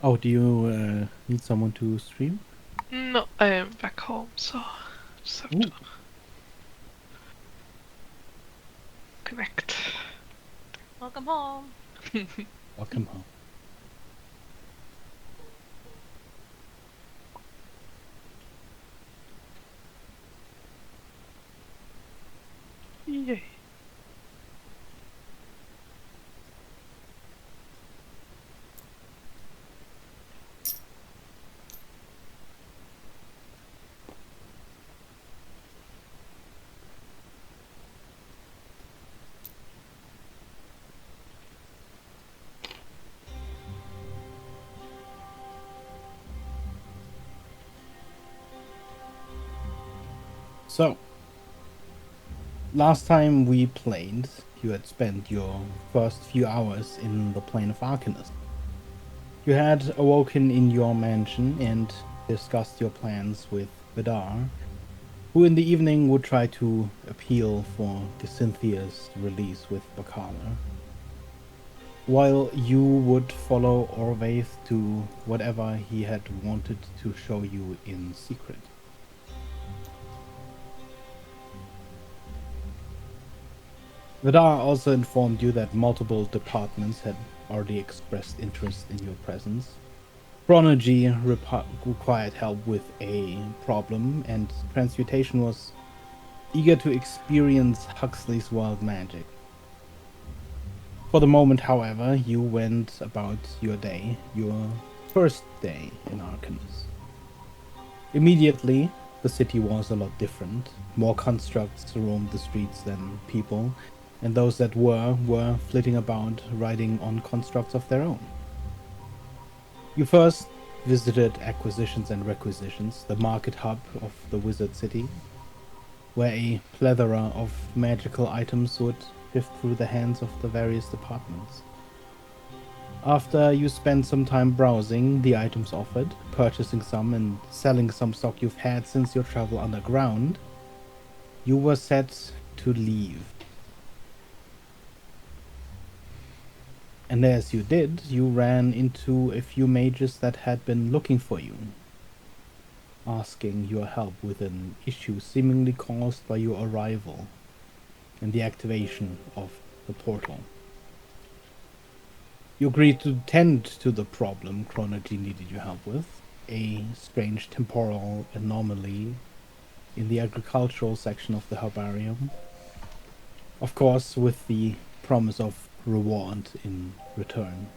Oh, do you need someone to stream? No, I am back home, so just have to Ooh, connect. Welcome home. welcome home. Yay. So, last time we played, you had spent your first few hours in the plane of Arcanus. You had awoken in your mansion and discussed your plans with Vidar, who in the evening would try to appeal for Cynthia's release with Bakala, while you would follow Orvaith to whatever he had wanted to show you in secret. Vidar also informed you that multiple departments had already expressed interest in your presence. Chronology required help with a problem, and Transmutation was eager to experience Huxley's wild magic. For the moment, however, you went about your day, your first day in Arcanus. Immediately, the city was a lot different. More constructs roamed the streets than people, and those that were flitting about, riding on constructs of their own. You first visited Acquisitions and Requisitions, the market hub of the Wizard City, where a plethora of magical items would shift through the hands of the various departments. After you spend some time browsing the items offered, purchasing some and selling some stock you've had since your travel underground, you were set to leave. And as you did, you ran into a few mages that had been looking for you, asking your help with an issue seemingly caused by your arrival and the activation of the portal. You agreed to tend to the problem Chronology needed your help with, a strange temporal anomaly in the agricultural section of the herbarium. Of course, with the promise of reward in return.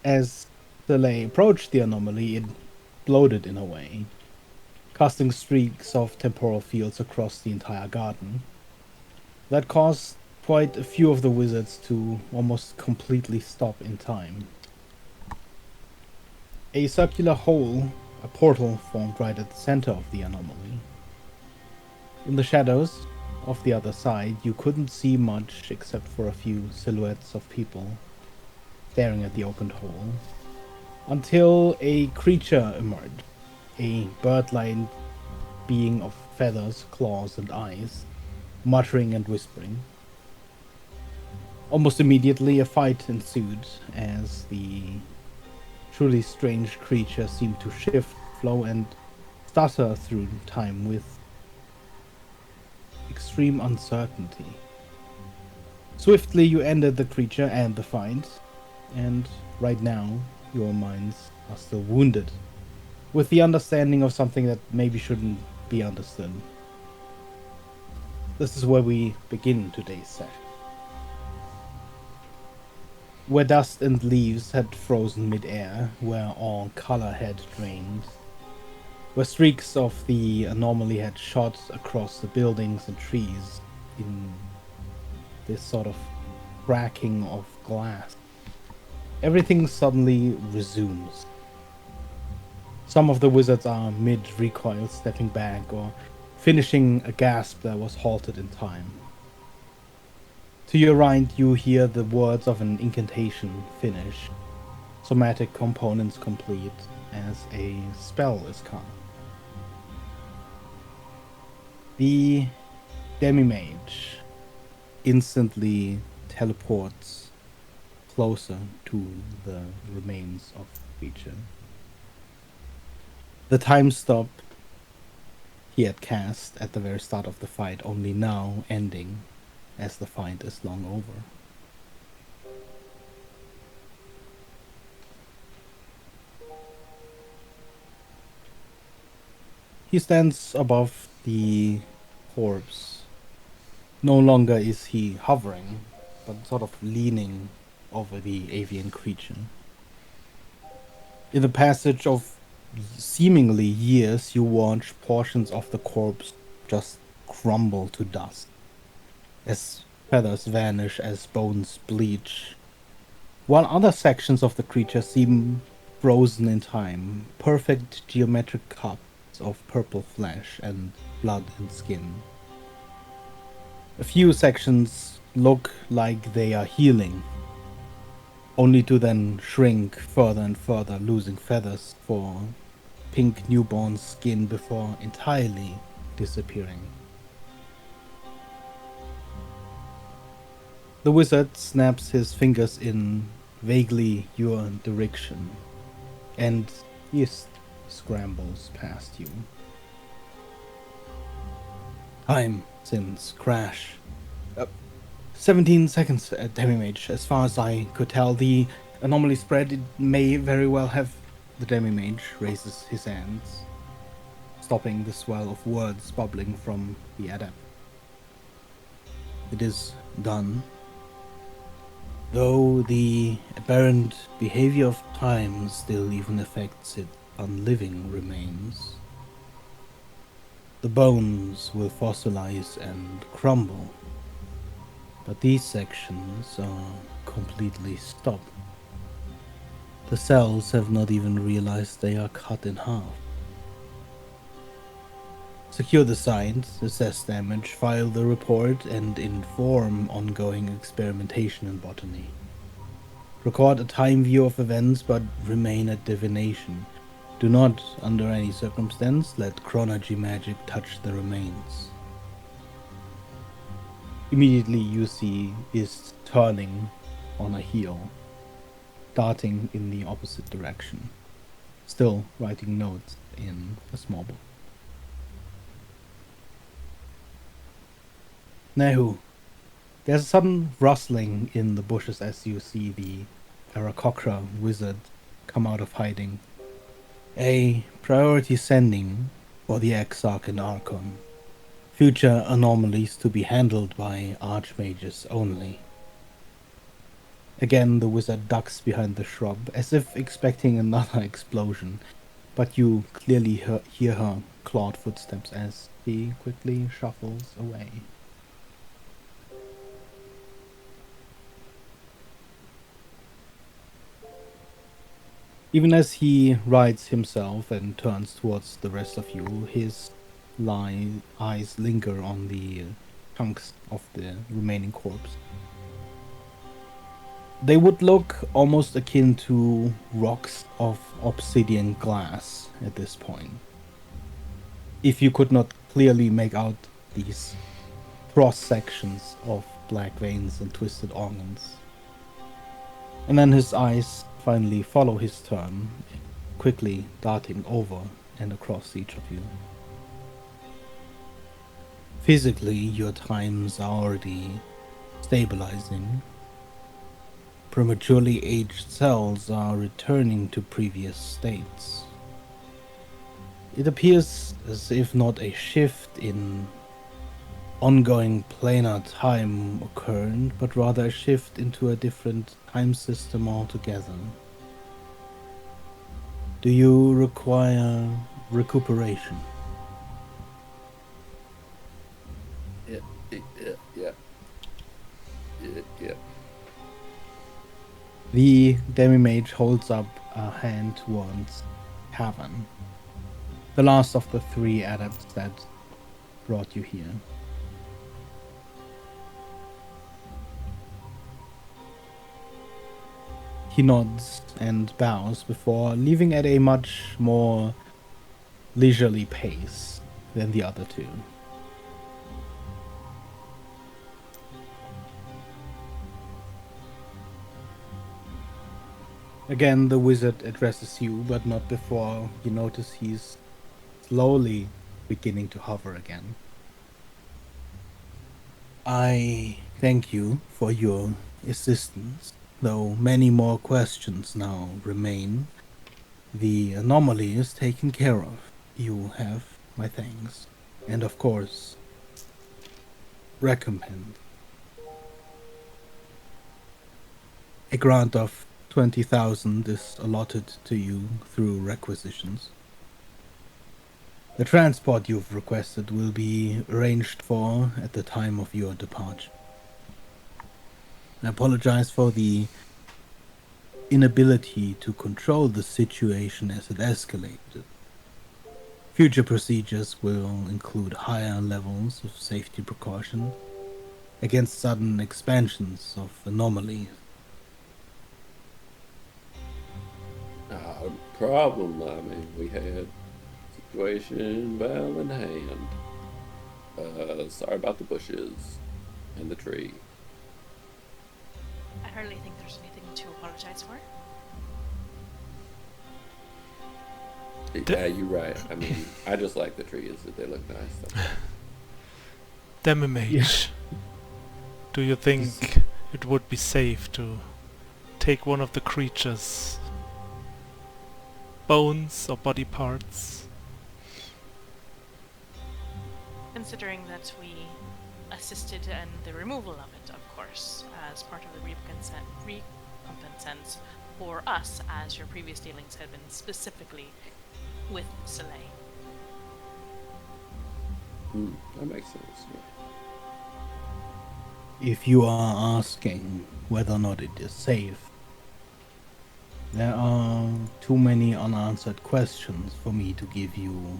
As Delay approached the anomaly, it bloated in a way, casting streaks of temporal fields across the entire garden. That caused quite a few of the wizards to almost completely stop in time. A circular hole, a portal, formed right at the center of the anomaly. In the shadows of the other side, you couldn't see much except for a few silhouettes of people staring at the opened hole, until a creature emerged, a bird-like being of feathers, claws, and eyes, muttering and whispering. Almost immediately, a fight ensued as the truly strange creature seemed to shift, flow, and stutter through time with extreme uncertainty. Swiftly, you ended the creature and the fight, and right now, your minds are still wounded, with the understanding of something that maybe shouldn't be understood. This is where we begin today's session. Where dust and leaves had frozen mid-air, where all color had drained, where streaks of the anomaly had shot across the buildings and trees in this sort of cracking of glass. Everything suddenly resumes. Some of the wizards are mid-recoil, stepping back, or finishing a gasp that was halted in time. To your right, you hear the words of an incantation finish, somatic components complete, as a spell is cast. The Demimage instantly teleports closer to the remains of the creature. The time stop he had cast at the very start of the fight only now ending as the fight is long over. He stands above the corpse. No longer is he hovering, but sort of leaning over the avian creature. In the passage of seemingly years, you watch portions of the corpse just crumble to dust, as feathers vanish, as bones bleach, while other sections of the creature seem frozen in time, perfect geometric cups of purple flesh and blood and skin. A few sections look like they are healing, only to then shrink further and further, losing feathers for pink newborn skin before entirely disappearing. The wizard snaps his fingers in vaguely your direction, and he scrambles past you. Time since crash. 17 seconds, Demimage. As far as I could tell, the anomaly spread. It may very well have. The Demimage raises his hands, stopping the swell of words bubbling from the adept. It is done. Though the aberrant behavior of time still even affects its unliving remains. The bones will fossilize and crumble, but these sections are completely stopped. The cells have not even realized they are cut in half. Secure the site, assess damage, file the report, and inform ongoing experimentation in botany. Record a time view of events, but remain at divination. Do not, under any circumstance, let chronology magic touch the remains. Immediately you see is turning on a heel, darting in the opposite direction, still writing notes in a small book. Nehu, there's a sudden rustling in the bushes as you see the Arakokra wizard come out of hiding. A priority sending for the Exarch and Archon. Future anomalies to be handled by archmages only. Again, the wizard ducks behind the shrub, as if expecting another explosion, but you clearly hear her clawed footsteps as she quickly shuffles away. Even as he rights himself and turns towards the rest of you, his eyes linger on the chunks of the remaining corpse. They would look almost akin to rocks of obsidian glass at this point, if you could not clearly make out these cross sections of black veins and twisted organs. And then his eyes finally follow his turn, quickly darting over and across each of you. Physically, your times are already stabilizing. Prematurely aged cells are returning to previous states. It appears as if not a shift in ongoing planar time occurred, but rather a shift into a different time system altogether. Do you require recuperation? Yeah. The Demimage holds up a hand towards Cavern, the last of the three adepts that brought you here. He nods and bows before leaving at a much more leisurely pace than the other two. Again, the wizard addresses you, but not before you notice he's slowly beginning to hover again. I thank you for your assistance, though many more questions now remain. The anomaly is taken care of. You have my thanks. And of course, recompense. A grant of 20,000 is allotted to you through requisitions. The transport you've requested will be arranged for at the time of your departure. I apologize for the inability to control the situation as it escalated. Future procedures will include higher levels of safety precaution against sudden expansions of anomalies. Not a problem. I mean, we had situation well in hand. Sorry about the bushes and the tree. I hardly think there's anything to apologize for. Yeah, you're right. I mean, I just like the trees. They look nice. Demimage. Do you think it would be safe to take one of the creatures' bones or body parts? Considering that we assisted in the removal of it, of course, as part of the recompense for us, as your previous dealings had been specifically with Soleil. That makes sense. If you are asking whether or not it is safe, there are too many unanswered questions for me to give you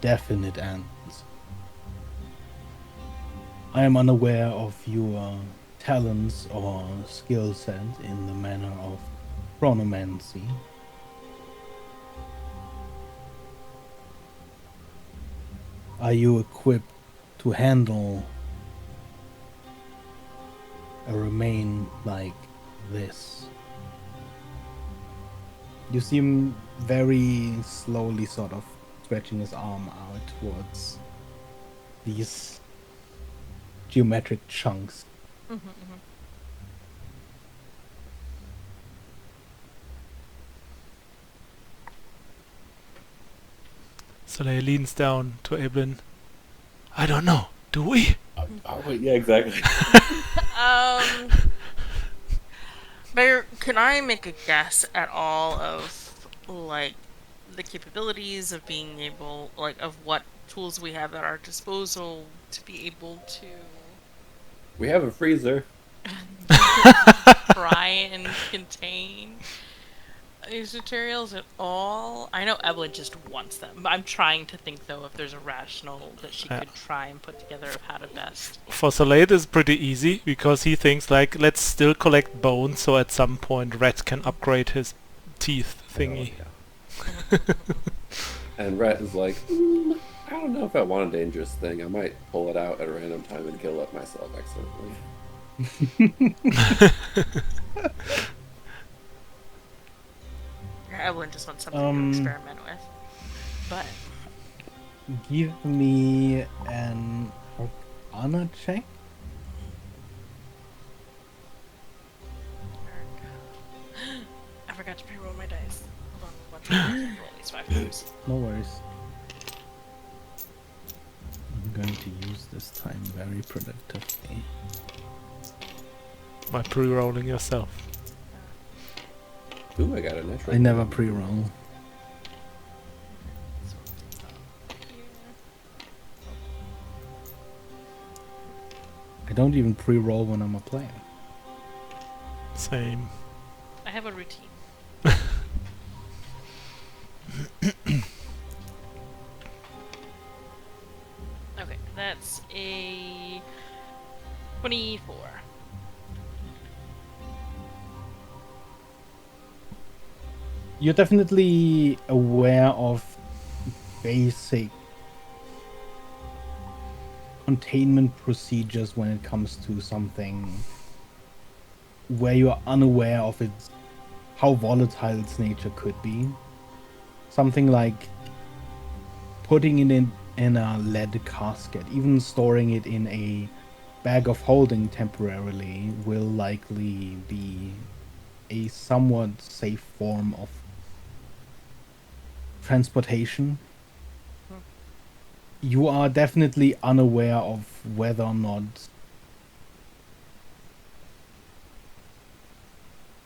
definite answers. I am unaware of your talents or skill set in the manner of chronomancy. Are you equipped to handle a remain like this? You seem very slowly sort of stretching his arm out towards these geometric chunks. Soleil leans down to Evelyn. I don't know. Do we? Yeah, exactly. Mayor, can I make a guess at all of, like, the capabilities of being able, like, of what tools we have at our disposal to be able to We have a freezer. try and contain these materials at all? I know Evelyn just wants them, but I'm trying to think, though, if there's a rational that she could try and put together of how to best. For Soleil it is pretty easy, because he thinks like, let's still collect bones so at some point Red can upgrade his teeth thingy. Oh, yeah. And Rhett is like, I don't know if I want a dangerous thing. I might pull it out at a random time and kill it myself accidentally. Evelyn just wants something to experiment with. But Give me an Arcana check. I forgot to pre-roll my dice. Hold on, roll these 5 times. No worries. I'm going to use this time very productively. By pre-rolling yourself. Ooh, I got a natural. I never pre-roll. I don't even pre-roll when I'm a player. Same. I have a routine. Okay, that's a 24. You're definitely aware of basic containment procedures when it comes to something where you are unaware of its how volatile its nature could be. Something like putting it in a lead casket, even storing it in a bag of holding temporarily, will likely be a somewhat safe form of transportation. You are definitely unaware of whether or not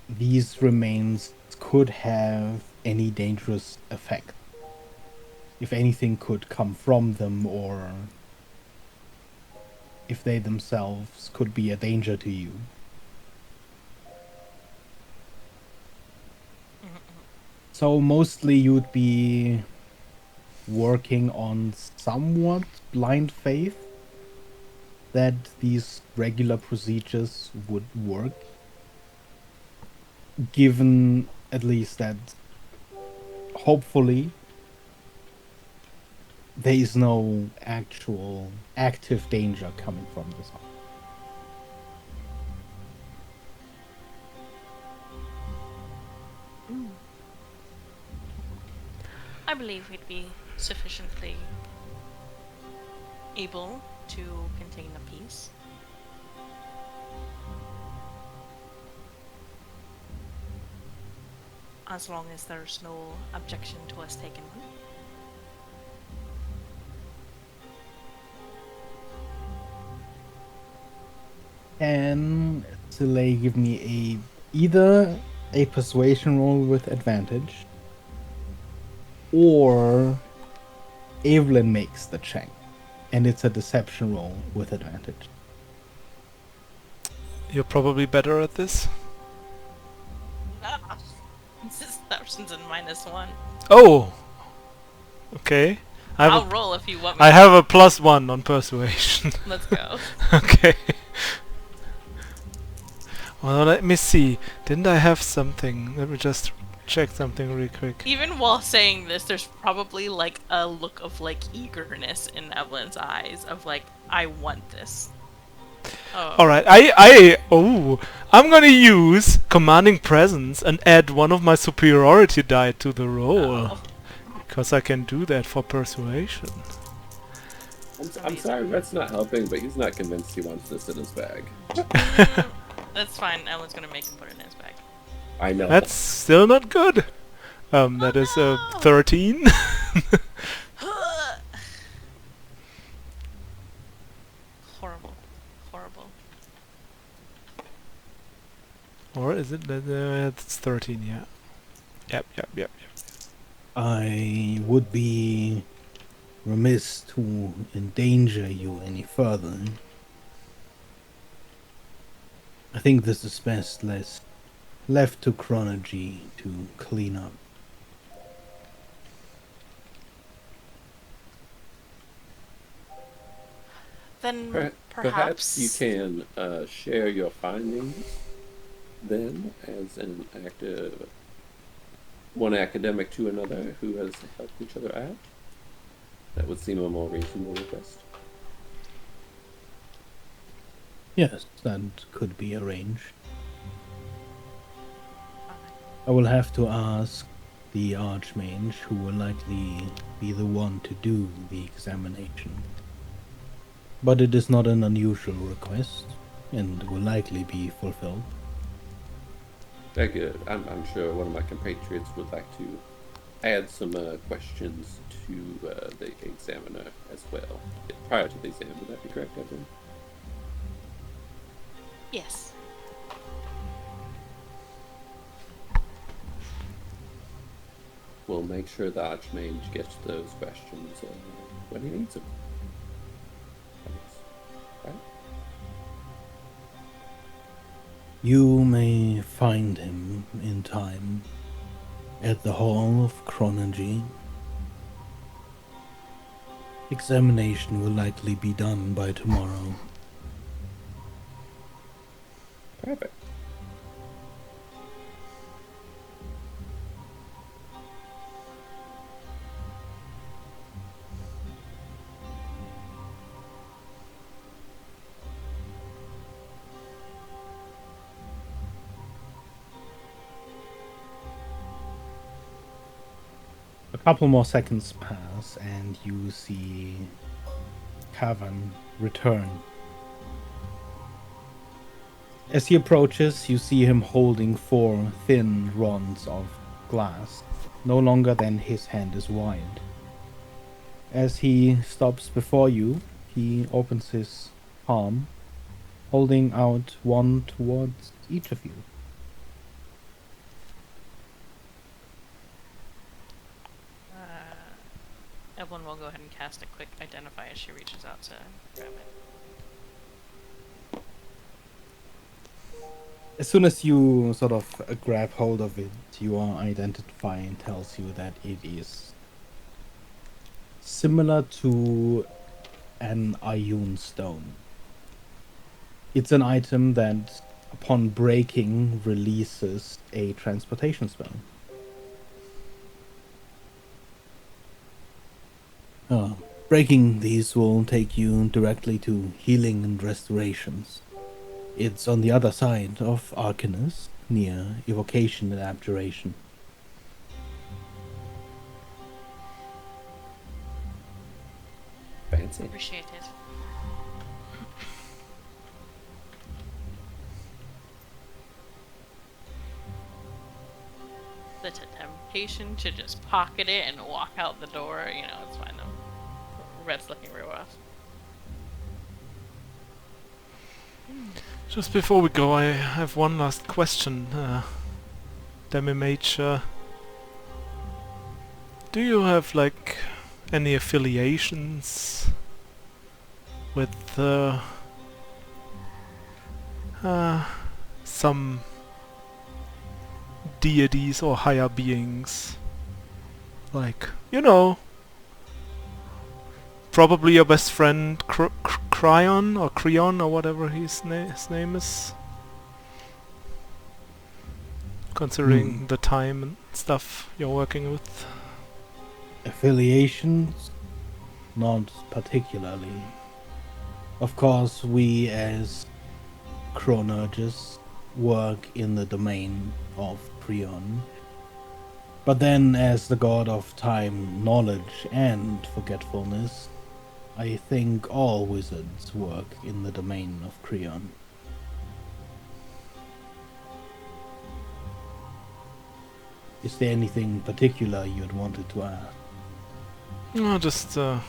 these remains could have any dangerous effect. If anything could come from them, or if they themselves could be a danger to you. So mostly you'd be working on somewhat blind faith that these regular procedures would work, given at least that hopefully there is no actual active danger coming from this. I believe we'd be sufficiently able to contain a piece. As long as there's no objection to us taking one. Can Soleil give me either a persuasion roll with advantage, or Evelyn makes the check, and it's a deception roll with advantage. You're probably better at this. Ah, deception's in -1. Oh! Okay. I'll roll if you want me I to. have a +1 on persuasion. Let's go. Okay. Well, let me see. Didn't I have something? Let me just check something really quick. Even while saying this, there's probably like a look of like eagerness in Evelyn's eyes of like, I want this. Oh. Alright, I'm gonna use Commanding Presence and add one of my superiority die to the roll. Oh. Because I can do that for persuasion. I'm sorry, Rhett's not helping, but he's not convinced he wants this in his bag. That's fine. Evelyn's gonna make him put it in his bag. I know. That's still not good. That is a 13. Horrible. Horrible. Or is it? It's 13, yeah. Yep. I would be remiss to endanger you any further. I think this is best left to chronology to clean up. Then Perhaps you can share your findings then, as an active one academic to another who has helped each other out. That would seem a more reasonable request. Yes, that could be arranged. I will have to ask the Archmage, who will likely be the one to do the examination. But it is not an unusual request, and will likely be fulfilled. Very good. I'm sure one of my compatriots would like to add some questions to the examiner as well. Prior to the exam, would that be correct, Evelyn? yes. We'll make sure the Archmage gets those questions when he needs them. Right? You may find him in time at the Hall of Chronology. Examination will likely be done by tomorrow. Perfect. couple more seconds pass, and you see Cavan return. As he approaches, you see him holding 4 thin rods of glass, no longer than his hand is wide. As he stops before you, he opens his palm, holding out one towards each of you. Evelyn will go ahead and cast a quick identify as she reaches out to grab it. As soon as you sort of grab hold of it, your identifying tells you that it is similar to an Ioun stone. It's an item that, upon breaking, releases a transportation spell. Breaking these will take you directly to healing and restorations. It's on the other side of Arcanus, near Evocation and Abjuration. Fancy. Appreciate it. The temptation to just pocket it and walk out the door, you know, it's fine though. Red's looking real rough. Just before we go, I have one last question. Demi-Mage, do you have like any affiliations with some deities or higher beings? Like, you know, probably your best friend Cryon or Creon or whatever his name is. Considering the time and stuff you're working with. Affiliations? Not particularly. Of course, we as Chronerges work in the domain of Creon. But then, as the god of time, knowledge, and forgetfulness, I think all wizards work in the domain of Creon. Is there anything particular you had wanted to ask? No, just I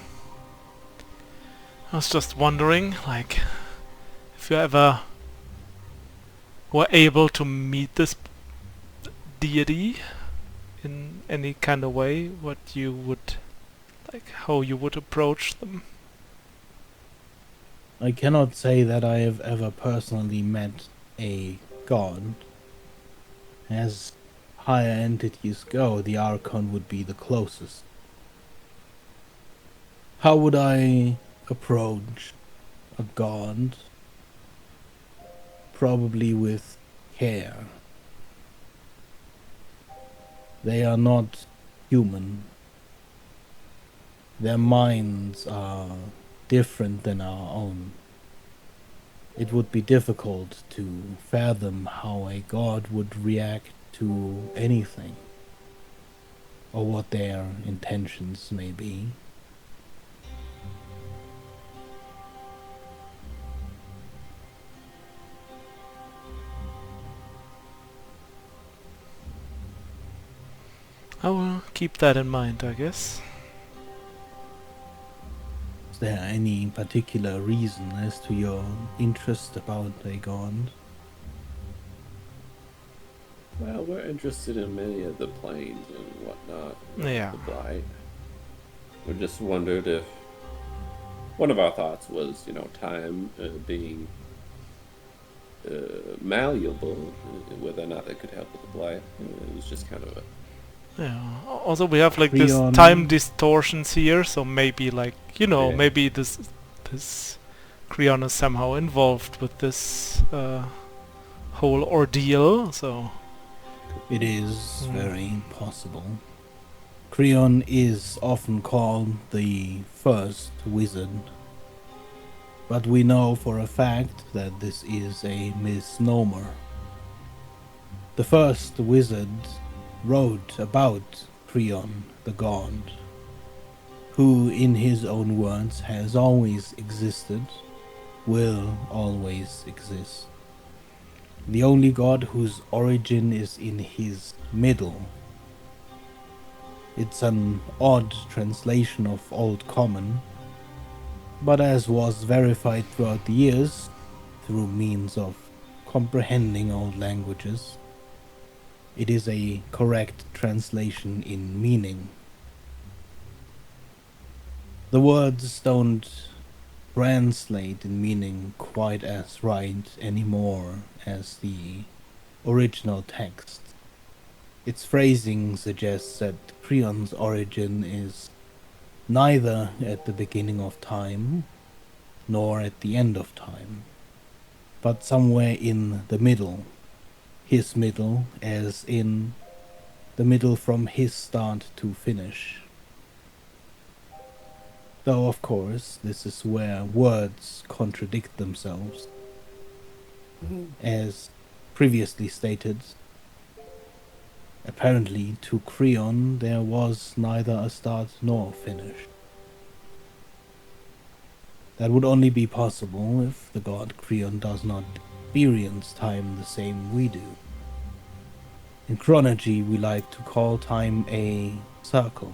was just wondering, like, if you ever were able to meet this deity in any kind of way, what you would, like, how you would approach them. I cannot say that I have ever personally met a god. As higher entities go, the Archon would be the closest. How would I approach a god? Probably with care. They are not human. Their minds are different than our own. It would be difficult to fathom how a god would react to anything, or what their intentions may be. I will keep that in mind, I guess. Is there any particular reason as to your interest about a god? Well, we're interested in many of the planes and whatnot. Yeah. The blight. We just wondered if one of our thoughts was, you know, time being malleable, whether or not it could help with the blight. It was just kind of a Yeah. Also, we have like this time distortions here, so maybe, like, you know, Yeah. maybe this Creon is somehow involved with this whole ordeal. So It is very possible. Creon is often called the first wizard, but we know for a fact that this is a misnomer. The first wizard wrote about Creon, the god, who in his own words has always existed, will always exist. The only god whose origin is in his middle. It's an odd translation of Old Common, but as was verified throughout the years, through means of comprehending old languages, it is a correct translation in meaning. The words don't translate in meaning quite as right anymore as the original text. Its phrasing suggests that Creon's origin is neither at the beginning of time nor at the end of time, but somewhere in the middle. His middle, as in the middle from his start to finish. Though, of course, this is where words contradict themselves. As previously stated, apparently to Creon there was neither a start nor finish. That would only be possible if the god Creon does not experience time the same we do. In chronology, we like to call time a circle.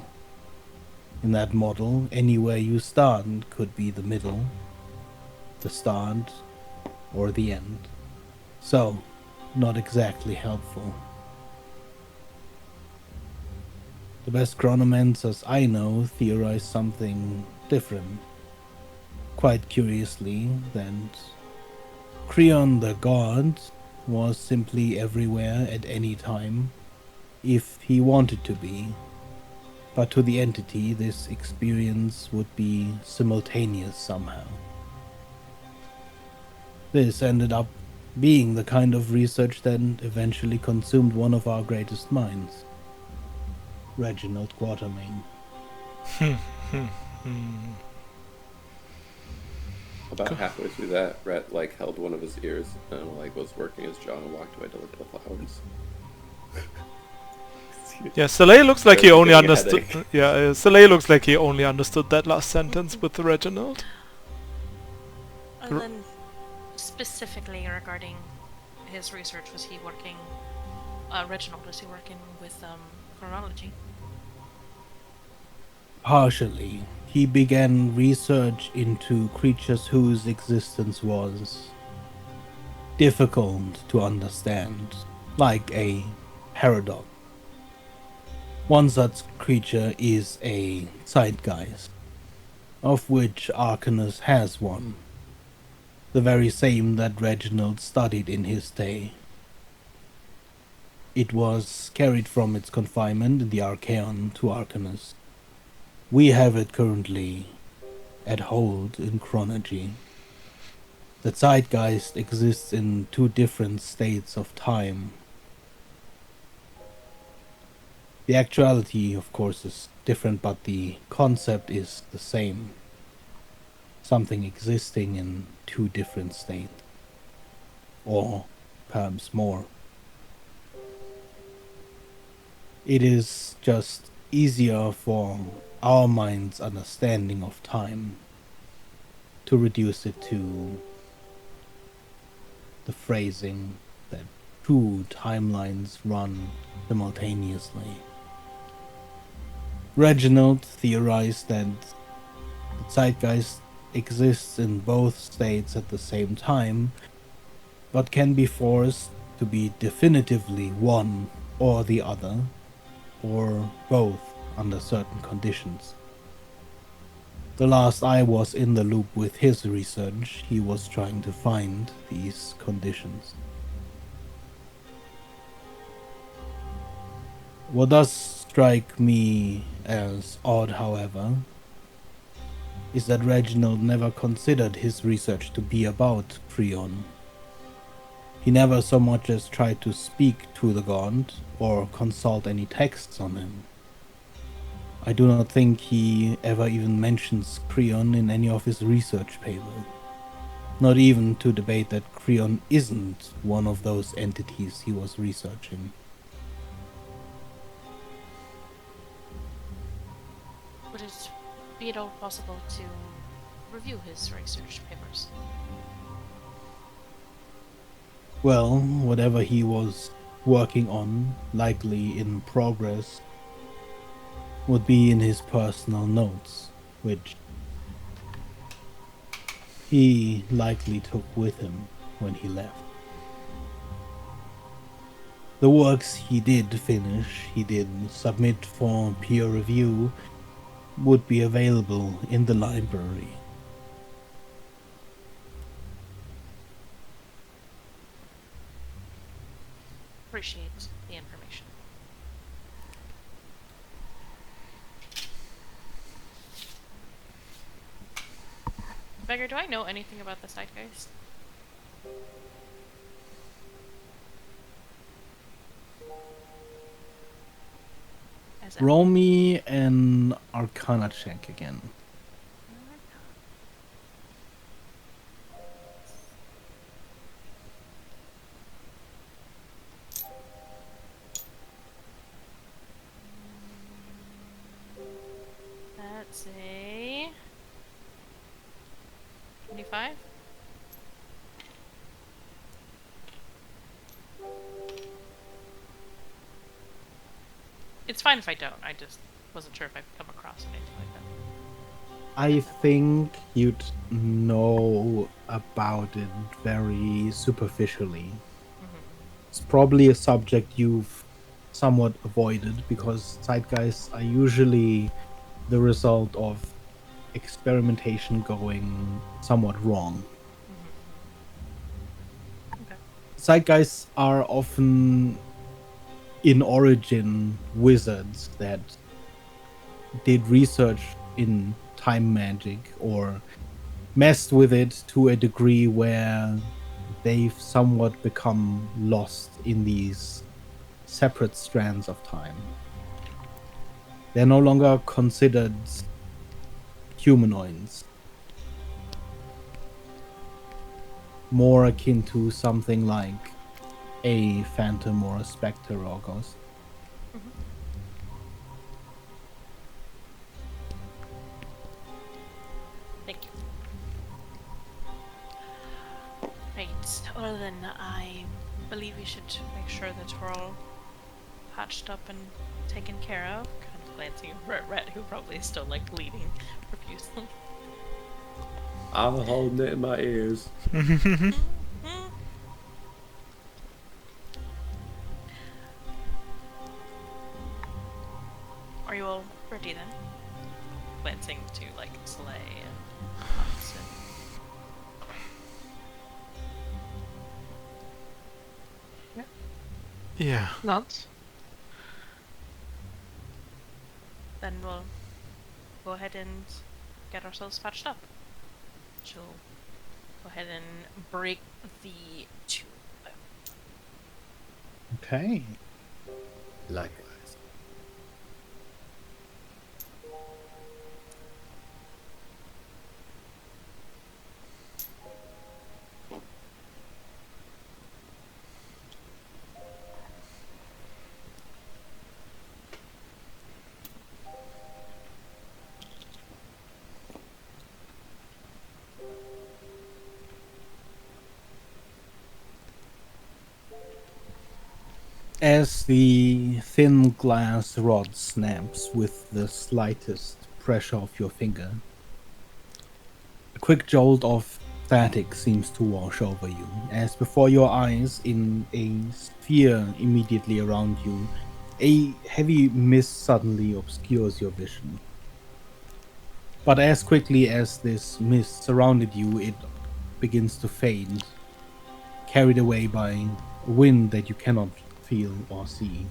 In that model, anywhere you start could be the middle, the start, or the end. So, not exactly helpful. The best chronomancers I know theorize something different. Quite curiously, that Creon the god was simply everywhere at any time, if he wanted to be. But to the entity, this experience would be simultaneous somehow. This ended up being the kind of research that eventually consumed one of our greatest minds, Reginald Quatermain. About halfway through that, Rhett held one of his ears and was working his jaw and walked away to look at the flowers. Yeah, Soleil looks like he only Getting a understood. headache. Yeah, Soleil looks like he only understood that last sentence with Reginald. And then, specifically regarding his research, was he working? Reginald, was he working with chronology? Partially, he began research into creatures whose existence was difficult to understand, like a paradox. One such creature is a zeitgeist, of which Arcanus has one, the very same that Reginald studied in his day. It was carried from its confinement in the Archaeon to Arcanus. We have it currently at hold in chronology. The zeitgeist exists in two different states of time. The actuality, of course, is different, but the concept is the same. Something existing in two different states. Or perhaps more. It is just easier for our mind's understanding of time to reduce it to the phrasing that two timelines run simultaneously. Reginald theorized that the zeitgeist exists in both states at the same time, but can be forced to be definitively one or the other, or both under certain conditions. The last I was in the loop with his research, he was trying to find these conditions. What does strike me as odd, however, is that Reginald never considered his research to be about Creon. He never so much as tried to speak to the god or consult any texts on him. I do not think he ever even mentions Creon in any of his research papers. Not even to debate that Creon isn't one of those entities he was researching. be at all possible to review his research papers? Well, whatever he was working on, likely in progress, would be in his personal notes, which he likely took with him when he left. The works he did finish, he did submit for peer review, would be available in the library. Appreciate the information. Beggar, do I know anything about the Zeitgeist? As Roll me an Arcana check again. That's a 25. It's fine if I don't. I just wasn't sure if I've come across anything like that. I think you'd know about it very superficially. It's probably a subject you've somewhat avoided because zeitgeists are usually the result of experimentation going somewhat wrong. Okay. Zeitgeists are often in origin wizards that did research in time magic or messed with it to a degree where they've somewhat become lost in these separate strands of time. They're no longer considered humanoids. More akin to something like a phantom or a specter or ghost. Thank you. Right. Well then, I believe we should make sure that we're all patched up and taken care of. Kind of glancing at Rhett, who probably is still like bleeding profusely. I'm holding it in my ears. Are you all ready then? Glancing to like Slay and Hudson. Yeah. Not. Then we'll go ahead and get ourselves patched up. She'll go ahead and break the tube. Okay. Likewise. As the thin glass rod snaps with the slightest pressure of your finger, a quick jolt of static seems to wash over you, as before your eyes, in a sphere immediately around you, a heavy mist suddenly obscures your vision. But as quickly as this mist surrounded you, it begins to fade, carried away by a wind that you cannot feel or see.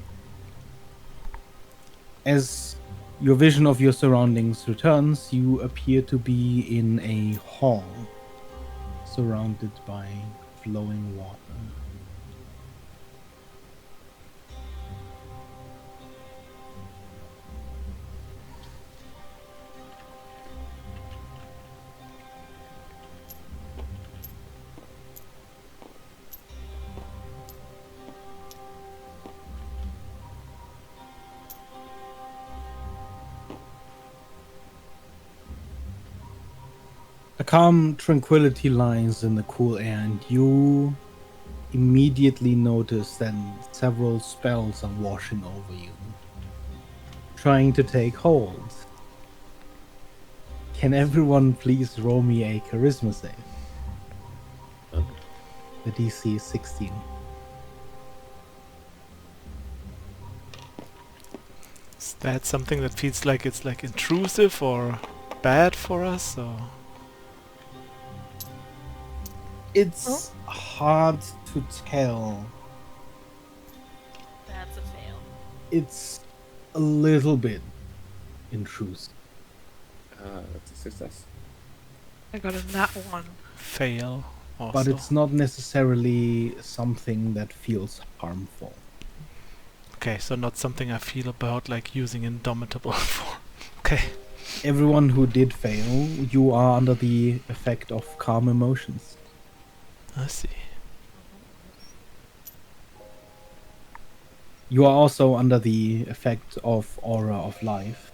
As your vision of your surroundings returns, you appear to be in a hall surrounded by flowing water. calm tranquility lies in the cool air, and you immediately notice that several spells are washing over you, trying to take hold. Can everyone please roll me a charisma save? Oh. The DC is 16. Is that something that feels like it's like intrusive or bad for us? Or It's hard to tell. That's a fail. It's a little bit intrusive. That's a success. I got a nat 1. fail also? But it's not necessarily something that feels harmful. Okay, so not something I feel about like using Indomitable for. Okay. Everyone who did fail, you are under the effect of calm emotions. I see. You are also under the effect of aura of life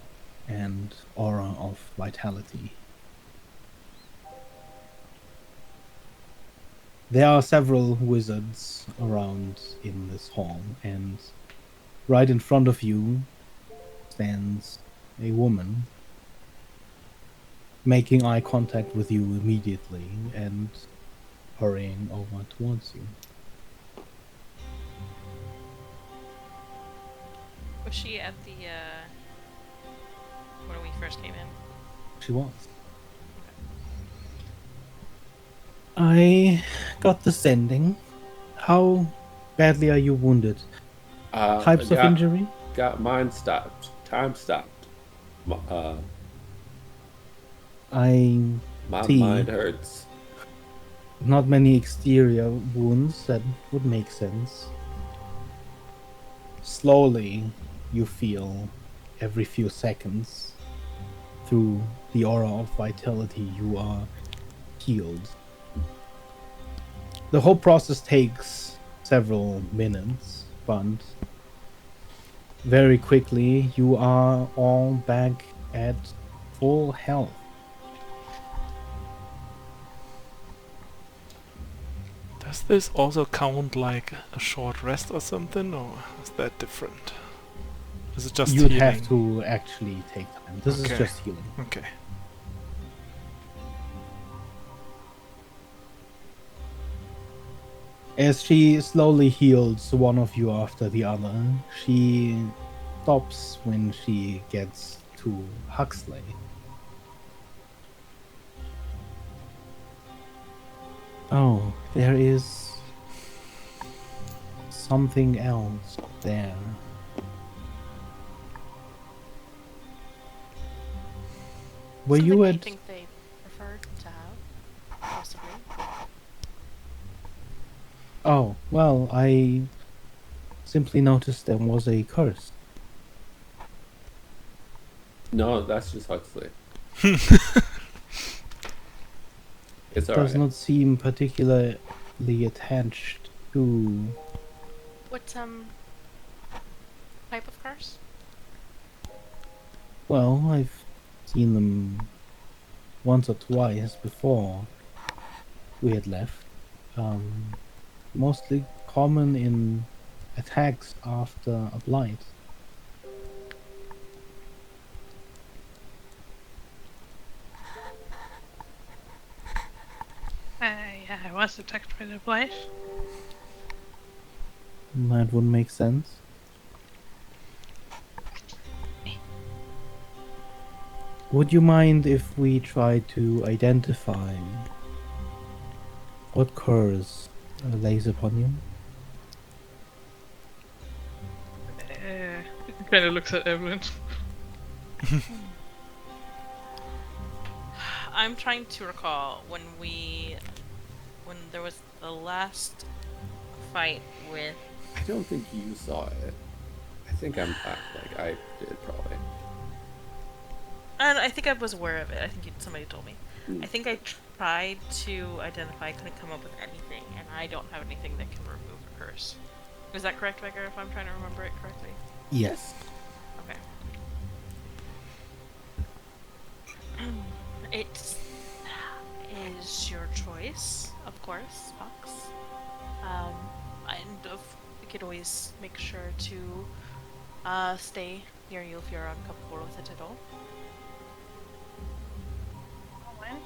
and aura of vitality. There are several wizards around in this hall, and right in front of you stands a woman, making eye contact with you immediately and hurrying over towards you. Was she at the, when we first came in? She was. I got the sending. How badly are you wounded? Types of injury? Got mine stopped. Time stopped. I My see. mind hurts. Not many exterior wounds, that would make sense. Slowly, you feel every few seconds through the aura of vitality you are healed. The whole process takes several minutes, but very quickly you are all back at full health. Does this also count like a short rest or something, or is that different? Is it just You'd healing? have to actually take time. This is Okay. just healing. Okay. As she slowly heals one of you after the other, she stops when she gets to Huxley. Oh, there is something else there. Were Something you I at... think they preferred to have, possibly. Oh, well, I simply noticed there was a curse. No, that's just Huxley. It's Does alright. not seem particularly attached to... What, type of curse? Well, I've seen them once or twice before we had left. Mostly common in attacks after a blight. Yeah, I was attacked by the blight. That would make sense. Would you mind if we try to identify what curse lays upon you? Kind of looks at Evelyn. I'm trying to recall when there was the last fight with. I don't think you saw it. I think I did probably. And I think I was aware of it. I think somebody told me. Mm. I think I tried to identify. I couldn't come up with anything, and I don't have anything that can remove a curse. Is that correct, Vega? If I'm trying to remember it correctly. Yes. Okay. is your choice, of course, Fox. We could always make sure to stay near you if you're uncomfortable with it at all. Fine.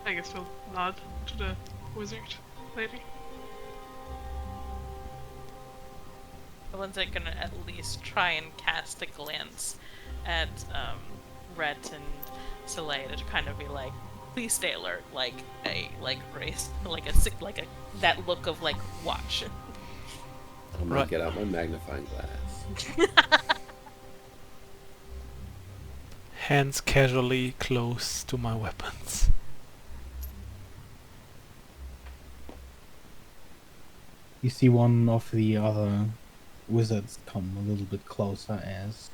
I guess we'll nod to the wizard lady. The ones that gonna at least try and cast a glance at Rhett and Soleil to kind of be like, please stay alert, like race, like a that look of like watch. I'm gonna Right. get out my magnifying glass. Hands casually close to my weapons. You see one of the other wizards come a little bit closer as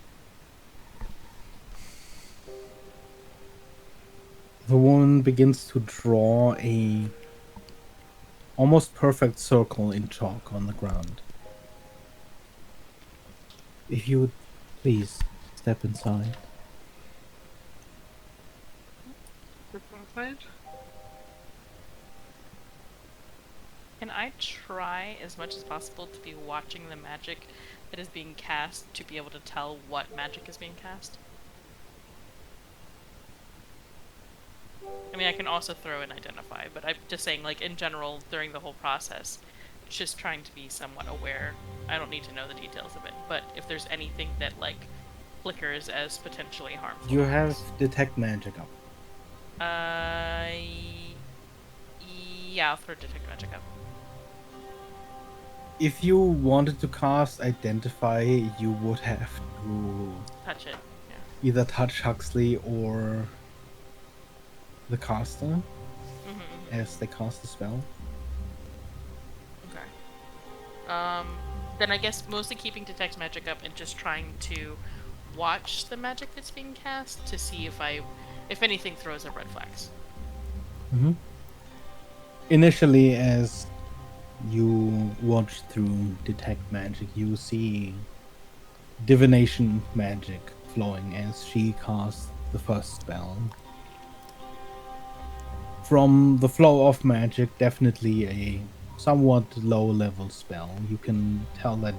the woman begins to draw a almost perfect circle in chalk on the ground. If you would please step inside. Step inside. Can I try as much as possible to be watching the magic that is being cast to be able to tell what magic is being cast? I mean, I can also throw and identify, but I'm just saying, like, in general, during the whole process, just trying to be somewhat aware. I don't need to know the details of it, but if there's anything that, like, flickers as potentially harmful. You have detect magic up. Yeah, I'll throw detect magic up. If you wanted to cast identify, you would have to Touch it. Yeah. either touch Huxley or the caster Mm-hmm. as they cast the spell. Okay. Then I guess mostly keeping detect magic up and just trying to watch the magic that's being cast to see if anything throws up red flags. Mm-hmm. Initially, as you watch through detect magic, you see divination magic flowing as she casts the first spell. From the flow of magic, definitely a somewhat low level spell. You can tell that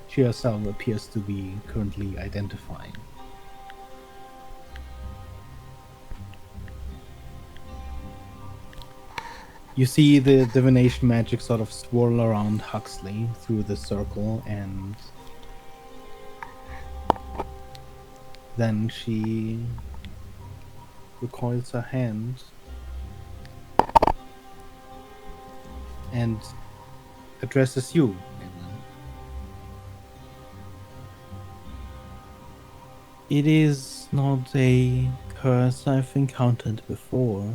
she herself appears to be currently identifying. You see the divination magic sort of swirl around Huxley through the circle, and then she recoils her hand and addresses you. It is not a curse I've encountered before,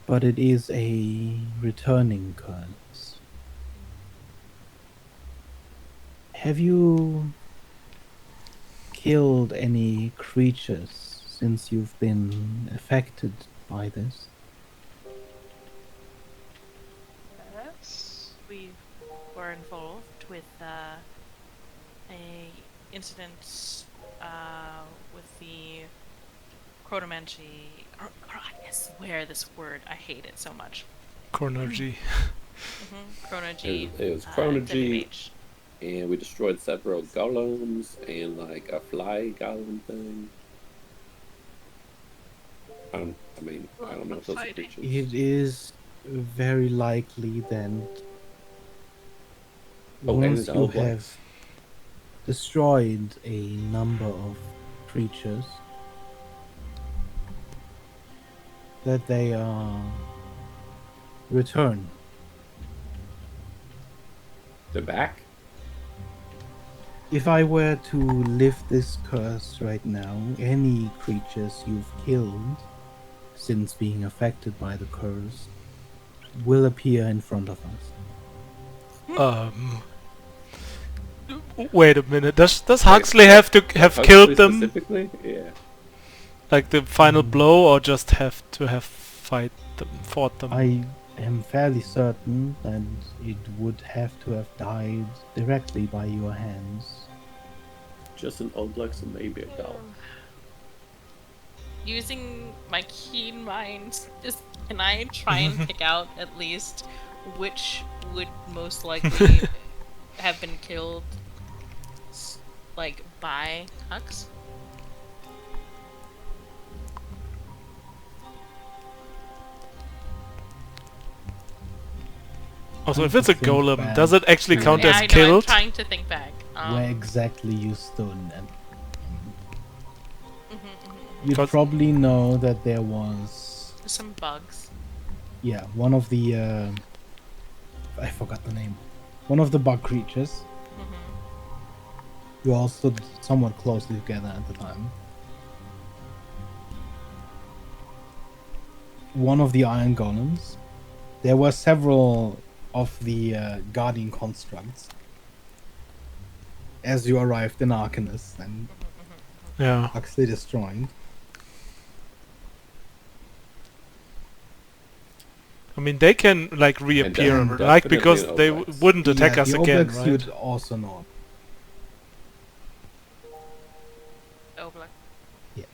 but it is a returning curse. Have you killed any creatures since you've been affected by this? Yes. We were involved with a incident with the chronomancy. I swear this word. I hate it so much. Chronology. Chronology. It was Chronology, WH. and we destroyed several golems and like a fly golem thing. I don't know if those are Fighting. creatures. It is very likely that Oh, and once it's you all black. have destroyed a number of creatures, that they return. They're back? If I were to lift this curse right now, any creatures you've killed since being affected by the curse will appear in front of us. Wait a minute. Does Wait, Huxley have to have Huxley killed them, specifically? Yeah. like the final blow, or just have to have fought them? I am fairly certain that it would have to have died directly by your hands. Just an Oblex and maybe a Gull. Using my keen mind, can I try and pick out at least which would most likely have been killed, like, by Hux? Also, if it's a Think golem, back does it actually to count Yeah, as I know, killed? I'm trying to think back. where exactly you stood. And Mhm, you Because- probably know that there was, some bugs. yeah, one of the, I forgot the name. One of the bug creatures. You all stood somewhat closely together at the time. One of the iron golems. There were several of the guardian constructs. As you arrived in Arcanus and Yeah. Huxley destroyed. I mean, they can like reappear, then like definitely because an they Oblex. wouldn't attack Yeah, us the again, Oblex right? you'd also know. Oh, black. Yeah.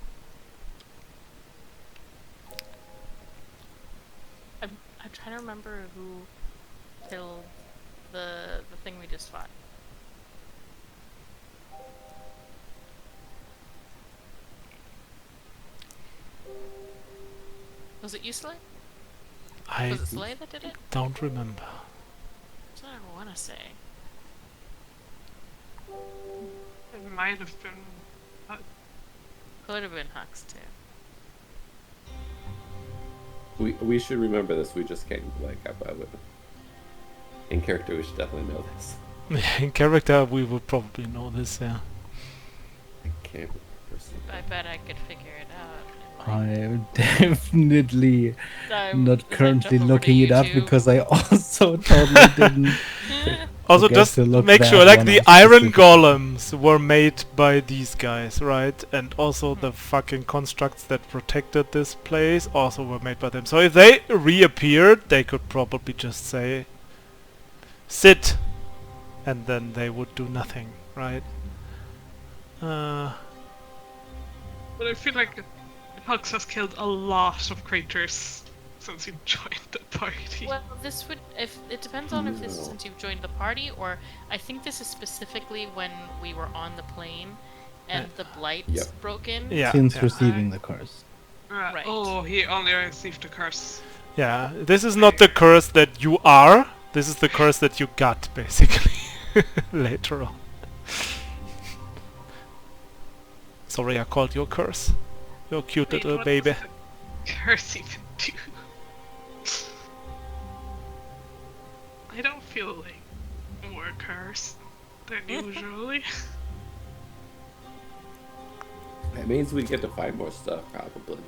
I'm trying to remember who killed the thing we just fought. Was it you, Slay? I Was it Slay that did it? don't remember. That's what I want to say. It might have been. Could have been Hux too. We should remember this. We just came like up with it. In character, we should definitely know this. In character, we would probably know this, yeah. I can't remember. I bet I could figure it out. I'm definitely not Is that currently jump over to looking it up YouTube? because I also totally didn't. Also, Forget just to look make that sure, like, one the up iron specifically. golems were made by these guys, right? And also the fucking constructs that protected this place also were made by them. So if they reappeared, they could probably just say, sit, and then they would do nothing, right? But I feel like Hux has killed a lot of creatures since he joined the party. Well, this would if it depends on if this is No. since you've joined the party, or I think this is specifically when we were on the plane and the blight Yep. broke in. Yeah, Since yeah. receiving the curse. Right. Oh, he only received a curse. Yeah, this is not the curse that you are. This is the curse that you got, basically, later on. Sorry, I called you a curse. You're a cute Wait, little what baby. does the curse even do? I don't feel like more cursed than usually. That means we get to find more stuff, probably.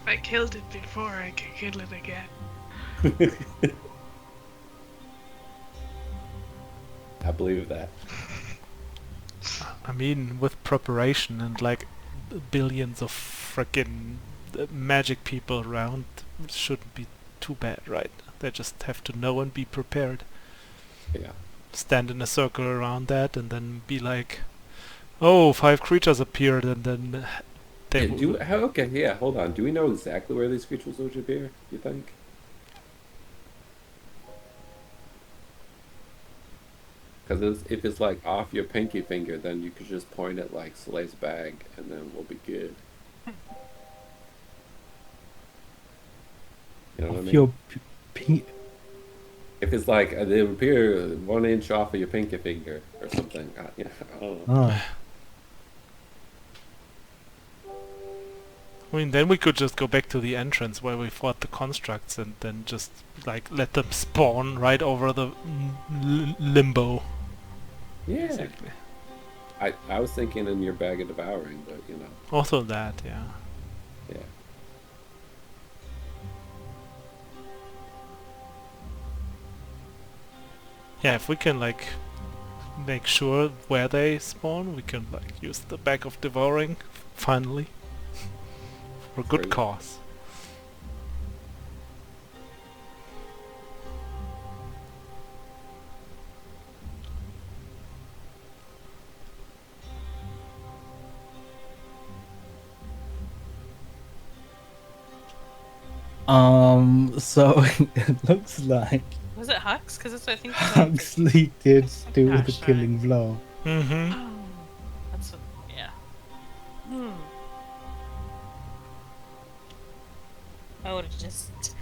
If I killed it before, I can kill it again. I believe that. I mean, with preparation and like billions of frickin' magic people around, it shouldn't be too bad, right? They just have to know and be prepared. Yeah. Stand in a circle around that and then be like, oh, 5 creatures appeared, and then they Yeah, okay, yeah, hold on. Do we know exactly where these creatures would appear, you think? Because if it's like off your pinky finger, then you could just point at like Slay's bag and then we'll be good. You know what I Of mean? your If it's like they appear 1 inch off of your pinky finger or something. Yeah, I don't know. oh, I mean, then we could just go back to the entrance where we fought the constructs and then just like let them spawn right over the limbo. Yeah. Basically. I was thinking in your bag of devouring, but you know, Also that, yeah. yeah. Yeah, if we can like make sure where they spawn, we can like use the bag of devouring finally for a good Great. cause. So it looks like Was it Hux? Because I think that's what I'm thinking. Huxley did do the Gosh, killing blow. Mm-hmm. Oh, that's what. Yeah. I would just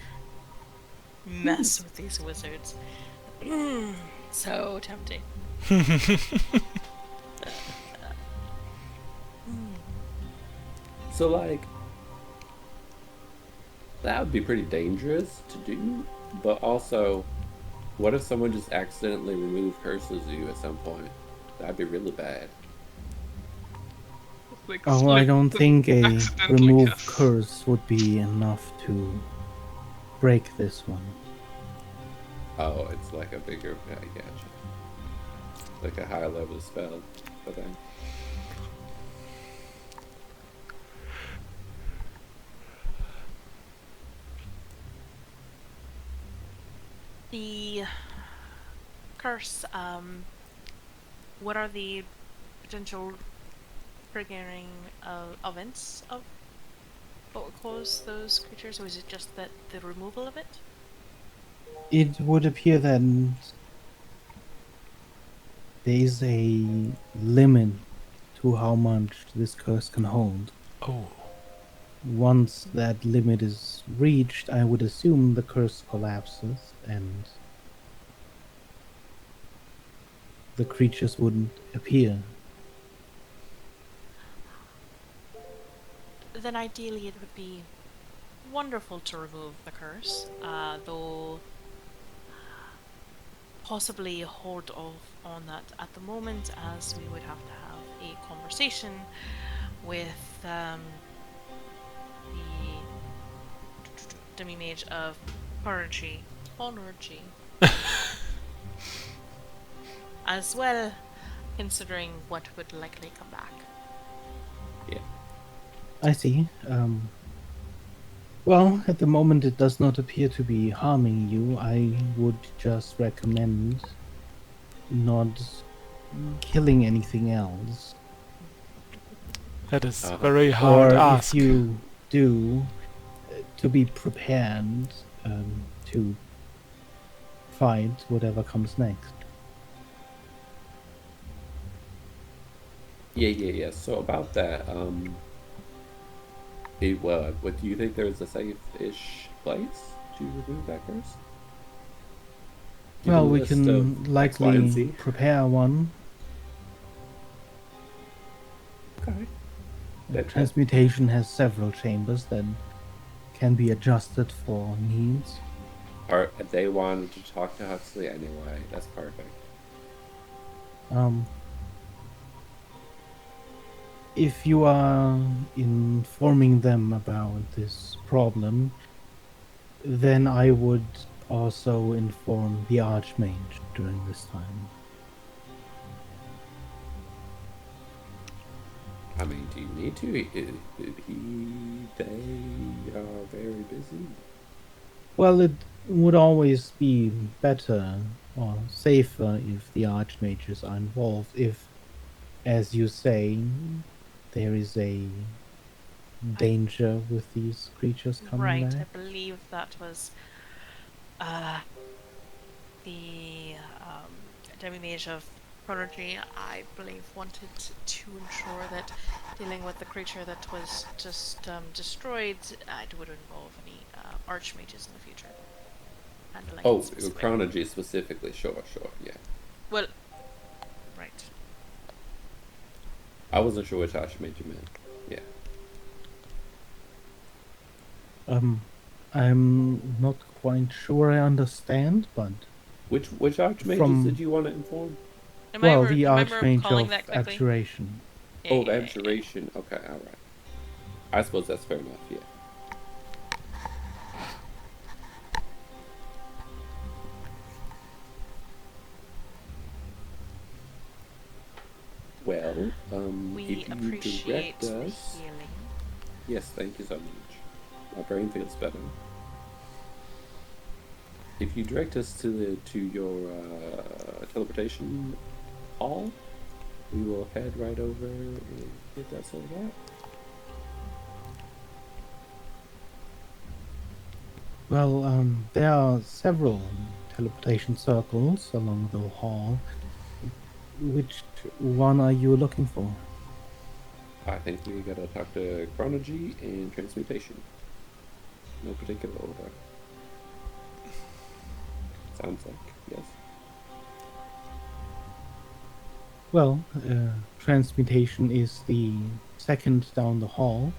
mess with these wizards. So tempting. So, like, that would be pretty dangerous to do, but also, what if someone just accidentally removed curses of you at some point? That'd be really bad. Like, Oh, I don't think a accidentally remove cast. curse would be enough to break this one. Oh, it's like a bigger. I gotcha. Like a higher level spell for them. The curse, what are the potential triggering events of what would cause those creatures, or is it just that the removal of it? It would appear that there is a limit to how much this curse can hold. Oh. Once that limit is reached, I would assume the curse collapses and the creatures wouldn't appear. Then ideally it would be wonderful to remove the curse, though possibly hold off on that at the moment, as we would have to have a conversation with the demi-mage of Ponergy, as well, considering what would likely come back. Yeah. I see. Well, at the moment it does not appear to be harming you. I would just recommend not killing anything else. That is Uh-huh. very hard Or ask. if you do, to be prepared to fight whatever comes next. Yeah. So about that, what do you think there's a safe-ish place to remove that curse? Give Well, a we list can of X, Y, and likely Z. prepare one. Okay. Transmutation has several chambers that can be adjusted for needs. Or if they wanted to talk to Huxley anyway, that's perfect. If you are informing them about this problem, then I would also inform the Archmage during this time. I mean, do you need to? They are very busy. Well, it would always be better or safer if the Archmages are involved, if, as you say, there is a danger with these creatures coming Right, I back. believe that was the demi-mage of Prodigy, I believe, wanted to ensure that dealing with the creature that was just destroyed, it would involve any archmages in the future. Handling Oh, it specifically. chronology specifically. Sure, yeah. Well, right. I wasn't sure which Archmage you meant. Yeah. I'm not quite sure I understand, but Which Archmages From- did you want to inform? well, the am I Archmage recalling of that correctly? Abjuration. Yeah, Oh, yeah, yeah, yeah. Abjuration. Okay, alright. I suppose that's fair enough, yeah. Well, We if you appreciate direct the us... healing. Yes, thank you so much. My brain feels better. If you direct us to your teleportation hall, we will head right over and get that sorted out. Well, there are several teleportation circles along the hall. Which one are you looking for? I think we gotta talk to chronology and transmutation. No particular order. Sounds like, yes. Well, transmutation is the second down the hall.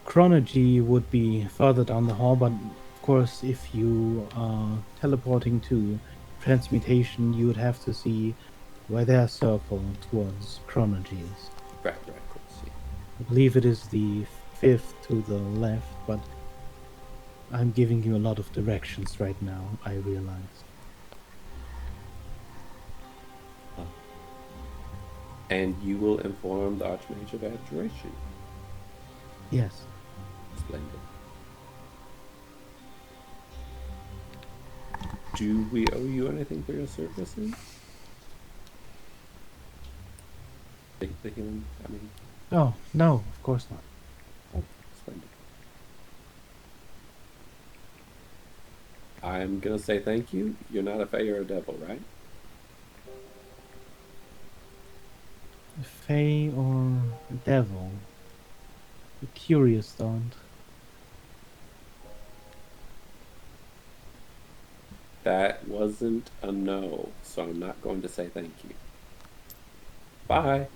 Chronology would be further down the hall, but of course, if you are teleporting to transmutation, you would have to see where their circle towards chronology is. Right, of course, yeah. I believe it is the fifth to the left, but I'm giving you a lot of directions right now, I realize. And you will inform the Archmage of Abjuration. Yes. Splendid. Do we owe you anything for your services? The healing, I mean, Oh, no, of course not. oh, splendid. I'm gonna say thank you. You're not a fae or a devil, right? A fae or a devil? A curious thought. That wasn't a no, so I'm not going to say thank you. Bye.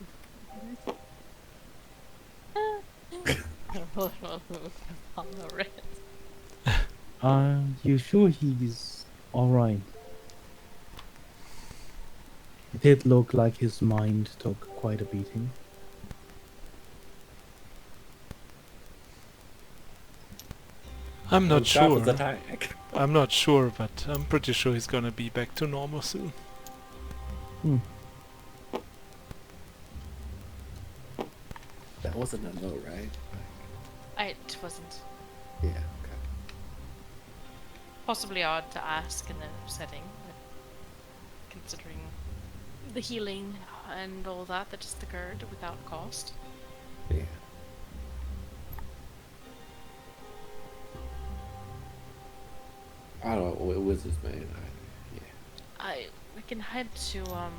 Alright. Are you sure he's alright? It did look like his mind took quite a beating. I'm not Stop his sure. attack. I'm not sure, but I'm pretty sure he's gonna be back to normal soon. Hmm. That wasn't a no, right? It wasn't Yeah, okay. possibly odd to ask in a setting, but considering the healing and all that just occurred without cost. Yeah. I don't know, wizards, man. We can head to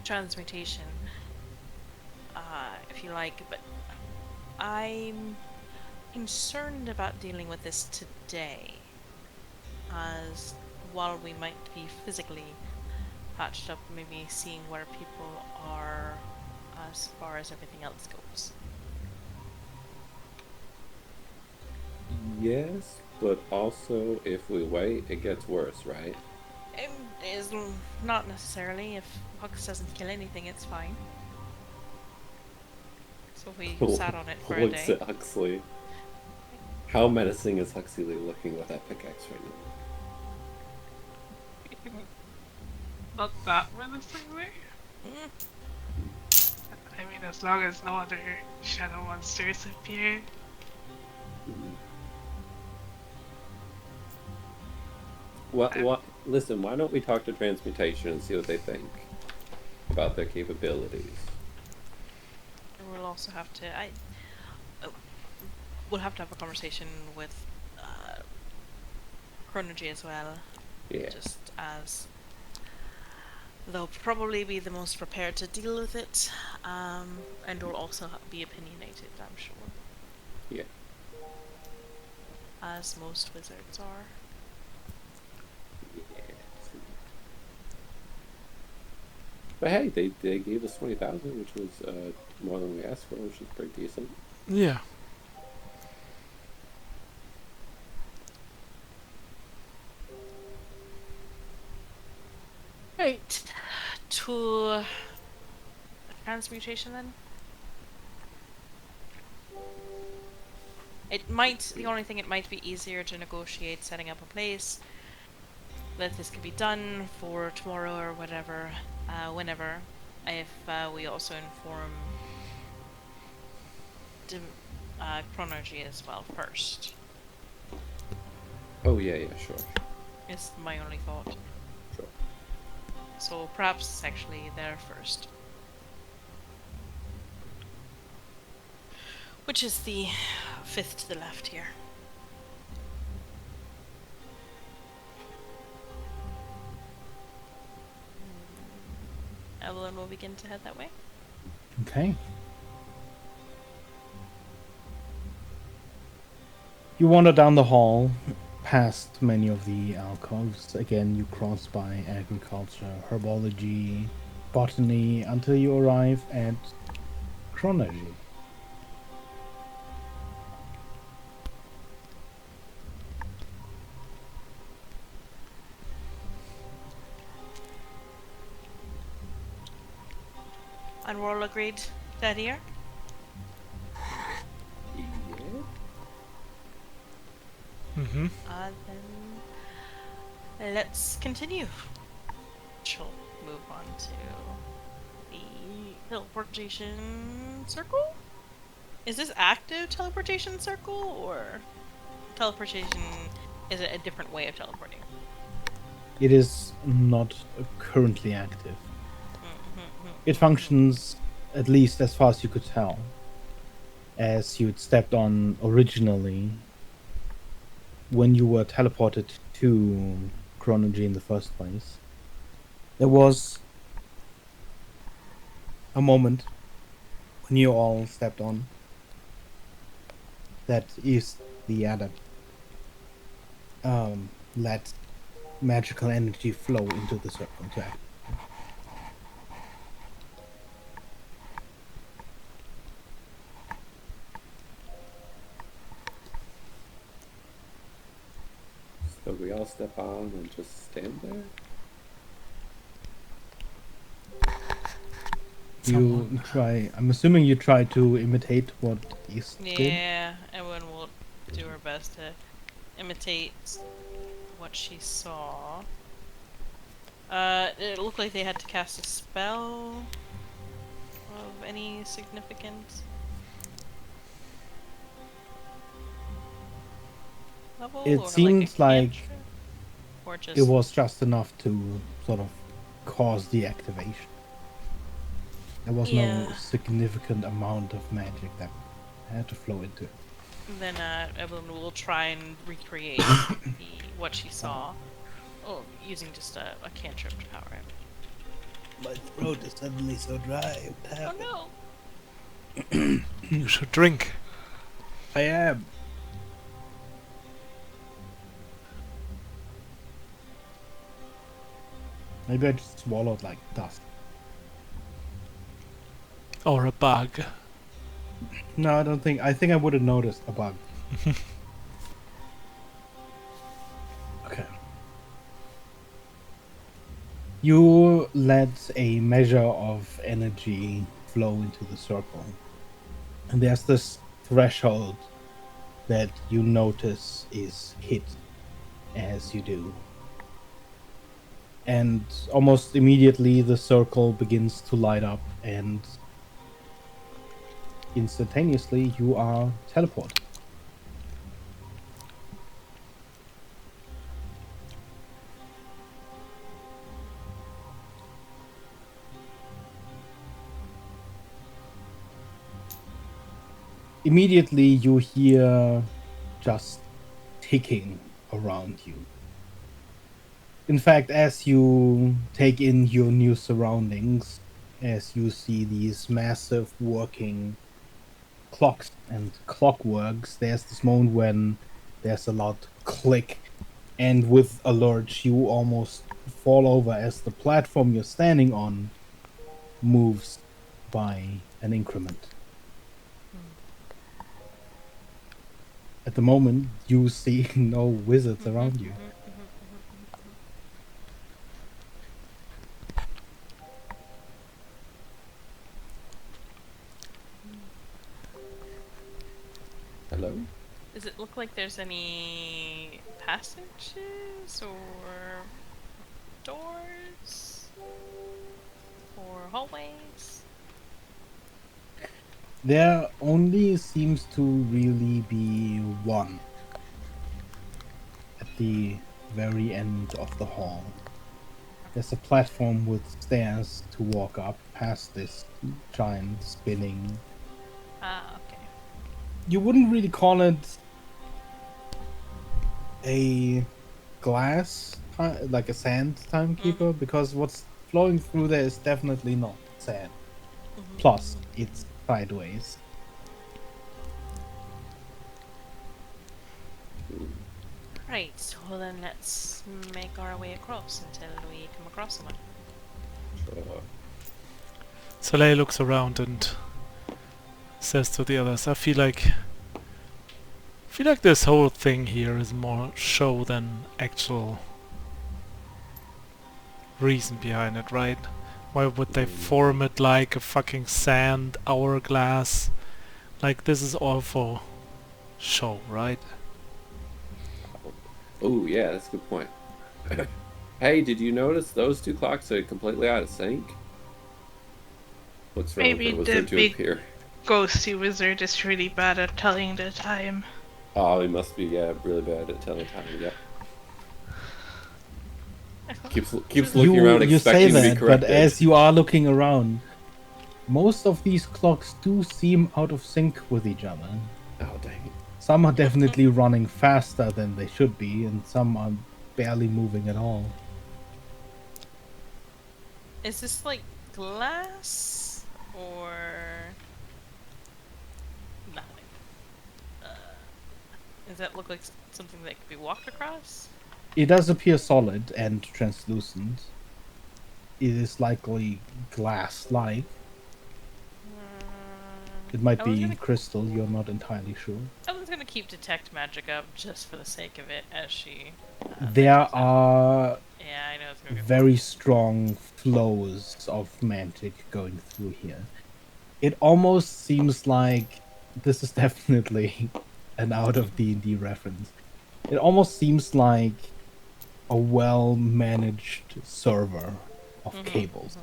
transmutation if you like, but I'm concerned about dealing with this today, as while we might be physically patched up, maybe seeing where people are as far as everything else goes. Yes, but also if we wait, it gets worse, right? It is not necessarily. If Hux doesn't kill anything, it's fine. So we sat on it for a Looks day. at Huxley. How menacing is Huxley looking with that pickaxe right now? Not that menacingly. I mean, as long as no other shadow monsters appear. What? Listen, why don't we talk to Transmutation and see what they think about their capabilities? We'll also have to. We'll have to have a conversation with Chronology as well. Yeah. Just as they'll probably be the most prepared to deal with it, and will also be opinionated, I'm sure. Yeah. As most wizards are. Yeah. But hey, they gave us 20,000, which was more than we asked for, which is pretty decent. Yeah. Right. To transmutation then? The only thing it might be easier to negotiate setting up a place that this could be done for tomorrow or whatever, whenever, if we also inform Chronology as well first. Oh yeah, sure. Is my only thought. Sure. So perhaps it's actually there first. Which is the fifth to the left here. Evelyn will begin to head that way. Okay. You wander down the hall, past many of the alcoves. Again, you cross by agriculture, herbology, botany, until you arrive at chronology. And we're all agreed that here? Yeah. Mm-hmm. Then let's continue. She'll move on to the teleportation circle? Is this active teleportation circle, or teleportation, is it a different way of teleporting? It is not currently active. It functions, at least as far as you could tell, as you had stepped on originally when you were teleported to chronology in the first place. There was a moment when you all stepped on that is the adept let magical energy flow into the circle to act. So we all step on and just stand there? You try, I'm assuming you try to imitate what East did. Yeah, Evelyn will do her best to imitate what she saw. It looked like they had to cast a spell of any significance. Level, It or seems like, a like cantrip? Or just it was just enough to sort of cause the activation. There was no Yeah. significant amount of magic that had to flow into it. Then Evelyn will try and recreate what she saw, using just a cantrip to power it. My throat is suddenly so dry. What Oh no! You should drink. I am. Maybe I just swallowed like dust. Or a bug. No, I don't think. I think I would have noticed a bug. Okay. You let a measure of energy flow into the circle. And there's this threshold that you notice is hit as you do. And almost immediately the circle begins to light up, and instantaneously you are teleported. Immediately you hear just ticking around you. In fact, as you take in your new surroundings, as you see these massive working clocks and clockworks, there's this moment when there's a loud click, and with a lurch you almost fall over as the platform you're standing on moves by an increment. At the moment, you see no wizards around you. Hello? Does it look like there's any passages or doors or hallways? There only seems to really be one at the very end of the hall. There's a platform with stairs to walk up past this giant spinning. Ah, okay. you wouldn't really call it a glass, like a sand timekeeper, because what's flowing through there is definitely not sand. Plus, it's sideways. Right, well then let's make our way across until we come across someone. Sure. Soleil looks around and says to the others, I feel like this whole thing here is more show than actual reason behind it, right? Why would they form it like a fucking sand hourglass? Like, this is all for show, right? Oh, yeah, that's a good point. Hey, did you notice those two clocks are completely out of sync? Looks wrong Maybe for a the wizard to big- appear. Ghosty wizard is really bad at telling the time. Oh, he must be, yeah, really bad at telling time, yeah. Keeps looking around You say expecting to be that, but corrected. as you are looking around, most of these clocks do seem out of sync with each other. Oh, dang it. Some are definitely running faster than they should be, and some are barely moving at all. Is this like glass or nothing? Does that look like something that could be walked across? It does appear solid and translucent. It is likely glass-like. It might I was be gonna- crystal, you're not entirely sure. I was gonna keep detect magic up just for the sake of it as she. There figures out. are Yeah, I know it's gonna be. very strong flows of magic going through here. It almost seems like this is definitely an out of D&D reference. It almost seems like a well-managed server of cables.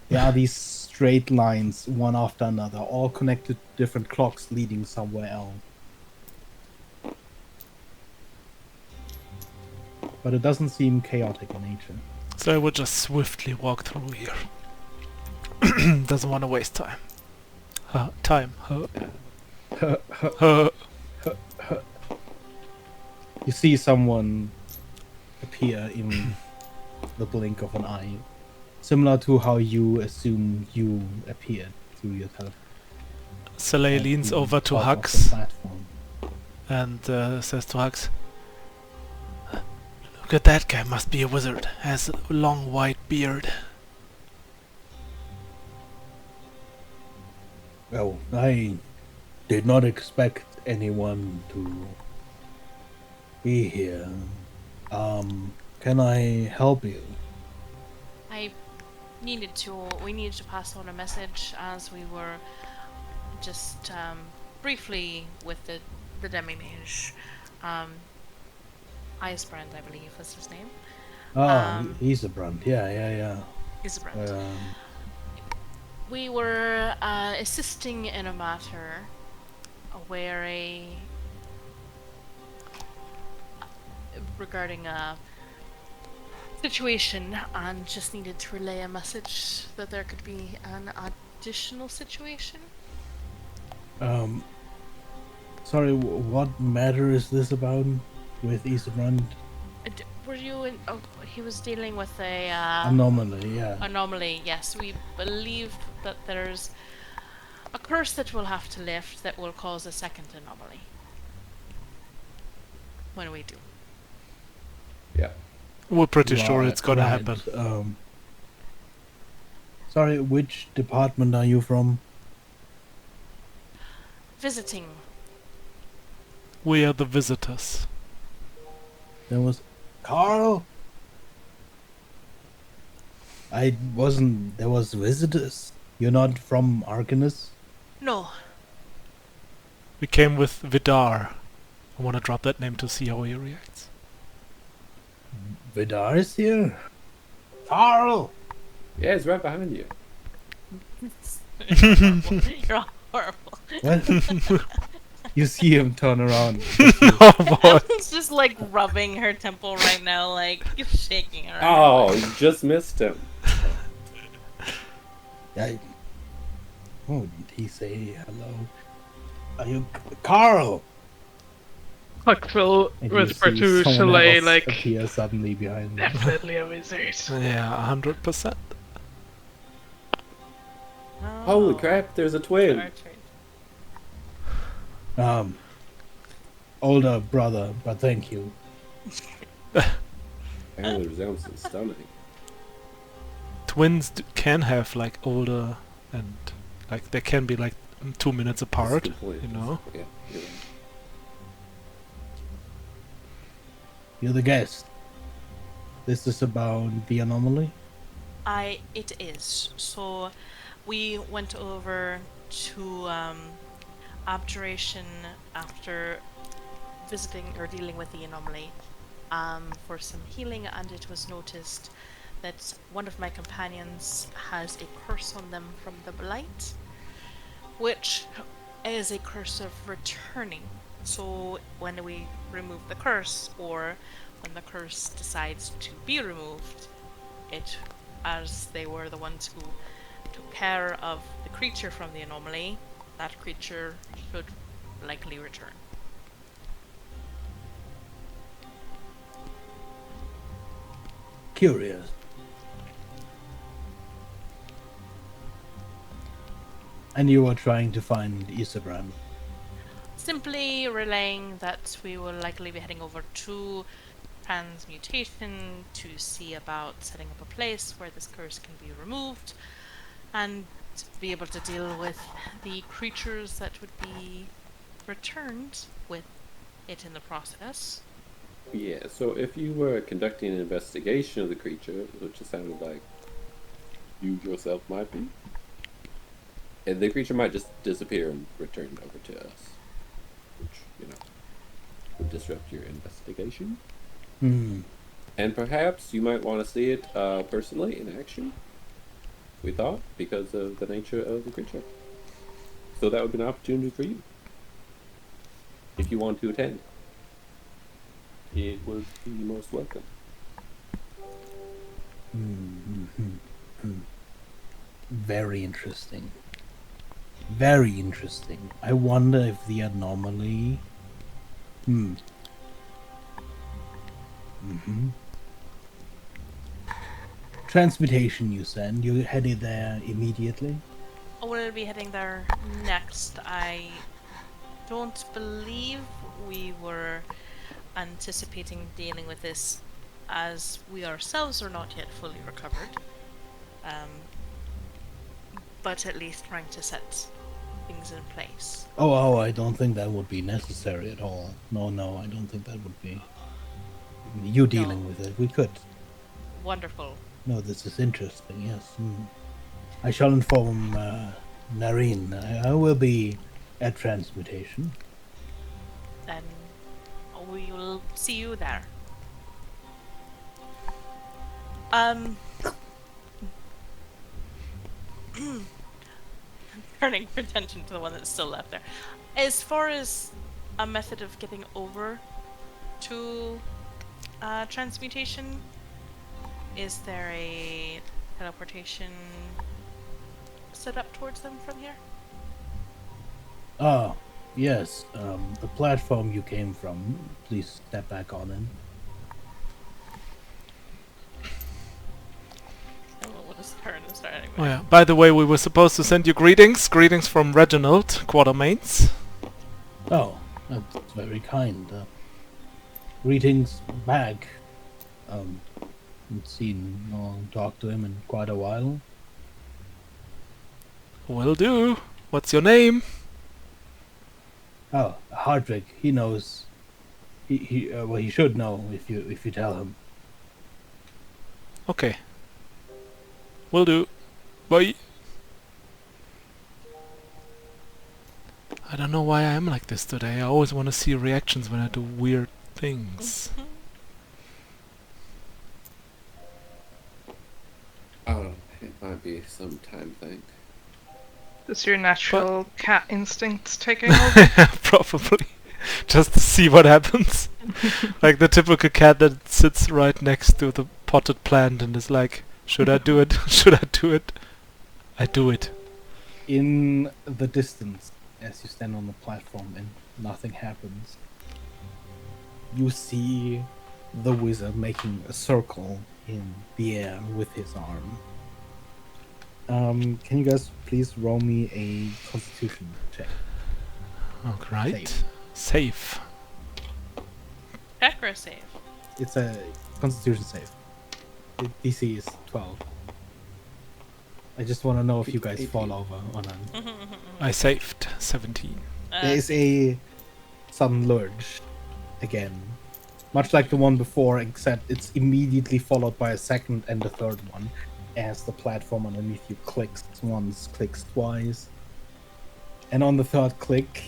There are these straight lines, one after another, all connected to different clocks leading somewhere else. But it doesn't seem chaotic in nature. So I would just swiftly walk through here. Doesn't want to waste time. Time. You see someone appear in the blink of an eye, similar to how you assume you appeared through your teleport. Soleil leans over to top of the Hux platform. and says to Hux, look at that guy, must be a wizard. Has a long white beard. Well, I did not expect anyone to be here. Can I help you? We needed to pass on a message as we were just briefly with the demi-mage. Icebrand, I believe was his name. He's a brand. Yeah. Icebrand. We were assisting in a matter where regarding a situation and just needed to relay a message that there could be an additional situation. Sorry, what matter is this about with Isabrand? Were you in? Oh, he was dealing with a Anomaly, yeah. anomaly. Yes, we believe that there's a curse that we'll have to lift that will cause a second anomaly. When we do. Yeah. We're pretty sure Right, it's gonna right. happen. Sorry, which department are you from? Visiting. We are the visitors. There was Carl. There was visitors. You're not from Arcanus? No. We came with Vidar. I wanna drop that name to see how he reacts. Vidar is here. Carl. Yeah, it's right behind you. You're horrible. What? You see him turn around. Oh boy. He's just like rubbing her temple right now, like shaking her. Oh, you just missed him. Oh, did he say hello? Are you Carl? Puck will And you whisper see to someone Chalet, else like, appear suddenly behind them. definitely a wizard. Yeah, 100%. Holy crap! There's a twin. Older brother, but thank you. And the resemblance is stunning. Twins can have like older and like they can be like 2 minutes That's a apart, good point. you know. Yeah, you're right. You're the guest. This is about the anomaly? It is. So we went over to Abjuration after visiting or dealing with the anomaly for some healing, and it was noticed that one of my companions has a curse on them from the blight, which is a curse of returning. So when we remove the curse, or when the curse decides to be removed, it, as they were the ones who took care of the creature from the anomaly, that creature should likely return. Curious. And you are trying to find Isabran. Simply relaying that we will likely be heading over to Transmutation to see about setting up a place where this curse can be removed and be able to deal with the creatures that would be returned with it in the process. Yeah, so if you were conducting an investigation of the creature, which it sounded like you yourself might be, and the creature might just disappear and return over to us, which, you know, would disrupt your investigation. And perhaps you might want to see it personally in action, we thought, because of the nature of the creature. So that would be an opportunity for you, if you want to attend. It would be most welcome. Very interesting. Very interesting. I wonder if the anomaly... Transmutation, you said. You headed there immediately? We'll be heading there next. I don't believe we were anticipating dealing with this, as we ourselves are not yet fully recovered. But at least trying to set things in place. Oh, I don't think that would be necessary at all. No, I don't think that would be. You dealing with it, we could. Wonderful. No, this is interesting, yes. I shall inform Nareen. I will be at Transmutation. Then we will see you there. Turning your attention to the one that's still left there. As far as a method of getting over to Transmutation, is there a teleportation set up towards them from here? Ah, yes. The platform you came from. Please step back on it. We'll just turn and start anyway. Oh yeah. By the way, we were supposed to send you greetings. Greetings from Reginald, Quartermains. Oh, that's very kind. Greetings back. Haven't seen or talked to him in quite a while. Will do. What's your name? Oh, Hardwick. He knows. He should know if you tell him. Okay. Will do. Bye. I don't know why I am like this today. I always want to see reactions when I do weird things. Oh, it might be some time thing. Is your natural cat instincts taking over? Probably. Just to see what happens. Like the typical cat that sits right next to the potted plant and is like, should I do it? Should I do it? I do it. In the distance, as you stand on the platform and nothing happens, you see the wizard making a circle in the air with his arm. Can you guys please roll me a constitution check? Alright. Safe. Check or save? It's a constitution save. The DC is 12. I just want to know if you guys fall over or not. I saved 17. There is a sudden lurch again, much like the one before, except it's immediately followed by a second and a third one, as the platform underneath you clicks once, clicks twice, and on the third click,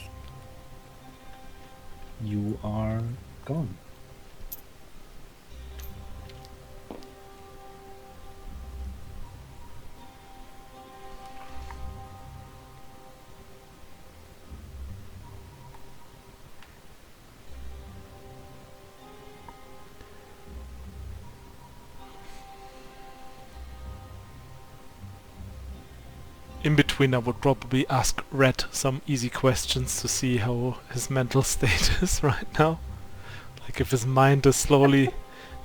you are gone. In between, I would probably ask Red some easy questions to see how his mental state is right now. Like if his mind is slowly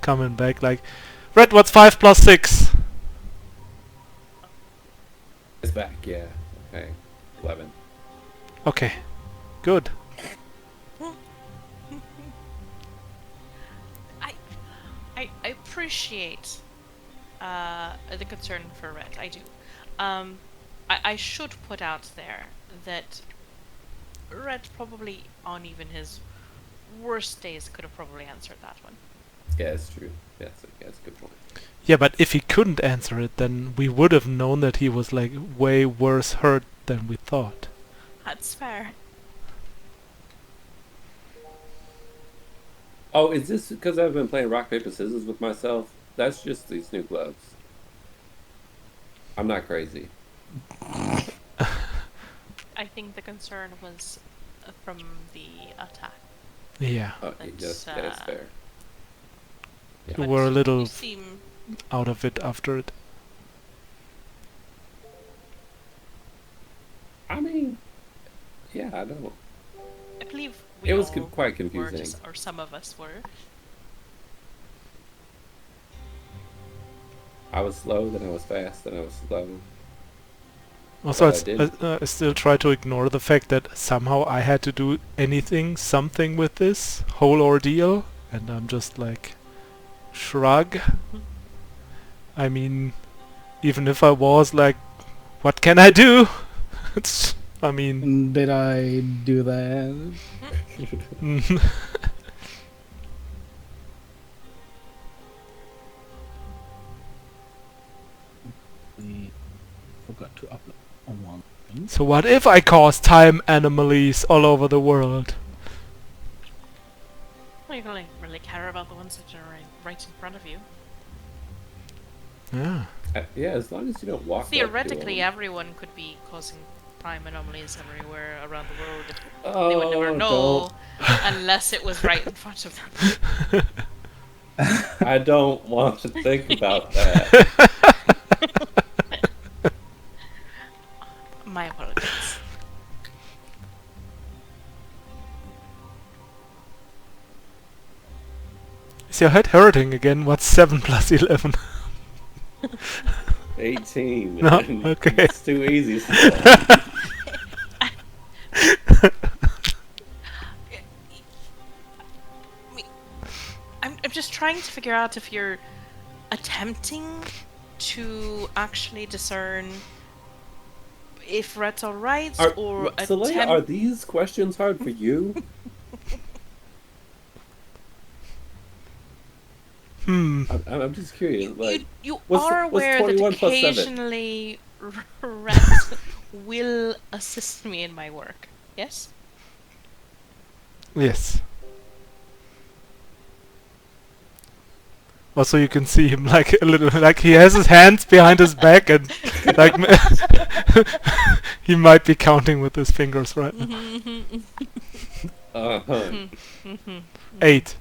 coming back. Like, Red, what's 5 plus 6? It's back, yeah. Okay. 11. Okay, good. I appreciate the concern for Red. I do. I should put out there that Red probably on even his worst days could have probably answered that one. Yeah, it's true. That's a good point. Yeah, but if he couldn't answer it, then we would have known that he was like way worse hurt than we thought. That's fair. Oh, is this because I've been playing rock, paper, scissors with myself? That's just these new gloves. I'm not crazy. I think the concern was from the attack. Yeah, Oh, That's, that's fair. Yeah. we were a little You seem out of it after it. I mean, yeah, I don't. I believe we It was all quite were, confusing. or some of us were. I was slow, then I was fast, then I was slow. Also, But I I still try to ignore the fact that somehow I had to do something with this whole ordeal, and I'm just like, shrug. I mean, even if I was like, what can I do? I mean, Did I do that? We forgot to upload on one thing. so what if I cause time anomalies all over the world? Well, you don't really care about the ones that are right in front of you. Yeah. Yeah, as long as you don't walk. Theoretically, up everyone could be causing time anomalies everywhere around the world. If to they would never them. know unless it was right in front of them. I don't want to think about that. My apologies. Is your head hurting again? What's 7 plus 11? 18. No? man. Okay. It's too easy. Still. I'm just trying to figure out if you're attempting to actually discern if Red's alright or Soleil, are these questions hard for you? I'm just curious. Like, you what's are what's aware that 21 plus 7? occasionally Red will assist me in my work. Yes? Yes. Also, you can see him like a little, like he has his hands behind his back and like he might be counting with his fingers right now. Uh-huh. 8.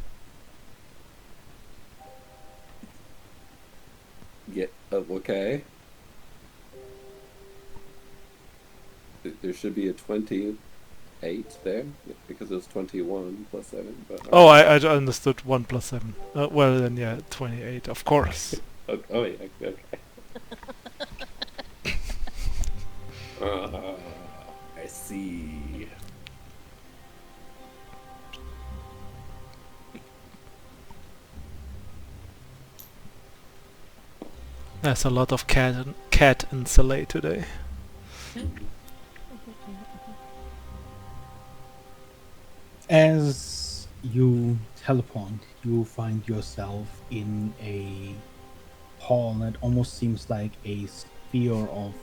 Yeah, okay. There should be a 20 8 there because it was 21 plus 7. But Oh, I understood 1 plus 7. Well, then, yeah, 28, of course. oh yeah, okay. I see. There's a lot of cat and Soleil today. As you teleport, you find yourself in a hall that almost seems like a sphere of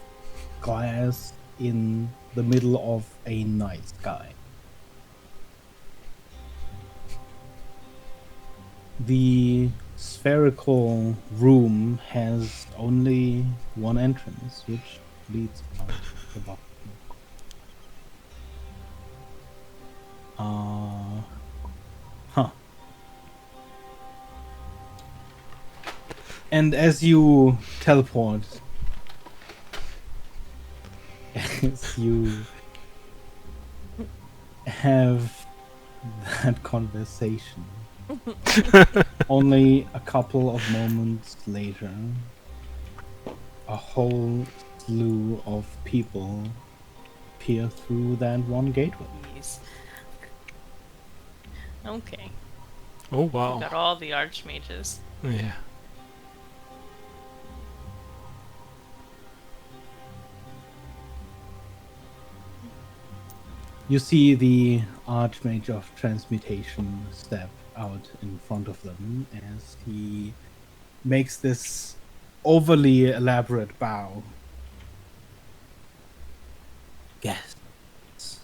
glass in the middle of a night sky. The spherical room has only one entrance, which leads out the bottom. Huh. And as you teleport, as you have that conversation, only a couple of moments later, a whole slew of people peer through that one gateway. Jeez. Okay. Oh, We wow. got all the archmages. Yeah. You see the Archmage of Transmutation step out in front of them as he makes this overly elaborate bow. Guests,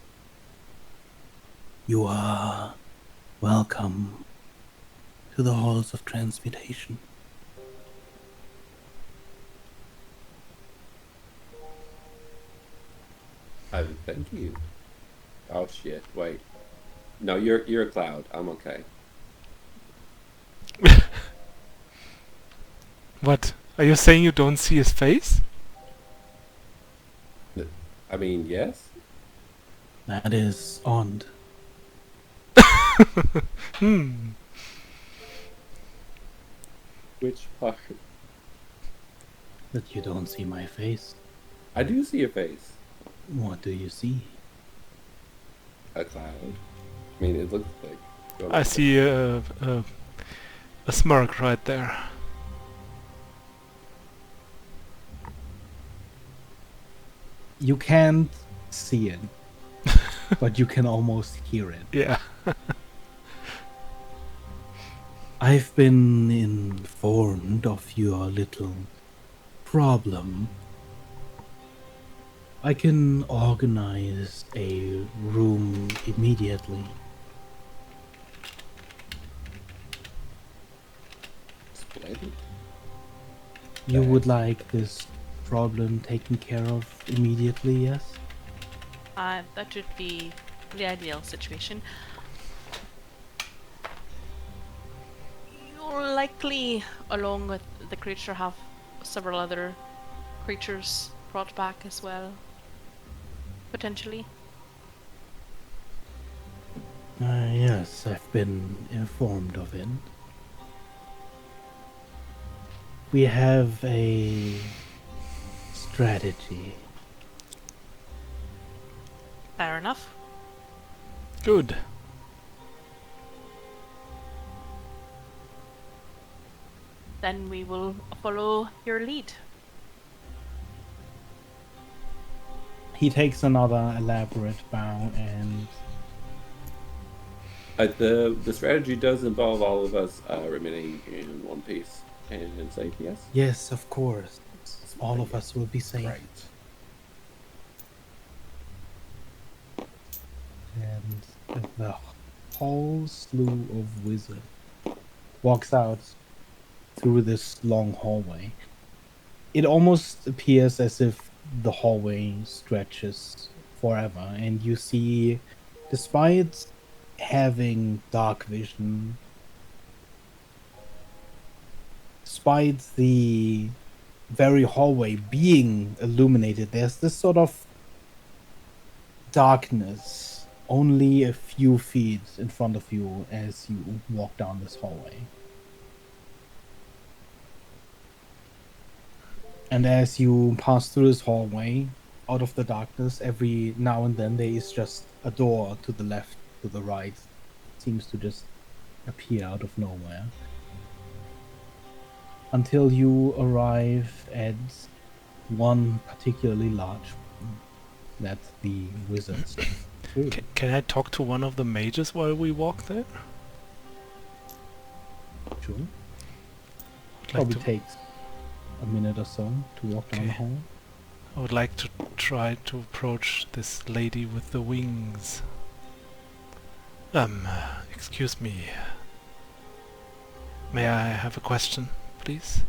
you are welcome to the halls of transmutation. Thank you. Oh shit! Wait. No, you're a cloud. I'm okay. What? Are you saying you don't see his face? I mean, yes. That is odd. Which part? That you don't see my face. I do see your face. What do you see? A cloud. I mean, it looks like. I see a smirk right there. You can't see it, but you can almost hear it. Yeah. I've been informed of your little problem. I can organize a room immediately. Splendid. You would like this problem taken care of immediately, yes? That would be the ideal situation. You'll likely, along with the creature, have several other creatures brought back as well. Potentially. Yes, I've been informed of it. We have a strategy. Fair enough. Good. Then we will follow your lead. He takes another elaborate bow and The strategy does involve all of us remaining in one piece and safe. Yes. yes, of course. All of us will be safe. Right. And the whole slew of wizards walks out through this long hallway. It almost appears as if the hallway stretches forever, and you see, despite having dark vision, despite the very hallway being illuminated, there's this sort of darkness only a few feet in front of you as you walk down this hallway. And as you pass through this hallway, out of the darkness, every now and then there is just a door to the left, to the right. Seems to just appear out of nowhere. Until you arrive at one particularly large room that the wizards through. Can I talk to one of the mages while we walk there? Sure. I'd like Probably to, takes a minute or so to walk down the Okay. hall. I would like to try to approach this lady with the wings. Excuse me. May I have a question, please?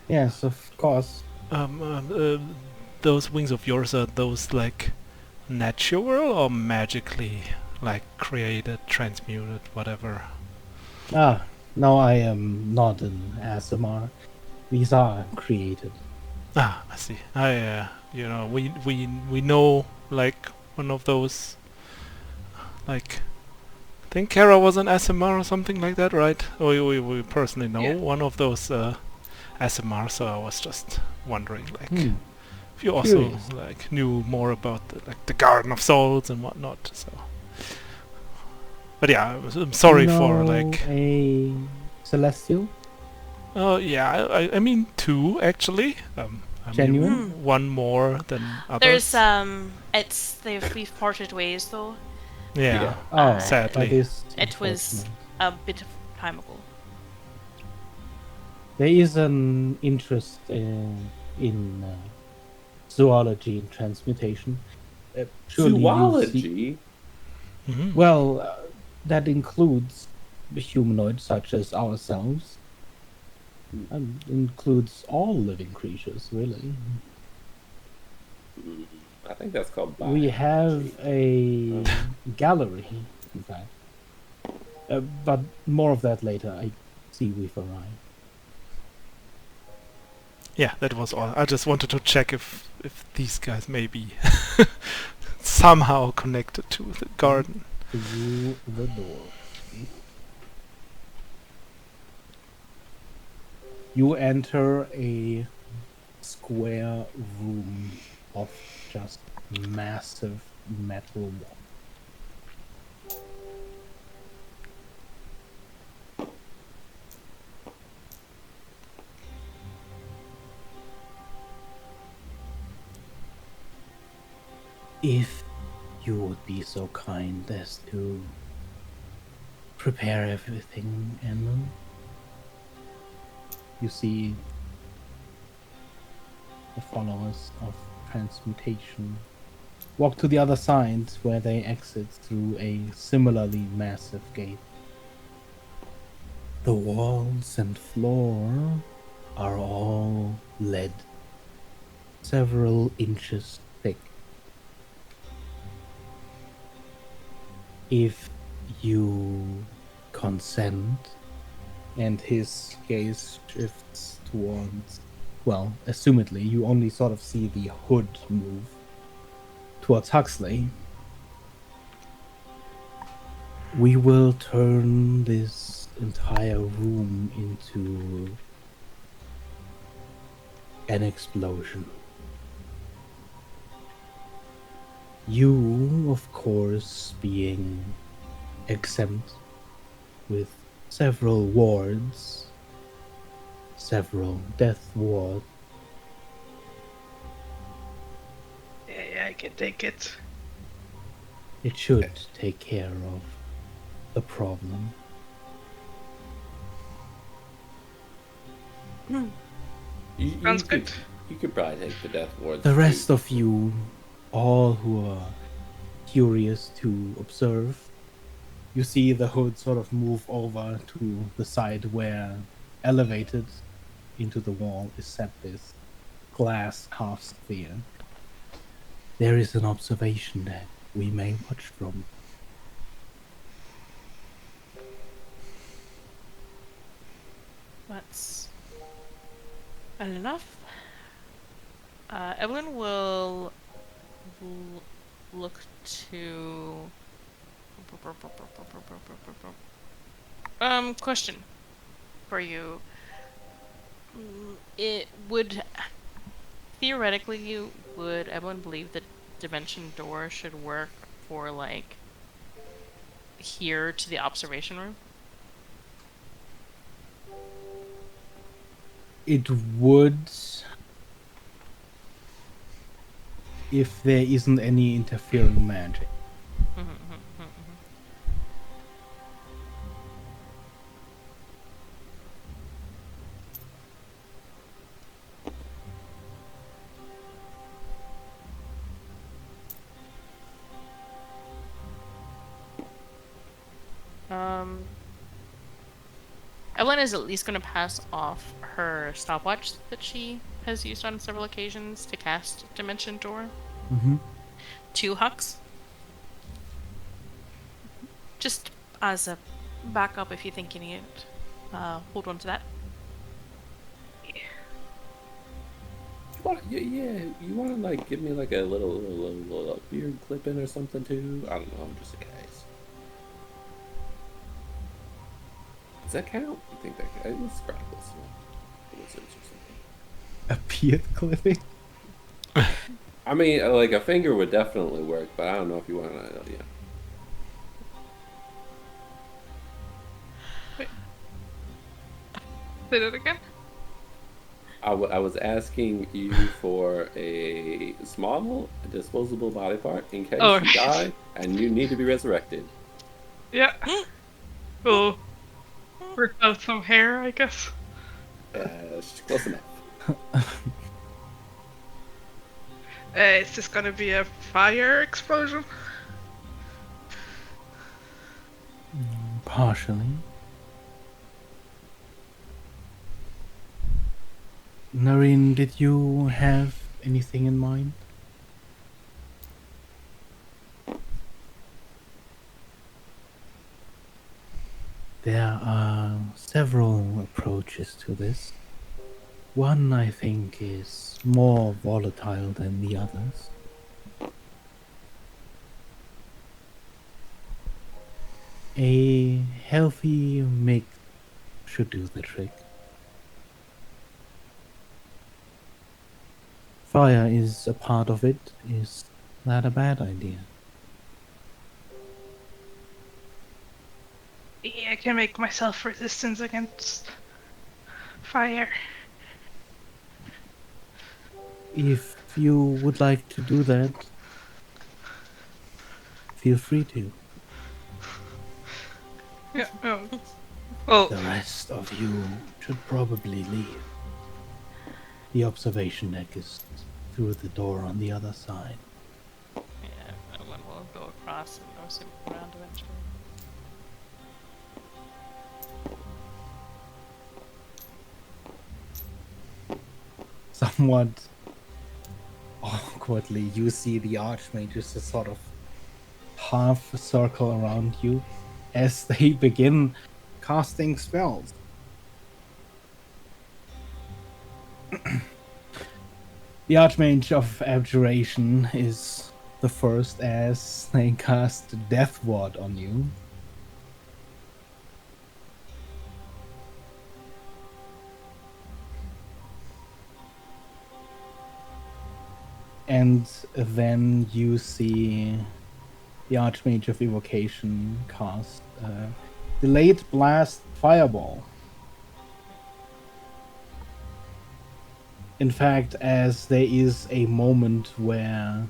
Yes, of course. Those wings of yours, are those like natural or magically like created, transmuted, whatever? Ah, no, I am not an ASMR. These are created. Ah, I see. We know like one of those, like, I think Kara was an SMR or something like that, right? We personally know Yeah. one of those SMR, so I was just wondering, like, Hmm. if you also Curious. like knew more about the Garden of Souls and whatnot. So, but yeah, I'm sorry for like. a celestial. Oh yeah, I mean two actually. I Genuine? mean one more than others. We've parted ways though. Yeah. Oh, Sadly. that is It was unfortunate. a bit of time ago. There is an interest in zoology and transmutation. Surely you've seen. Zoology? Mhm. Well, that includes humanoids such as ourselves. Includes all living creatures, really. I think that's called We have biology. a gallery, in fact. But more of that later. I see we've arrived. Yeah, that was all. I just wanted to check if these guys may be somehow connected to the garden. Through the door. You enter a square room of just massive metal wall. If you would be so kind as to prepare everything, Emma. You see the followers of transmutation walk to the other side where they exit through a similarly massive gate. The walls and floor are all lead, several inches thick. If you consent, and his gaze shifts towards, well, assumedly, you only sort of see the hood move towards Huxley. We will turn this entire room into an explosion. You, of course, being exempt with several wards, several death wards. Yeah, I can take it. It should take care of the problem. Sounds good. You could probably take the death wards. The rest of you, all who are curious to observe, you see the hood sort of move over to the side where elevated into the wall is set this glass half sphere. There is an observation that we may watch from. That's well enough. Evelyn will look to. Question for you. It would theoretically would everyone believe that dimension door should work for like here to the observation room? It would, if there isn't any interfering magic. Evelyn is at least going to pass off her stopwatch that she has used on several occasions to cast Dimension Door to Hux. Just as a backup if you think you need it. Hold on to that. You want to like give me like a little beard clipping or something too? I don't know, just in case. Does that count? You think that counts? Let's scrap this one. Wizards or something. A beard clipping? I mean, like a finger would definitely work, but I don't know if you want to. Yeah. Say that again? I was asking you for a small disposable body part in case Oh, you die and you need to be resurrected. Yeah. We'll work out some hair, I guess. Close enough. Is this gonna be a fire explosion? Partially. Noreen, did you have anything in mind? There are several approaches to this. One, I think, is more volatile than the others. A healthy mix should do the trick. Fire is a part of it. Is that a bad idea? Yeah, I can make myself resistance against fire. If you would like to do that, feel free to. Yeah, well, The rest of you should probably leave. The observation deck is through the door on the other side. Yeah, Evelyn will go across and go zoom around eventually. Somewhat awkwardly, you see the archmages just sort of half circle around you as they begin casting spells. The Archmage of Abjuration is the first as they cast Death Ward on you. And then you see the Archmage of Evocation cast Delayed Blast Fireball. In fact, as there is a moment where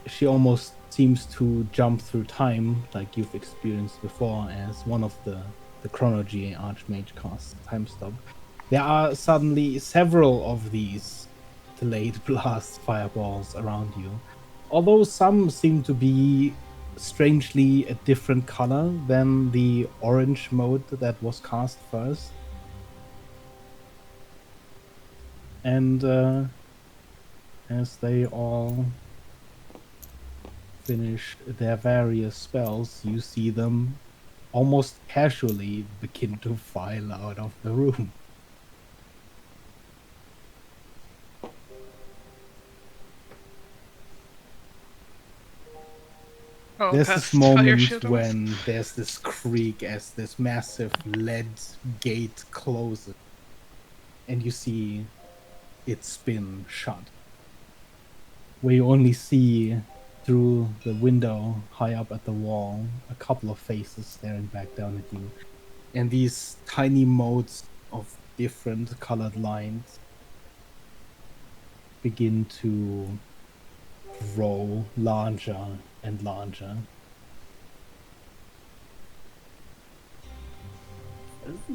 she almost seems to jump through time, like you've experienced before, as one of the Chronology Archmage casts Time Stop. There are suddenly several of these delayed blast fireballs around you. Although some seem to be strangely a different color than the orange mode that was cast first. And as they all finish their various spells, you see them almost casually begin to file out of the room. Oh, There's cast this fire moment shield on us. when there's this creak as this massive lead gate closes, and you see it spin shut. Where you only see through the window high up at the wall a couple of faces staring back down at you, and these tiny motes of different colored lines begin to grow larger and larger.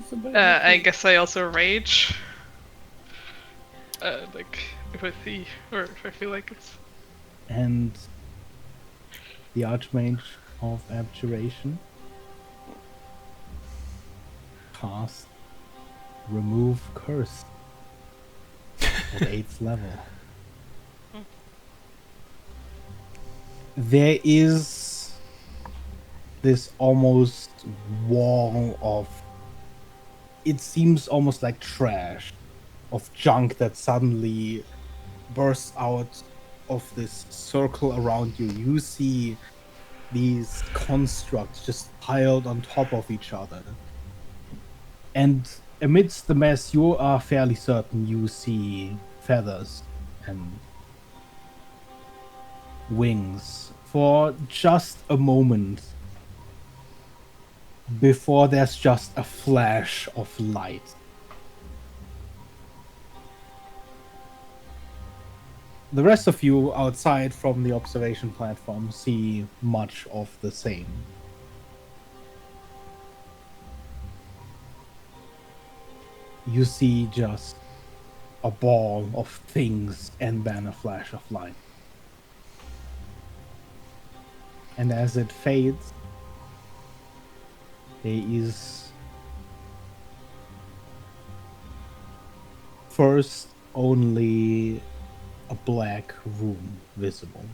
Somebody I guess I also rage. Like if I see or if I feel like it's. And the Archmage of Abjuration cast Remove Curse at 8th level. There is this almost wall of, it seems almost like trash, of junk that suddenly bursts out of this circle around you. You see these constructs just piled on top of each other. And amidst the mess, you are fairly certain you see feathers and wings for just a moment before there's just a flash of light. The rest of you outside from the observation platform see much of the same. You see just a ball of things and then a flash of light. And as it fades, there is first only a black room visible,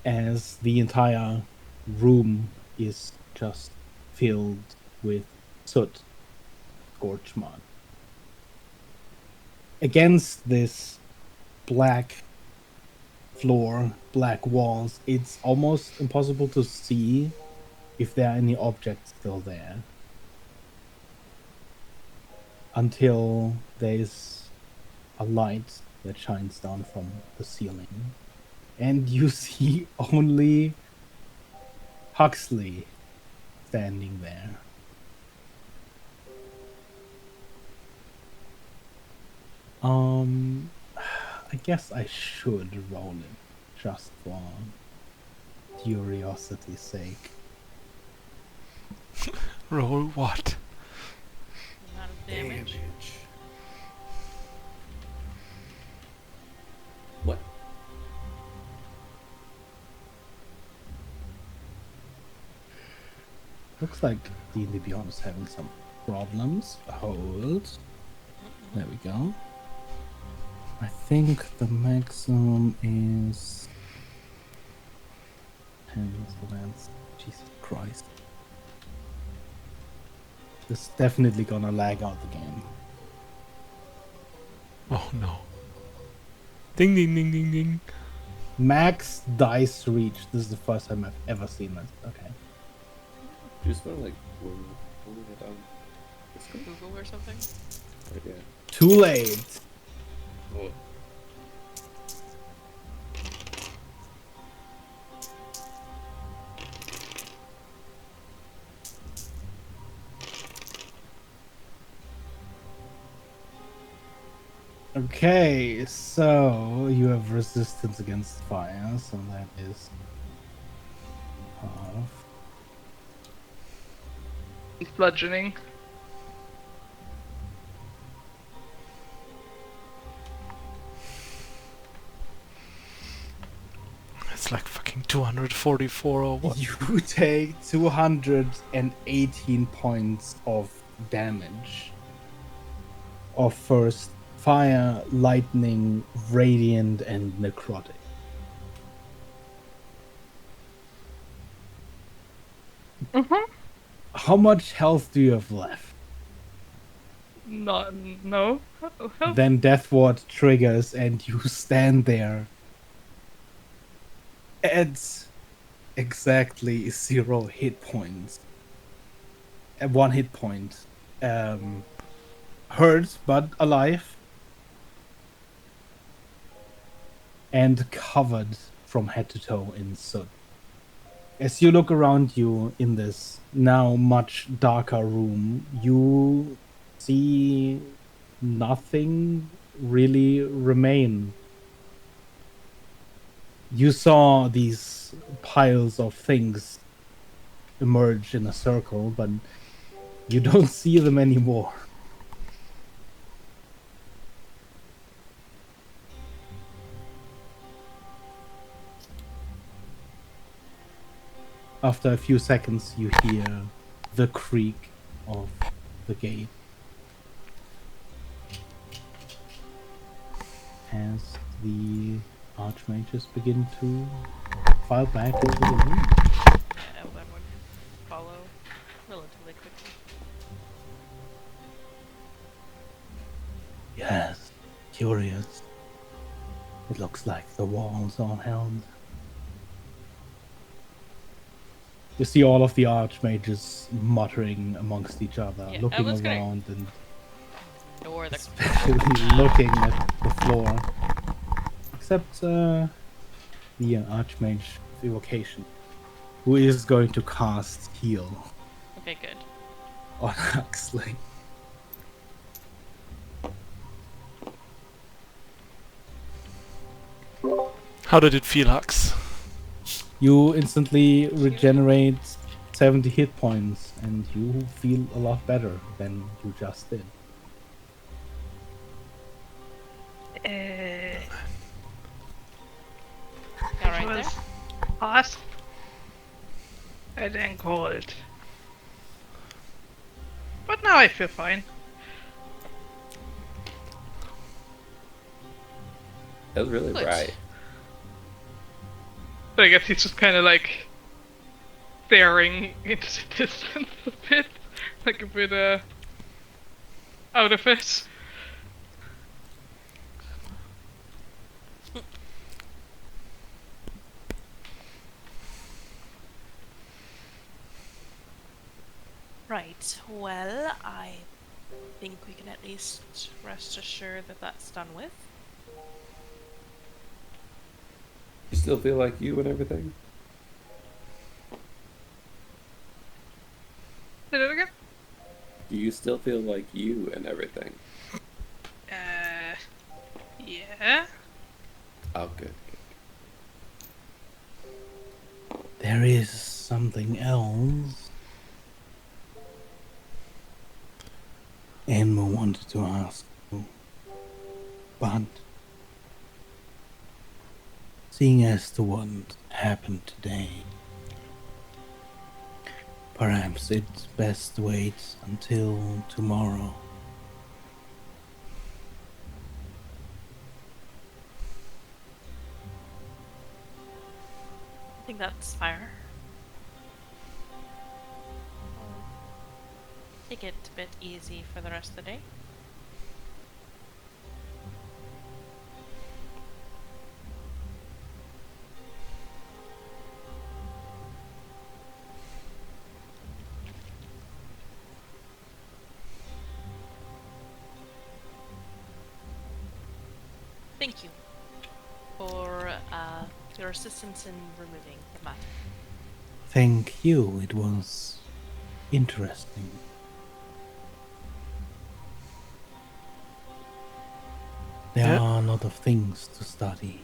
as the entire room is just filled with soot, scorch mud. Against this black floor, black walls, it's almost impossible to see if there are any objects still there, until there's a light that shines down from the ceiling, and you see only Huxley standing there. I guess I should roll it just for curiosity's sake. Roll what? Amount of damage. What? Looks like D&D Beyond is having some problems. Hold. There we go. I think the maximum is 10, so that's... Jesus Christ. This is definitely gonna lag out the game. Oh no. Ding ding ding ding ding. Max dice reach. This is the first time I've ever seen this. Okay. Do you smell like hold it on? Google or something? Right, yeah. Too late. Oh. Okay, so you have resistance against fire, so that is half. Bludgeoning. It's like fucking 244 or what? You take 218 points of damage of first fire, lightning, radiant, and necrotic. How much health do you have left? No. Then Death Ward triggers and you stand there Adds exactly 0 hit points. 1 hit point. Hurt but alive. And covered from head to toe in soot. As you look around you in this now much darker room, you see nothing really remain. You saw these piles of things emerge in a circle, but you don't see them anymore. After a few seconds, you hear the creak of the gate as the archmages begin to file back into the room. And one would follow relatively quickly. Yes, curious. It looks like the walls are held. You see all of the archmages muttering amongst each other, Yeah, I looking was gonna- around and Ignore the especially looking at the floor. Except the Archmage of Evocation, who is going to cast Heal Okay, good. on Huxley. How did it feel, Hux? You instantly regenerate 70 hit points, and you feel a lot better than you just did. It All right there. was hot and then cold. But now I feel fine. That was really Good. bright. But I guess he's just kind of like staring into the distance a bit, like a bit out of it. Right, well, I think we can at least rest assured that that's done with. You still feel like you and everything? Say that again? Do you still feel like you and everything? Yeah. Oh, good. There is something else Emma wanted to ask you, but seeing as to what happened today, perhaps it's best to wait until tomorrow. I think that's fair. Take it a bit easy for the rest of the day. Thank you for your assistance in removing the map. Thank you, it was interesting. There Yeah. are a lot of things to study.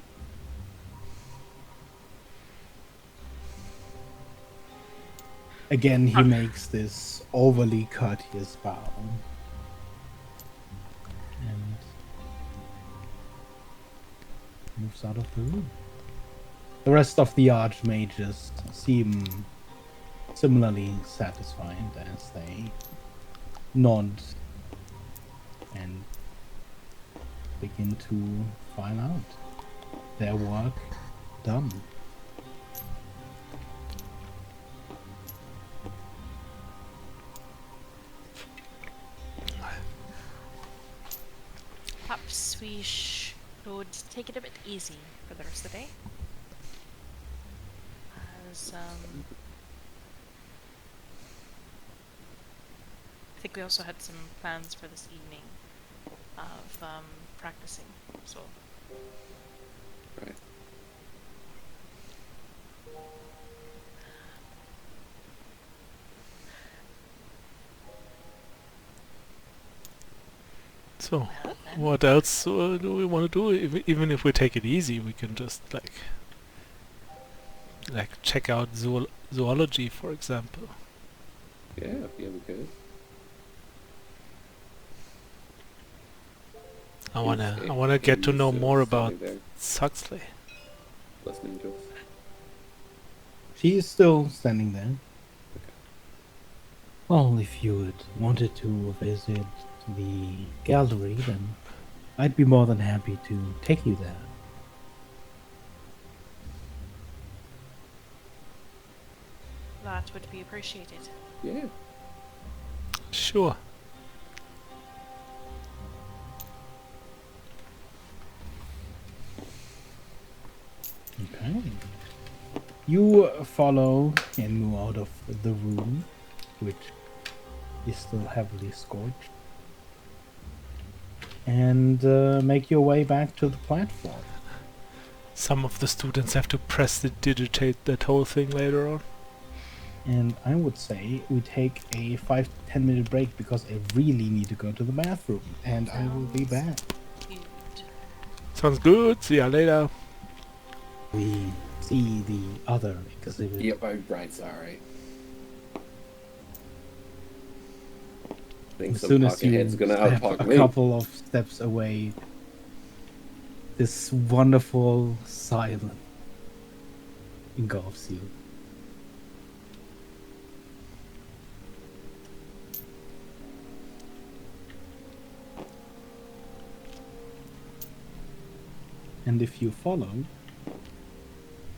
Again, he makes this overly courteous bow. And moves out of the room. The rest of the archmages seem similarly satisfied as they nod and begin to file out. Their work done. Perhaps we should take it a bit easy for the rest of the day. was I think we also had some plans for this evening of practicing. So Right. So, well then, what else do we want to do? Even if we take it easy, we can just like check out zoology, for example. Yeah, we could. I Is wanna get to Amy know still more about standing there Huxley. listening to us? She is still standing there. Well, if you had wanted to visit the gallery, then I'd be more than happy to take you there. that would be appreciated. Yeah. Sure. Okay. You follow Enmu out of the room, which is still heavily scorched, and make your way back to the platform. Some of the students have to press the digitate that whole thing later on. And I would say we take a 5 to 10 minute break because I really need to go to the bathroom, and I will be back. Cute. Sounds good. See ya later. We see the other exhibit. Yep, right, sorry. I think As some soon as talking you head's gonna step out-talk a me. couple of steps away, this wonderful silence engulfs you. And if you follow,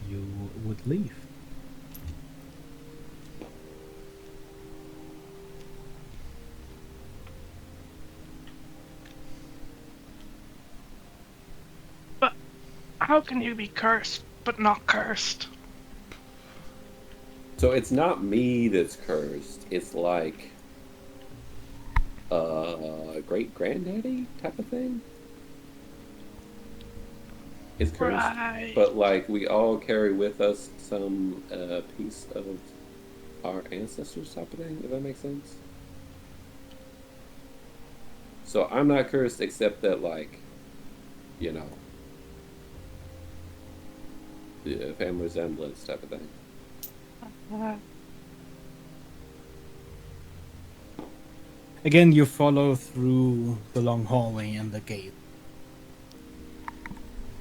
you would leave. But how can you be cursed but not cursed? So it's not me that's cursed. It's like great granddaddy type of thing. Is cursed, Right. but like we all carry with us some piece of our ancestors type of thing. If that makes sense. So I'm not cursed, except that like, you know, the family resemblance type of thing. Again, you follow through the long hallway and the gate.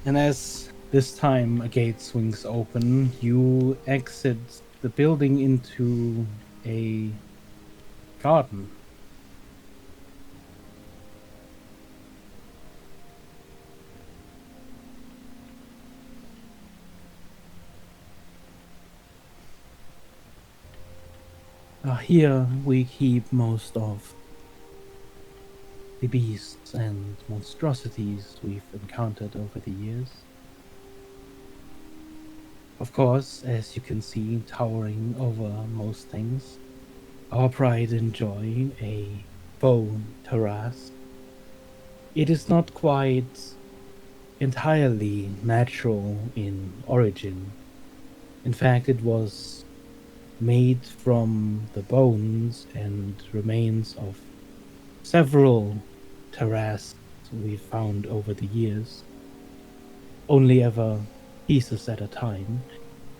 And as this time a gate swings open, you exit the building into a garden. Here we keep most of the beasts and monstrosities we've encountered over the years. Of course, as you can see, towering over most things, our pride and joy, a bone terrace. It is not quite entirely natural in origin. In fact, it was made from the bones and remains of several terraces we found over the years, only ever pieces at a time,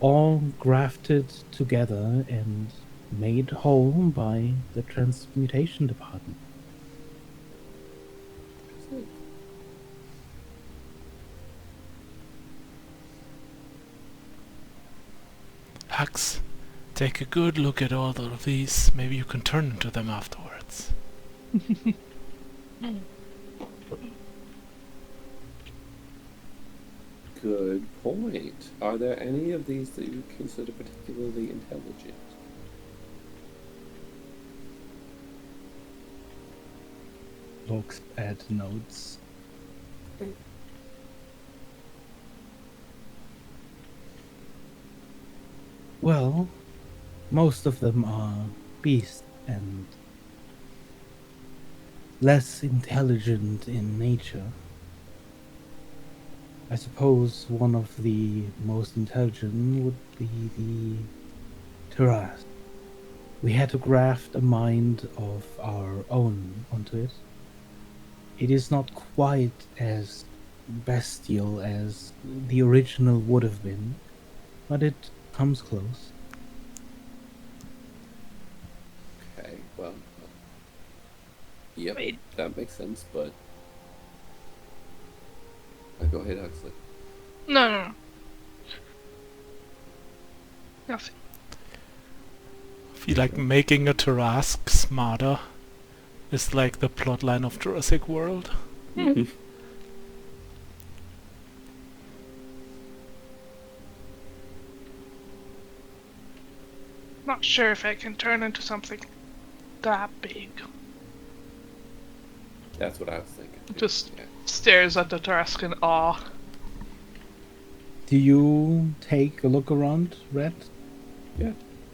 all grafted together and made whole by the transmutation department. Hux, take a good look at all of these. Maybe you can turn into them afterwards. Good point. Are there any of these that you consider particularly intelligent? Looks at notes. Well, most of them are beasts and less intelligent in nature. I suppose one of the most intelligent would be the Taras. We had to graft a mind of our own onto it. It is not quite as bestial as the original would have been, but it comes close. Okay, well, yep, Wait. that makes sense, but go ahead, Huxley. No. Nothing. I feel like making a Tarask smarter is like the plotline of Jurassic World. Not sure if I can turn into something that big. That's what I was thinking. Just Yeah. stares at the Tarrasque in awe. Do you take a look around, Red? Yeah,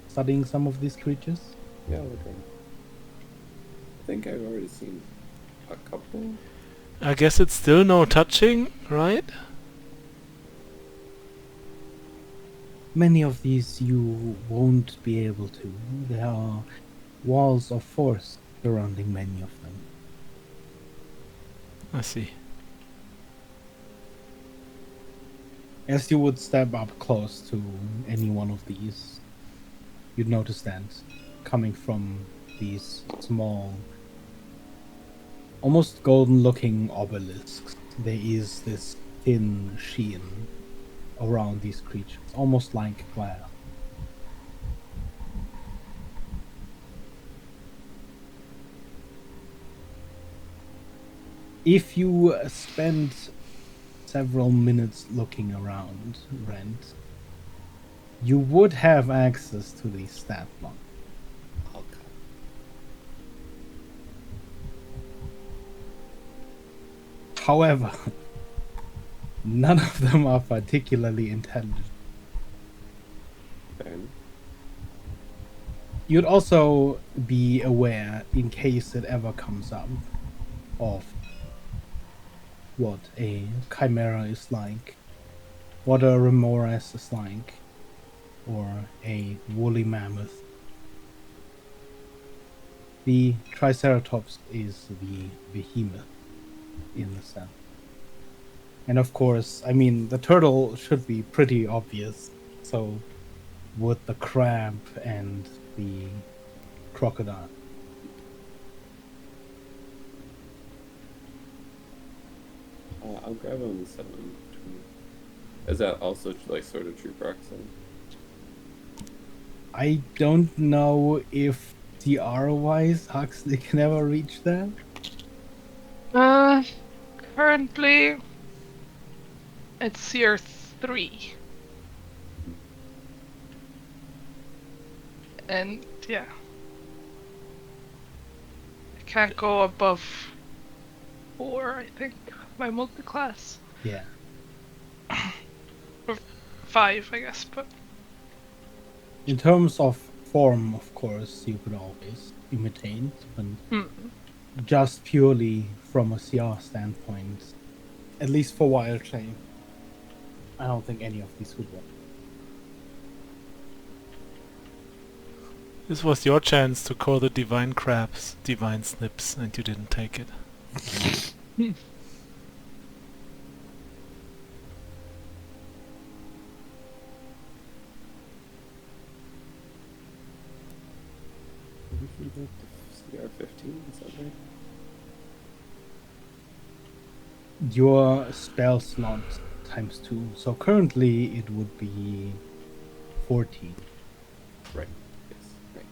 Studying some of these creatures? yeah, look around. I think I've already seen a couple. I guess it's still no touching, right? Many of these you won't be able to. There are walls of force surrounding many of them. I see. As you would step up close to any one of these, you'd notice that coming from these small, almost golden-looking obelisks, there is this thin sheen around these creatures, almost like glass. If you spend several minutes looking around, Rent, you would have access to the stat block. Okay. However, none of them are particularly intelligent. Fair enough. You'd also be aware, in case it ever comes up, of what a chimera is like, what a remorse is like, or a woolly mammoth. The Triceratops is the behemoth in the set. And of course, I mean, the turtle should be pretty obvious, so would the crab and the crocodile. I'll grab on the 7 between. Is that also like sort of true proximity? I don't know if DR-wise Huxley can ever reach that. Currently, it's year 3. And yeah. I can't go above 4, I think, my multi-class. Yeah. Or 5, I guess, but In terms of form, of course, you could always imitate, but just purely from a CR standpoint, at least for wild shape, I don't think any of these would work. This was your chance to call the divine crabs divine snips, and you didn't take it. We got the CR-15, is that right? Your spell slot times 2, so currently it would be 14. Right. Yes. Right.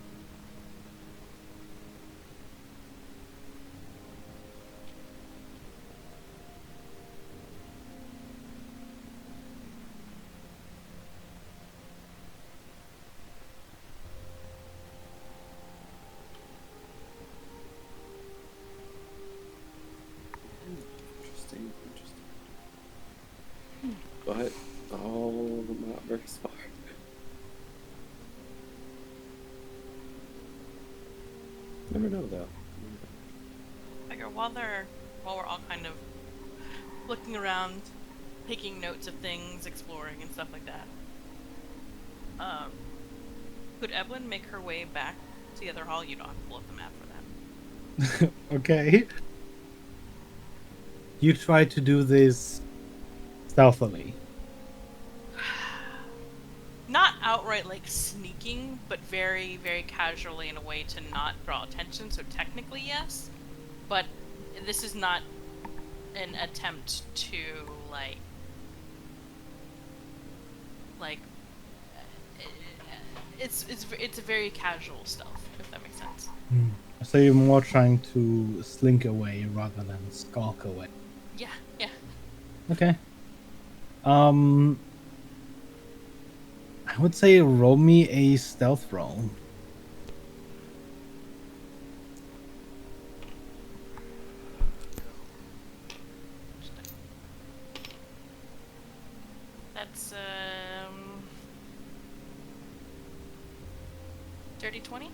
Interesting. But all not very smart. Never know though. Figure while we're all kind of looking around, taking notes of things, exploring and stuff like that. Could Evelyn make her way back to the other hall? You don't have to pull up the map for that. Okay. You try to do this stealthily. Not outright like sneaking, but very, very casually in a way to not draw attention. So technically, yes. But this is not an attempt to like it's a very casual stealth, if that makes sense. So you're more trying to slink away rather than skulk away. Yeah, yeah. Okay. I would say roll me a stealth roll. That's dirty 20.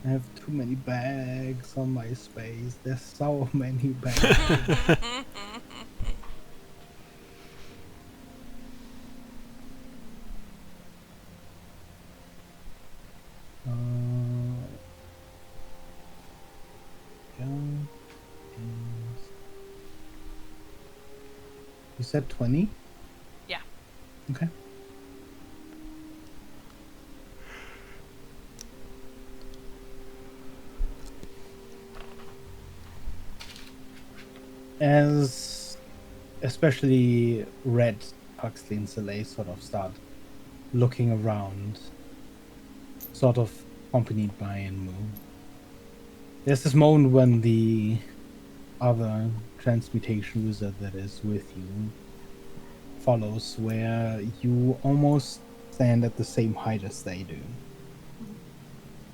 I have too many bags on my space. There's so many bags. You said 20? Yeah. Okay. As especially Red, Huxley, and Soleil sort of start looking around, sort of accompanied by Enmu, there's this moment when the other transmutation wizard that is with you follows, where you almost stand at the same height as they do.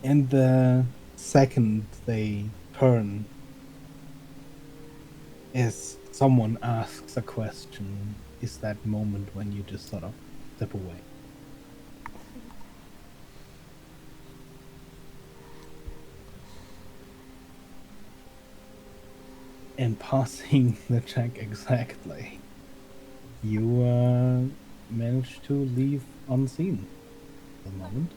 And the second they turn, as someone asks a question, is that moment when you just sort of step away. And passing the check exactly, you manage to leave unseen for the moment.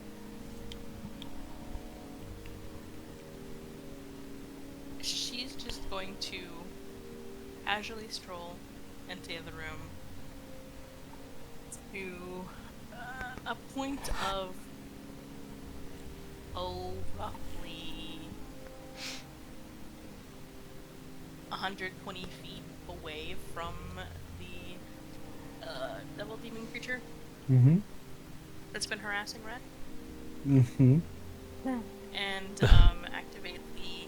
She's just going to casually stroll into the other room to a point of roughly 120 feet away from the devil demon creature that's been harassing Red. And activate the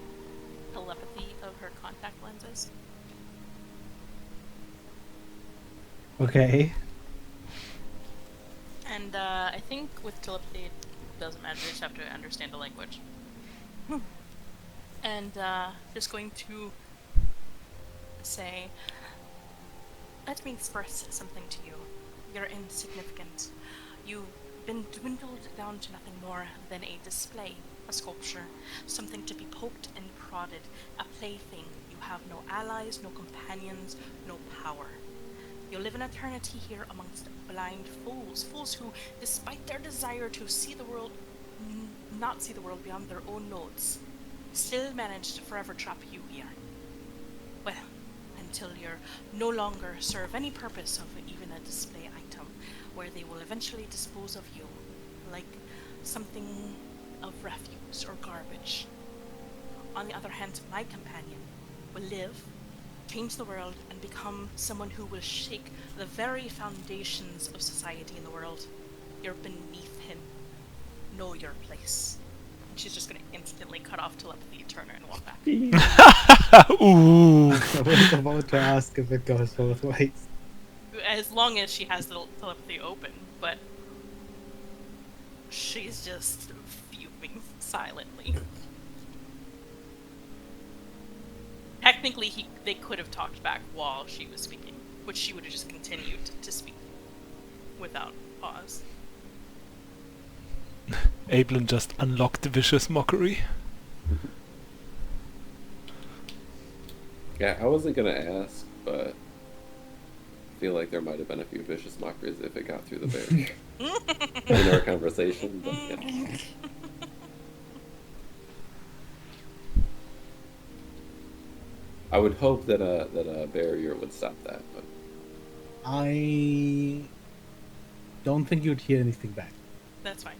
telepathy of her contact lenses. Okay. And I think with telepathy it doesn't matter, you just have to understand the language. And just going to say, let me express something to you. You're insignificant. You've been dwindled down to nothing more than a display, a sculpture, something to be poked and prodded, a plaything. You have no allies, no companions, no power. You live in eternity here amongst blind fools who, despite their desire to see the world, not see the world beyond their own nodes, still manage to forever trap you here. Well, until you're no longer serve any purpose of even a display item, where they will eventually dispose of you, like something of refuse or garbage. On the other hand, my companion will live, change the world, and become someone who will shake the very foundations of society in the world. You're beneath him. Know your place. And she's just going to instantly cut off telepathy, turn her, and walk back. Ooh. I was about to ask if it goes both ways. As long as she has the telepathy open, but She's just fuming silently. Technically, they could have talked back while she was speaking, which she would have just continued to speak without pause. Ablin just unlocked the vicious mockery. Yeah, I wasn't gonna ask, but I feel like there might have been a few vicious mockeries if it got through the barrier in our conversation. But yeah. I would hope that a barrier would stop that, but I don't think you'd hear anything back. That's fine.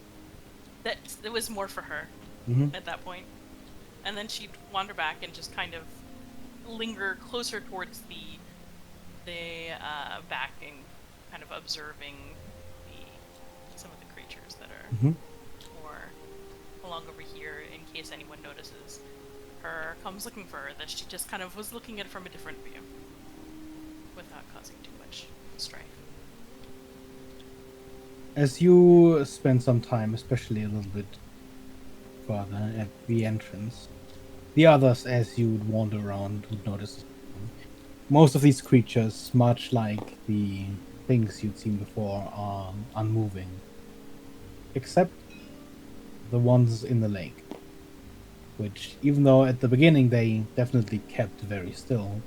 It was more for her at that point. And then she'd wander back and just kind of linger closer towards the back and kind of observing some of the creatures that are more along over here in case anyone notices her, comes looking for her, that she just kind of was looking at it from a different view without causing too much strife. As you spend some time, especially a little bit further at the entrance, the others, as you'd wander around, would notice most of these creatures, much like the things you'd seen before, are unmoving. Except the ones in the lake, which, even though at the beginning they definitely kept very still,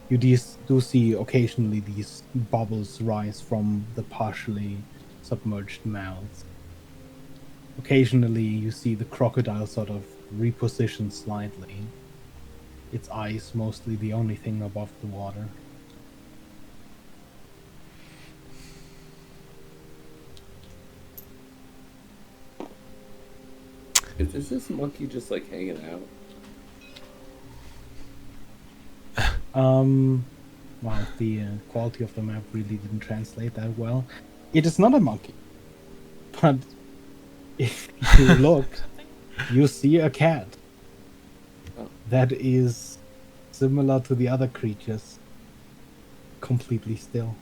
you do see occasionally these bubbles rise from the partially submerged mouths. Occasionally you see the crocodile sort of reposition slightly, its eyes mostly the only thing above the water. is this monkey just like hanging out? Well, the quality of the map really didn't translate that well. It is not a monkey, but if you look, you see a cat. Oh. That is similar to the other creatures, completely still.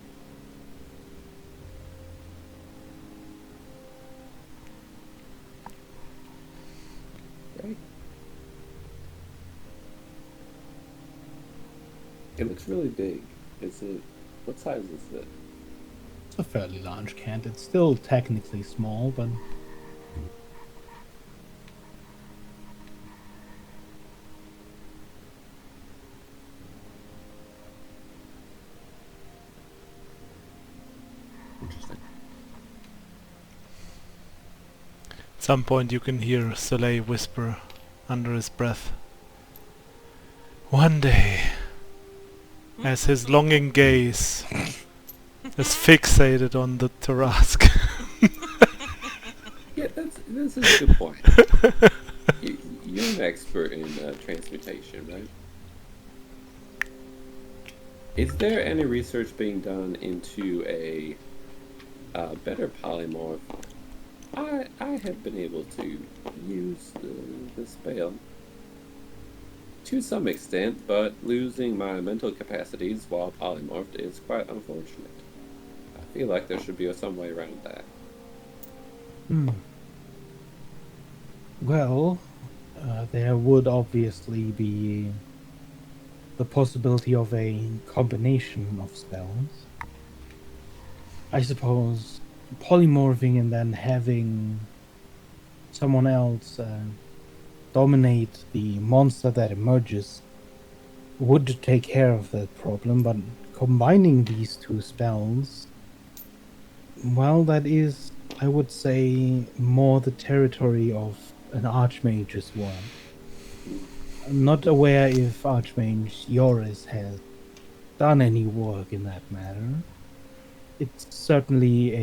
Right. It looks really big. Is it? What size is it? It's a fairly large cat. It's still technically small, but Interesting. At some point you can hear Soleil whisper under his breath, "One day," as his longing gaze is fixated on the Tarask. Yeah, this is a good point. You're an expert in transmutation, right? Is there any research being done into a better polymorph? I have been able to use the spell to some extent, but losing my mental capacities while polymorphed is quite unfortunate. I feel like there should be some way around that. well, there would obviously be the possibility of a combination of spells. I suppose polymorphing and then having someone else dominate the monster that emerges would take care of that problem, but combining these two spells, well, that is, I would say, more the territory of an archmage as well. I'm not aware if Archmage Yoris has done any work in that matter. It's certainly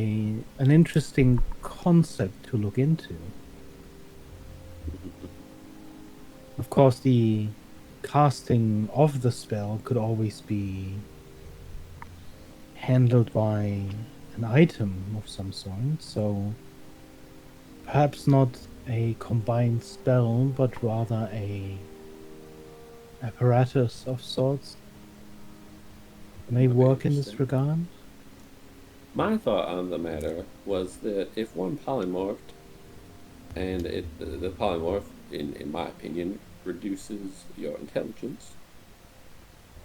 an interesting concept to look into. Of course, the casting of the spell could always be handled by an item of some sort, so perhaps not a combined spell, but rather a apparatus of sorts may Would be work in this interesting. regard. My thought on the matter was that if one polymorphed, and the polymorph, in my opinion, reduces your intelligence,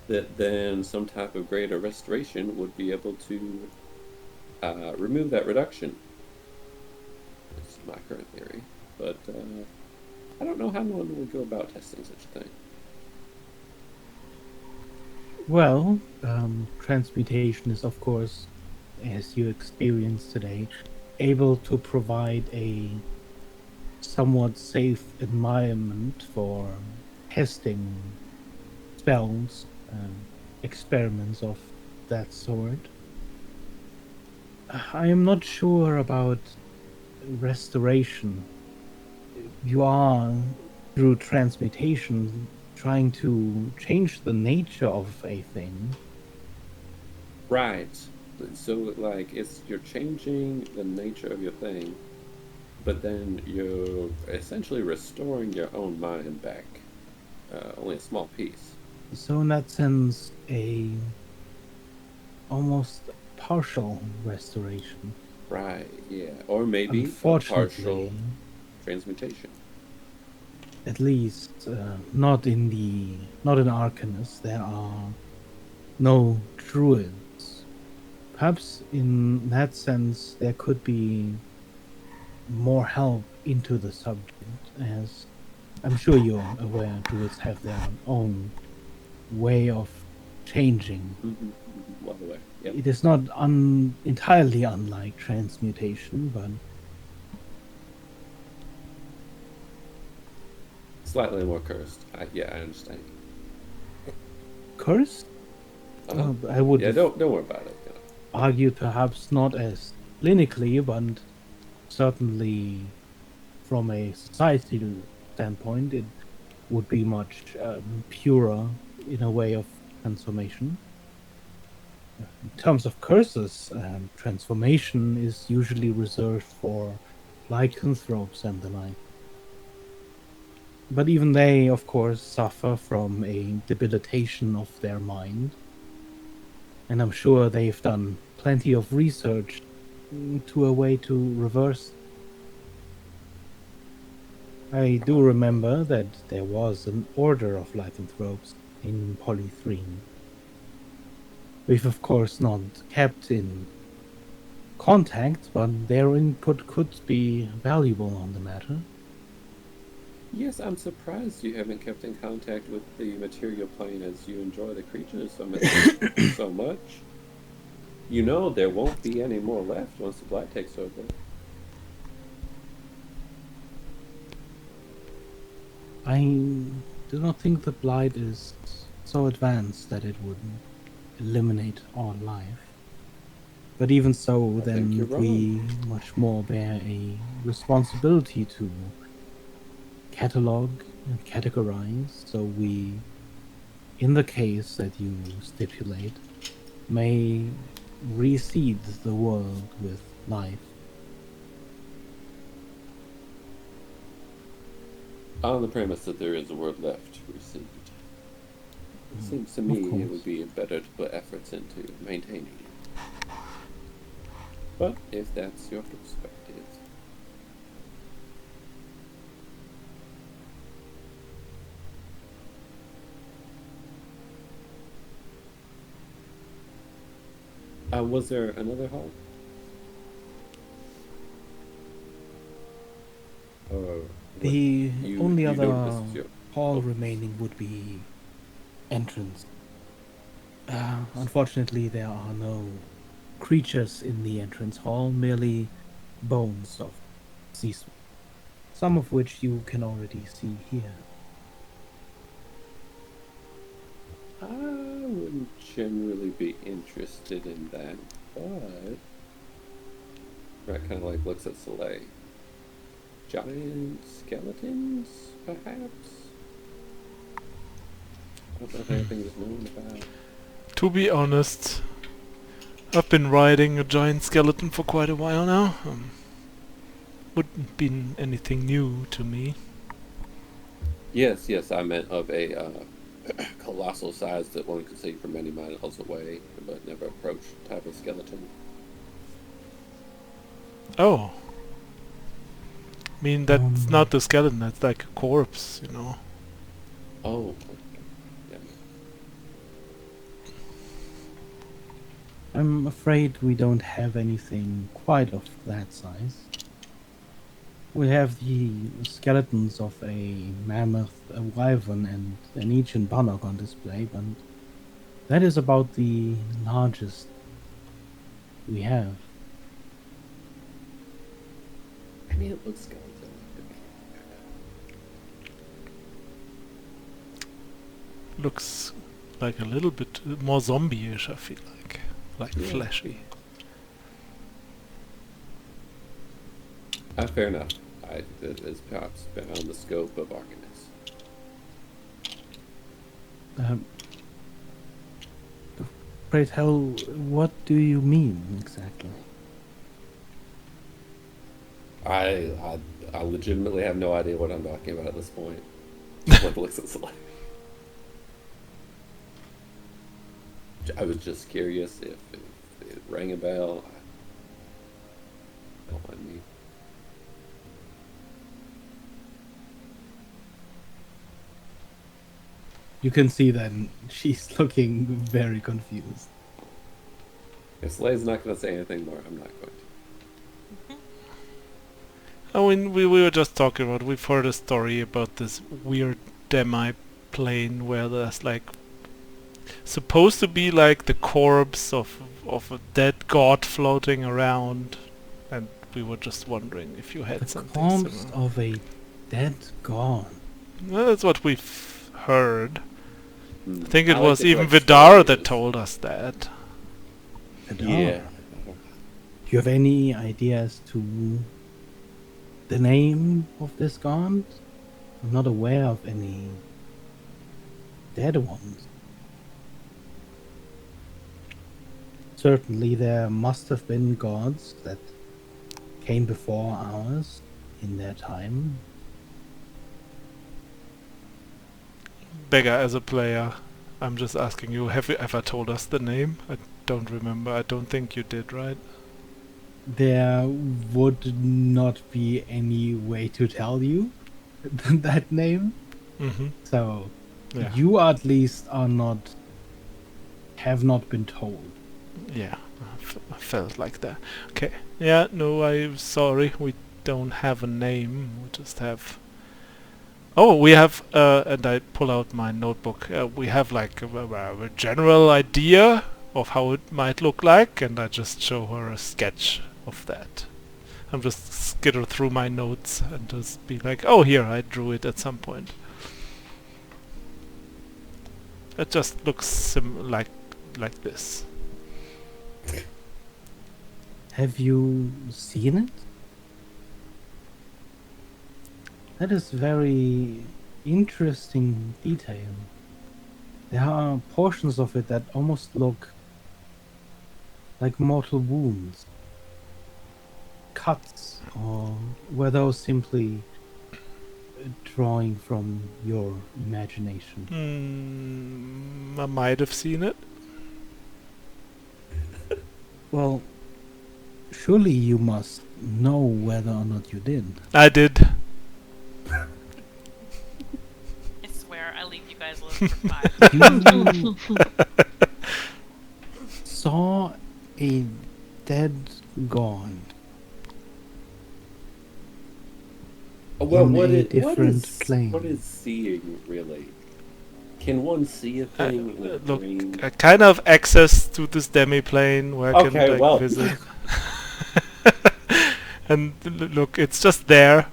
that then some type of greater restoration would be able to remove that reduction. That's my current theory, but I don't know how one would go about testing such a thing. Well, transmutation is, of course, as you experienced today, able to provide a somewhat safe environment for testing spells, experiments of that sort. I am not sure about restoration. You are, through transmutation, trying to change the nature of a thing. Right. So like you're changing the nature of your thing, but then you're essentially restoring your own mind back. Only a small piece. So in that sense, a almost partial restoration. Right, yeah. Or maybe a Unfortunately, partial transmutation. at least not in Arcanus. There are no druids. Perhaps in that sense, there could be more help into the subject, as I'm sure you're aware, druids have their own way of changing. Well aware. Yep. It is not entirely unlike transmutation, but Slightly more cursed. I understand. cursed? Uh-huh. I would Yeah, don't worry about it. argue perhaps not as clinically, but certainly from a societal standpoint, it would be much purer in a way of transformation. In terms of curses, transformation is usually reserved for lycanthropes and the like. But even they, of course, suffer from a debilitation of their mind. And I'm sure they've done plenty of research to a way to reverse. I do remember that there was an order of lycanthropes in Polythreme. We've of course not kept in contact, but their input could be valuable on the matter. Yes, I'm surprised you haven't kept in contact with the material plane as you enjoy the creatures so much. You know there won't be any more left once the blight takes over. I do not think the blight is so advanced that it would eliminate all life. But even so, I think you're then we wrong. much more bear a responsibility to catalog and categorize, so we, in the case that you stipulate, may reseed the world with life. On the premise that there is a word left received. It seems to Of me it course. would be better to put efforts into maintaining it. But if that's your perspective. Was there another hall? Or The only you other know this is your hall remaining would be entrance. Unfortunately, there are no creatures in the entrance hall, merely bones of sea swine, some of which you can already see here. I wouldn't generally be interested in that, but Rat kind of like looks at Soleil. Giant skeletons, perhaps? I don't know if anything is known about. To be honest, I've been riding a giant skeleton for quite a while now. Wouldn't be anything new to me. Yes, I meant of a colossal size that one could see from many miles away, but never approached type of skeleton. Oh. I mean, that's not the skeleton, that's like a corpse, you know. Oh. Yeah. I'm afraid we don't have anything quite of that size. We have the skeletons of a mammoth, a wyvern, and an ancient bunnock on display, but that is about the largest we have. I mean, it looks skeleton. Looks like a little bit more zombie-ish, I feel like. Like Yeah. fleshy. Fair enough. It is perhaps beyond the scope of Arcanist. Pray tell, what do you mean exactly? I legitimately have no idea what I'm talking about at this point. What looks it's like. I was just curious if it rang a bell. Don't mind me. You can see then she's looking very confused. If Slay's not going to say anything more, I'm not going to. I mean, we were just talking about, we've heard a story about this weird demi-plane where there's like supposed to be like the corpse of a dead god floating around, and we were just wondering if you had The something corpse similar. of a dead god. Well, that's what we've heard. I think it like was the even correct Vidar that stories. told us that. Yeah. Do you have any idea as to the name of this god? I'm not aware of any dead ones. Certainly there must have been gods that came before ours in their time. Beggar, as a player, I'm just asking you, have you ever told us the name? I don't remember. I don't think you did, right? There would not be any way to tell you that name. Mm-hmm. So Yeah. you at least have not been told. Yeah, I felt like that. Okay. Yeah, no, I'm sorry. We don't have a name. We just have... Oh, we have, and I pull out my notebook. We have like a general idea of how it might look like, and I just show her a sketch of that. I'm just skitter through my notes and just be like, oh, here, I drew it at some point. It just looks like this. Have you seen it? That is very interesting detail. There are portions of it that almost look like mortal wounds. Cuts, or were those simply drawing from your imagination? I might have seen it. Well, surely you must know whether or not you did. I did. I swear, I leave you guys alone for 5 You saw a dead god. Well, In what a is different plane. What is seeing really? Can one see a thing in a Look, dream? I kind of access to this demi-plane where I Okay, can like well. visit. And look, it's just there,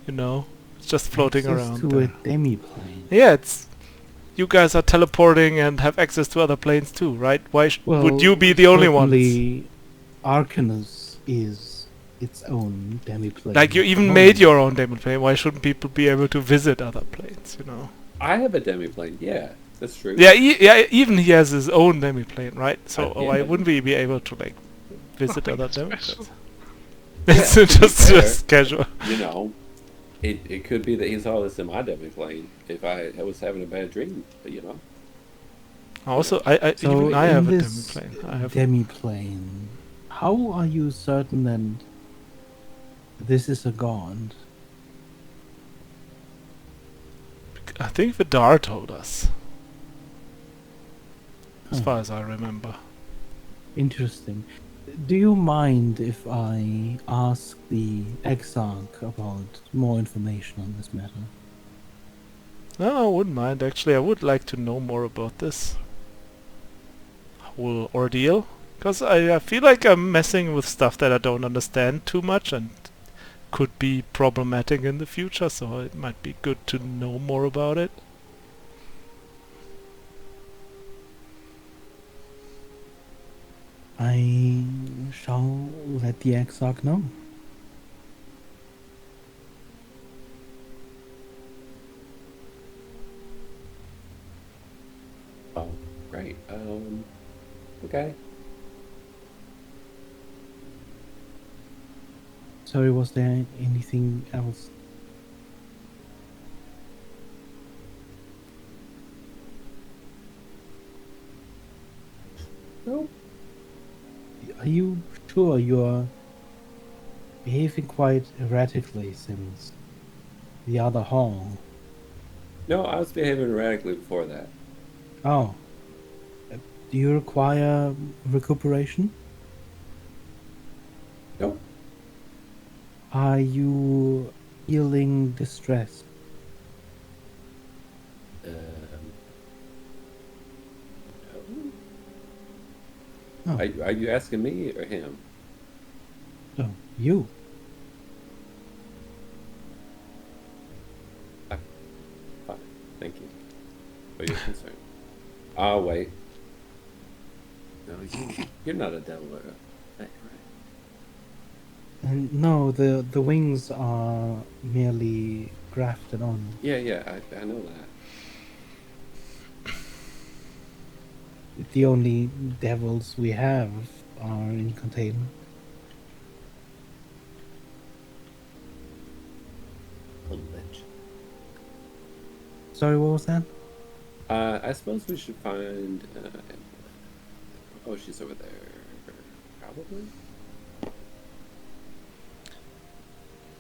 you know. It's just floating Access around to there. a demi-plane. Yeah, it's... You guys are teleporting and have access to other planes too, right? Why would you be the only ones? Certainly Arcanus is its own demi-plane. Like, you even made your own demi-plane. Why shouldn't people be able to visit other planes, you know? I have a demiplane. Yeah, that's true. Yeah, even he has his own demi-plane, right? So Yeah. why wouldn't we be able to, like, visit Nothing other special. demi-planes? Yeah, It's to be just fair. casual. You know, it could be that he saw this in my demiplane if I was having a bad dream. But, you know. Also, So even I in have a this demi-plane. I have demi-plane, how are you certain that this is a god? I think Vidar told us, as Huh. far as I remember. Interesting. Do you mind if I ask the Exarch about more information on this matter? No, I wouldn't mind. Actually, I would like to know more about this whole ordeal. Because I feel like I'm messing with stuff that I don't understand too much and could be problematic in the future, so it might be good to know more about it. I shall let the Exarch know. Oh, great. Okay. Sorry, was there anything else? No. Are you sure you're behaving quite erratically since the other hall? No, I was behaving erratically before that. Oh. Do you require recuperation? Nope. Are you feeling distressed? No. Oh, Are you asking me or him? oh, you. Fine. Thank you for your concern. I'll wait. No, you're not a devil, right? And no, the wings are merely grafted on. Yeah, I know that. The only devils we have are in containment. A lich. Sorry, what was that? I suppose we should find. Oh, she's over there. Probably.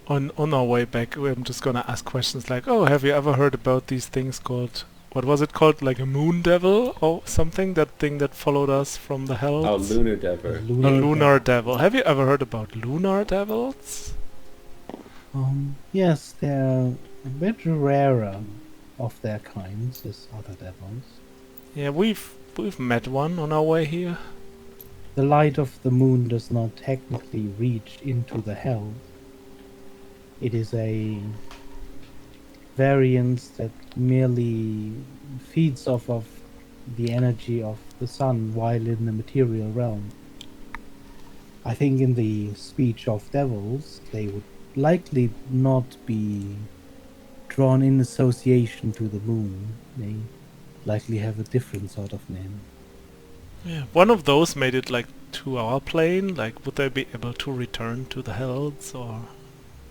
On our way back, I'm just gonna ask questions like, oh, have you ever heard about these things called, what was it called, like a moon devil or something? That thing that followed us from the hells? Oh, lunar devil. A lunar devil. Have you ever heard about lunar devils? Yes, they're a bit rarer of their kinds as other devils. Yeah, we've met one on our way here. The light of the moon does not technically reach into the hell. It is a variance that merely feeds off of the energy of the sun while in the material realm. I think in the speech of devils, they would likely not be drawn in association to the moon. They likely have a different sort of name. Yeah, one of those made it like to our plane. Like, would they be able to return to the hells, or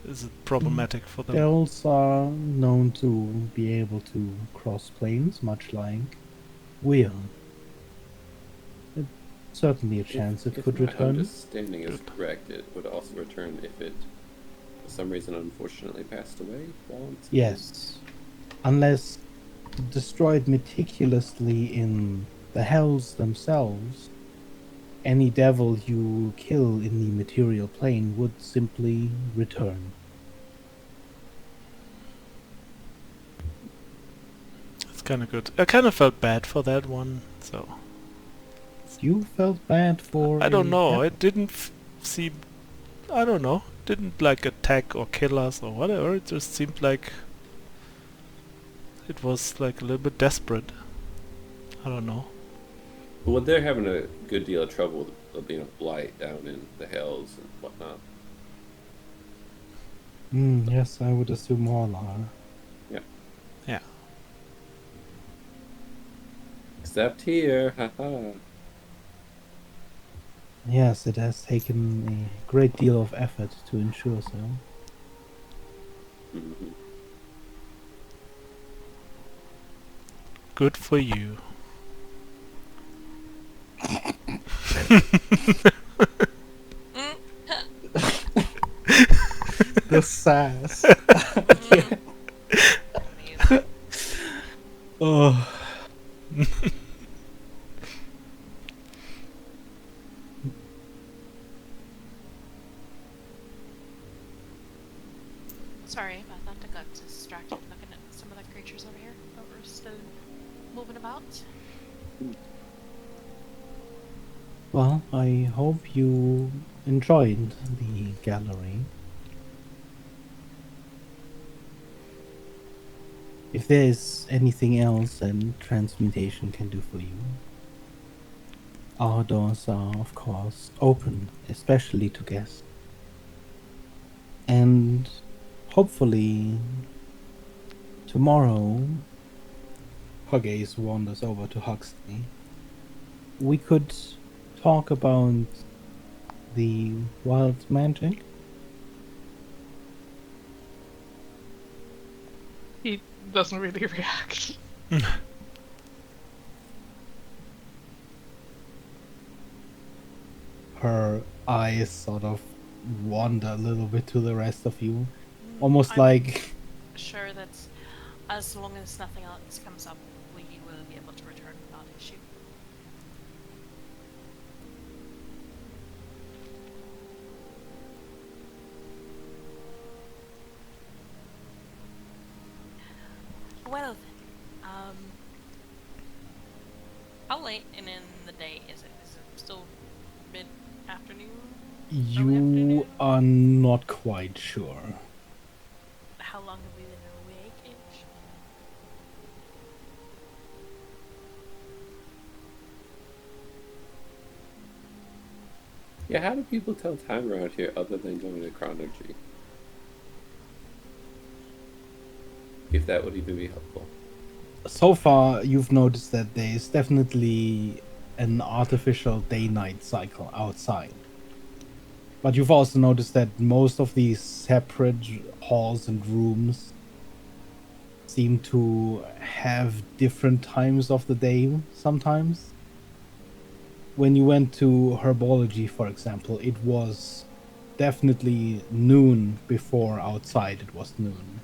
is it problematic for them? Devils are known to be able to cross planes, much like we are. Certainly a chance it could my return. understanding is correct, it would also return if it, for some reason, unfortunately passed away while on space. Yes. Unless destroyed meticulously in the hells themselves, any devil you kill in the material plane would simply return. It's kind of good. I kind of felt bad for that one, so You felt bad for I don't a know. devil. It didn't seem. I don't know. Didn't like attack or kill us or whatever. It just seemed like it was like a little bit desperate. I don't know. Well, they're having a good deal of trouble with being a blight down in the hells and whatnot. Yes, I would assume all are. Yeah. Except here, haha. Yes, it has taken a great deal of effort to ensure so. Mhm. Good for you. The sass. Amazing. Sorry about that. I got distracted looking at some of the creatures over here that were still moving about. Well, I hope you enjoyed the gallery. If there is anything else that transmutation can do for you, our doors are, of course, open, especially to guests. And hopefully, tomorrow, her gaze wanders over to Huxley. We could talk about the wild magic. He doesn't really react. Her eyes sort of wander a little bit to the rest of you, almost I'm like sure that as long as nothing else comes up, we will be able to return without issue. Well then, how late in the day is it? Is it still mid-afternoon? you afternoon? are not quite sure. How long have we been awake-ish? Yeah, how do people tell time around here other than going to chronology? If that would even be helpful. So far, you've noticed that there is definitely an artificial day-night cycle outside. But you've also noticed that most of these separate halls and rooms seem to have different times of the day sometimes. When you went to herbology, for example, it was definitely noon before outside it was noon.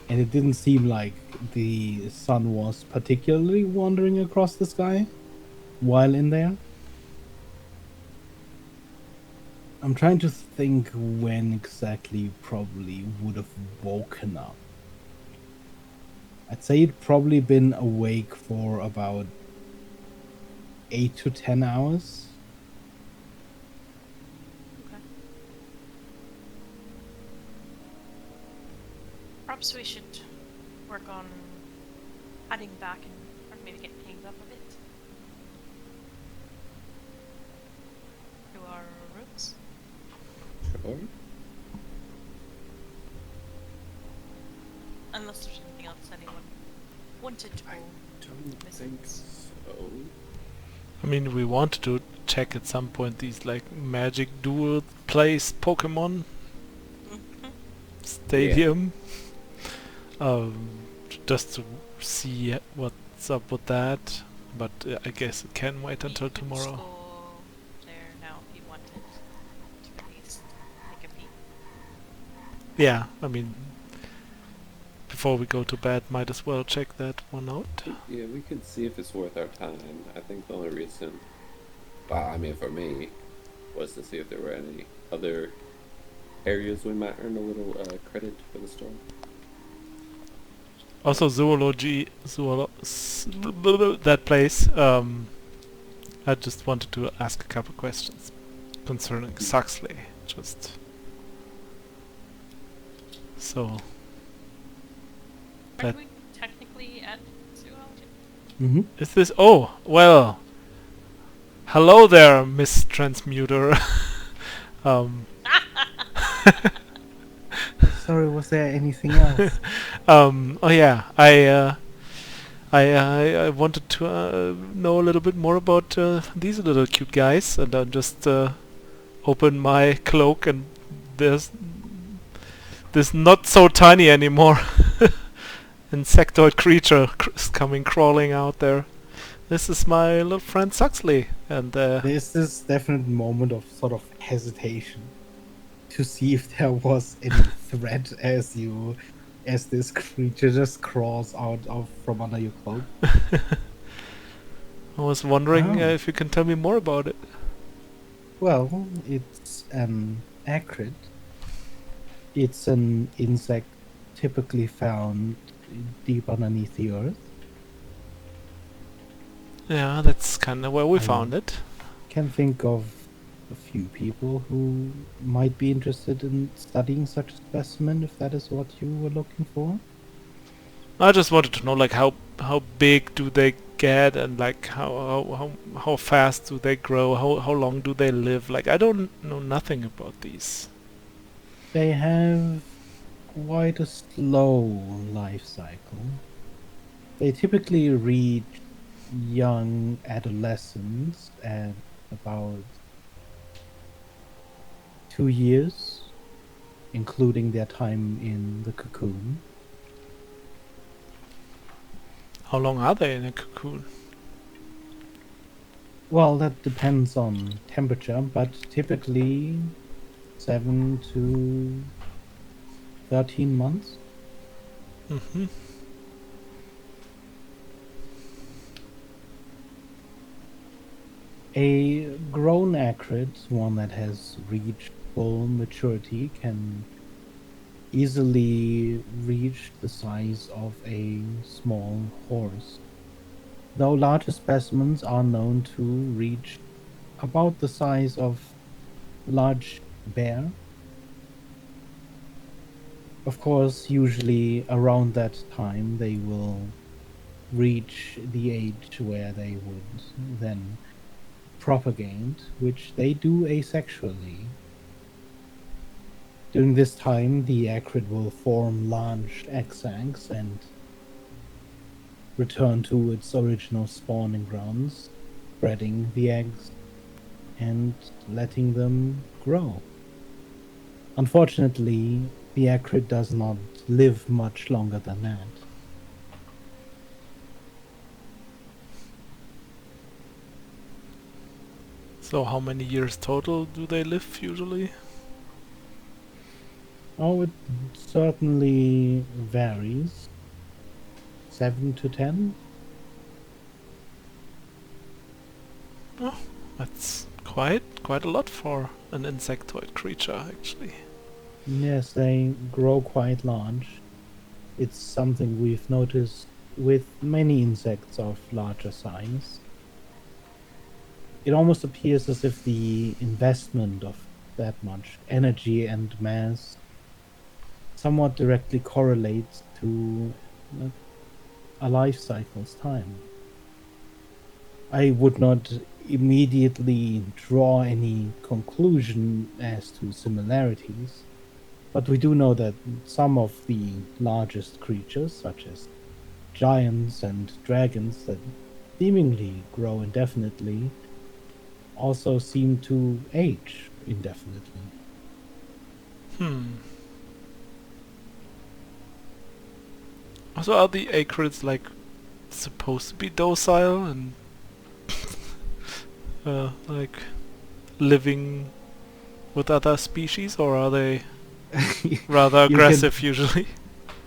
And it didn't seem like the sun was particularly wandering across the sky while in there. I'm trying to think when exactly you probably would have woken up. I'd say you'd probably been awake for about 8 to 10 hours. Okay. Perhaps we should work on heading back and or maybe getting things up a bit. To our rooms. Sure. Unless there's anything else anyone wanted to Don't visit. think so. I mean, we wanted to check at some point these like magic duel place Pokemon stadium. Just to see what's up with that. But I guess it can wait until You could tomorrow. just go there now if you wanted to at least take a peek. Yeah, I mean, before we go to bed, might as well check that one out. Yeah, we could see if it's worth our time. I think the only reason, well, I mean, for me, was to see if there were any other areas we might earn a little credit for the store. Also, that place. I just wanted to ask a couple questions concerning Saxley. Just so. Aren't That we technically at zoology? Mm-hmm. is this. Oh well. Hello there, Miss Transmuter. um. Sorry, was there anything else? Oh yeah, I wanted to know a little bit more about these little cute guys, and I just open my cloak, and there's this not so tiny anymore insectoid creature coming crawling out there. This is my little friend Suxley, and There's this definite moment of sort of hesitation to see if there was any threat as this creature just crawls out of from under your cloak. I was wondering Oh. if you can tell me more about it. Well, it's an acrid. It's an insect typically found deep underneath the earth. Yeah, that's kind of where we I found it. can think of a few people who might be interested in studying such a specimen if that is what you were looking for. I just wanted to know, like, how big do they get, and like how fast do they grow? How long do they live? Like, I don't know nothing about these. They have quite a slow life cycle. They typically reach young adolescents at about 2 years, including their time in the cocoon. How long are they in a cocoon? Well, that depends on temperature, but typically 7 to 13 months. Mm-hmm. A grown acrid, one that has reached full maturity, can easily reach the size of a small horse, though larger specimens are known to reach about the size of a large bear. Of course, usually around that time they will reach the age where they would then propagate, which they do asexually. During this time, the acrid will form large egg sacs and return to its original spawning grounds, spreading the eggs and letting them grow. Unfortunately, the acrid does not live much longer than that. So how many years total do they live usually? Oh, it certainly varies. 7 to 10? Oh, that's quite a lot for an insectoid creature, actually. Yes, they grow quite large. It's something we've noticed with many insects of larger size. It almost appears as if the investment of that much energy and mass somewhat directly correlates to a life cycle's time. I would not immediately draw any conclusion as to similarities, but we do know that some of the largest creatures, such as giants and dragons that seemingly grow indefinitely, also seem to age indefinitely. Hmm. So are the acrids like supposed to be docile and like living with other species, or are they rather aggressive usually?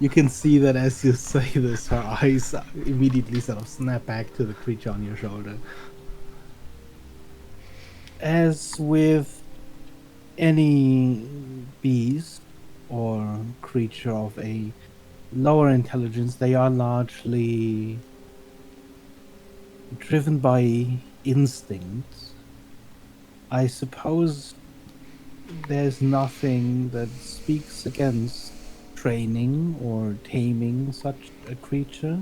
You can see that as you say this, her eyes immediately sort of snap back to the creature on your shoulder. As with any beast or creature of a lower intelligence, they are largely driven by instinct. I suppose there's nothing that speaks against training or taming such a creature.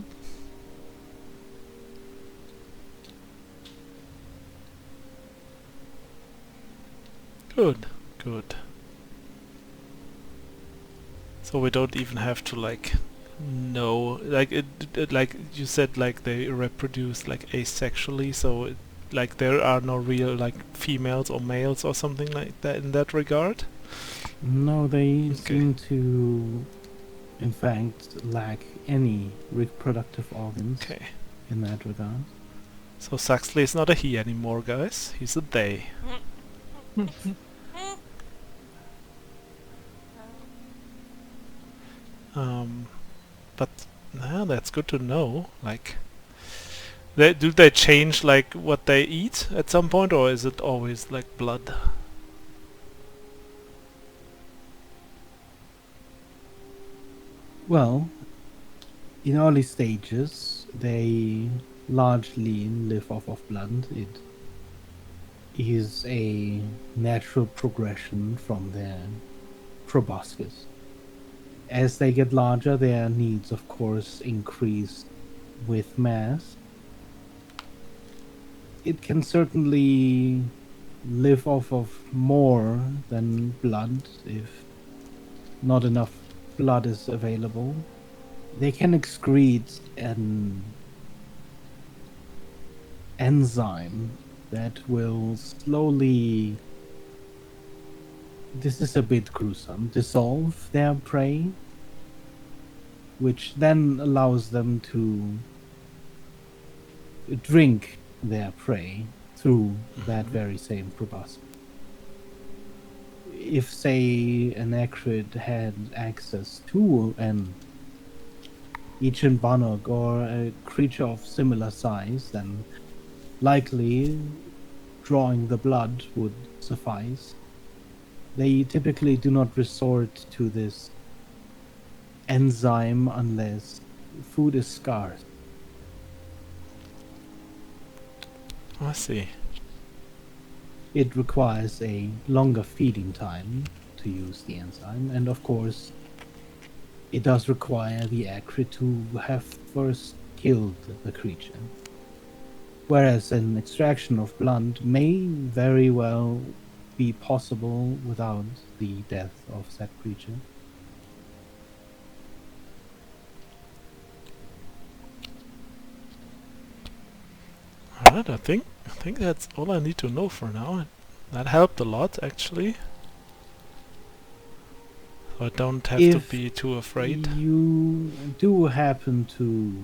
Good, good. So we don't even have to like know, like it like you said, like they reproduce like asexually, so like there are no real like females or males or something like that in that regard. No, they Okay. seem to, in fact, lack any reproductive organs Okay. in that regard. So Saxley is not a he anymore, guys. He's a they. But yeah, that's good to know. Like, do they change like what they eat at some point, or is it always like blood? Well, in early stages, they largely live off of blood. It is a natural progression from their proboscis. As they get larger, their needs, of course, increase with mass. It can certainly live off of more than blood if not enough blood is available. They can excrete an enzyme that will slowly, this is a bit gruesome, dissolve their prey, which then allows them to drink their prey through that very same proboscis. If, say, an acrid had access to an ancient Bannock or a creature of similar size, then likely drawing the blood would suffice. They typically do not resort to this enzyme unless food is scarce. I see. It requires a longer feeding time to use the enzyme, and of course, it does require the acrid to have first killed the creature. Whereas an extraction of blood may very well be possible without the death of said creature. Alright, I think that's all I need to know for now. That helped a lot, actually. So I don't have to If be too afraid. you do happen to,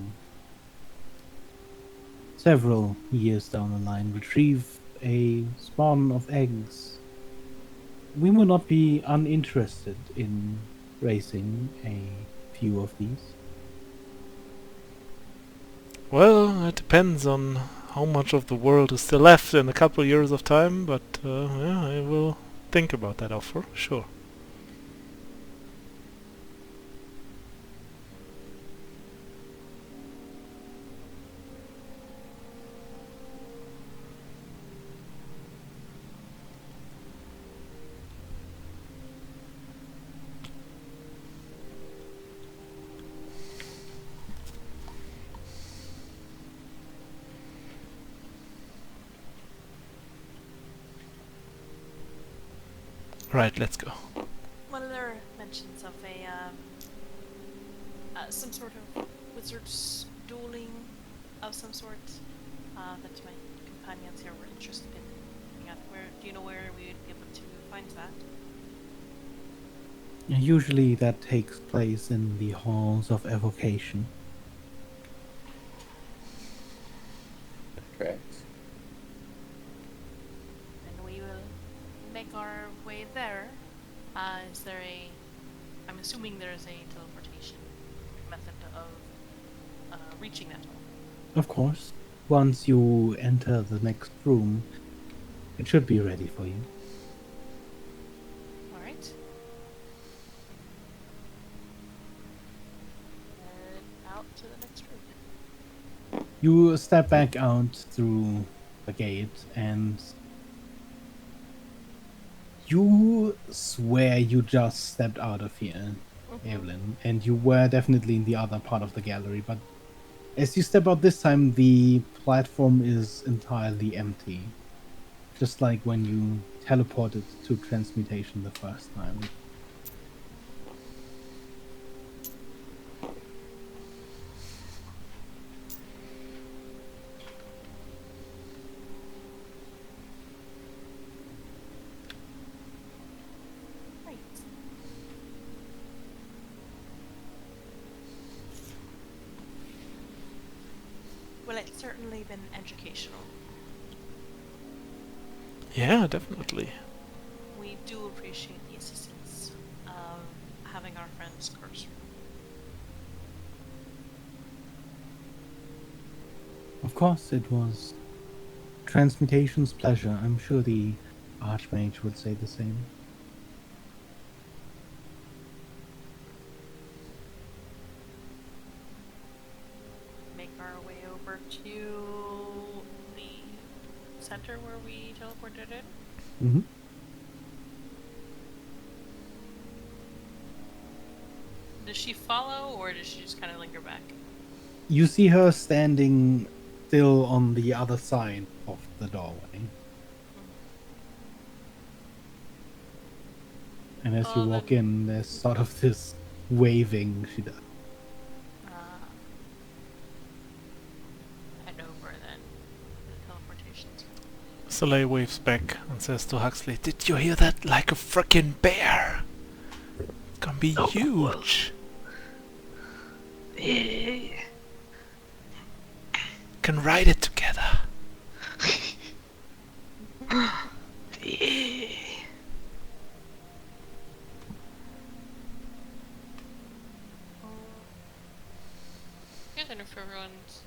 several years down the line, retrieve a spawn of eggs, we will not be uninterested in raising a few of these. Well, it depends on how much of the world is still left in a couple of years of time, but yeah, I will think about that offer, sure. Right, let's go. Well, there are mentions of some sort of wizard's dueling of some sort that my companions here were interested in looking at. Where do you know where we would be able to find that? Usually that takes place in the halls of evocation. Tracks. And we will make our way there. Is there a... I'm assuming there is a teleportation method of reaching that hall. Of course, once you enter the next room, it should be ready for you. Alright. Out to the next room. You step back out through the gate and you swear you just stepped out of here, Evelyn, and you were definitely in the other part of the gallery, but as you step out this time, the platform is entirely empty. Just like when you teleported to transmutation the first time. Right. Well, it's certainly been educational. Yeah, definitely. We do appreciate the assistance of having our friends curse. Of course, it was transmutation's pleasure. I'm sure the Archmage would say the same. 'em. center where we teleported it? Mm-hmm. Does she follow, or does she just kind of linger back? You see her standing still on the other side of the doorway. And as you walk in, there's sort of this waving she does. Head over then. The teleportation. Soleil waves back and says to Huxley, "Did you hear that? Like a frickin' bear! It's gonna be huge! Can ride it together!" And if everyone's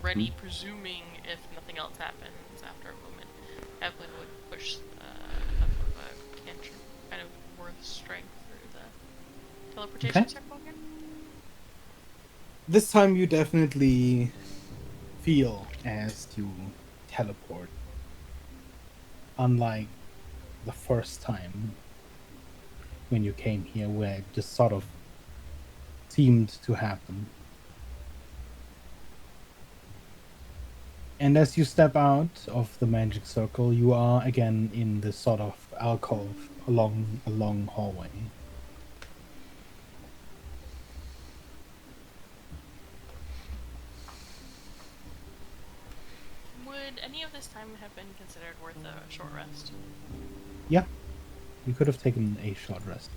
ready, presuming if nothing else happens after a moment, Evelyn would push enough of a cantrip, kind of worth strength through the teleportation circle again. This time you definitely feel as you teleport. Unlike the first time when you came here, where it just sort of seemed to happen. And as you step out of the magic circle, you are again in this sort of alcove along a long hallway. Would any of this time have been considered worth a short rest? Yeah, you could have taken a short rest.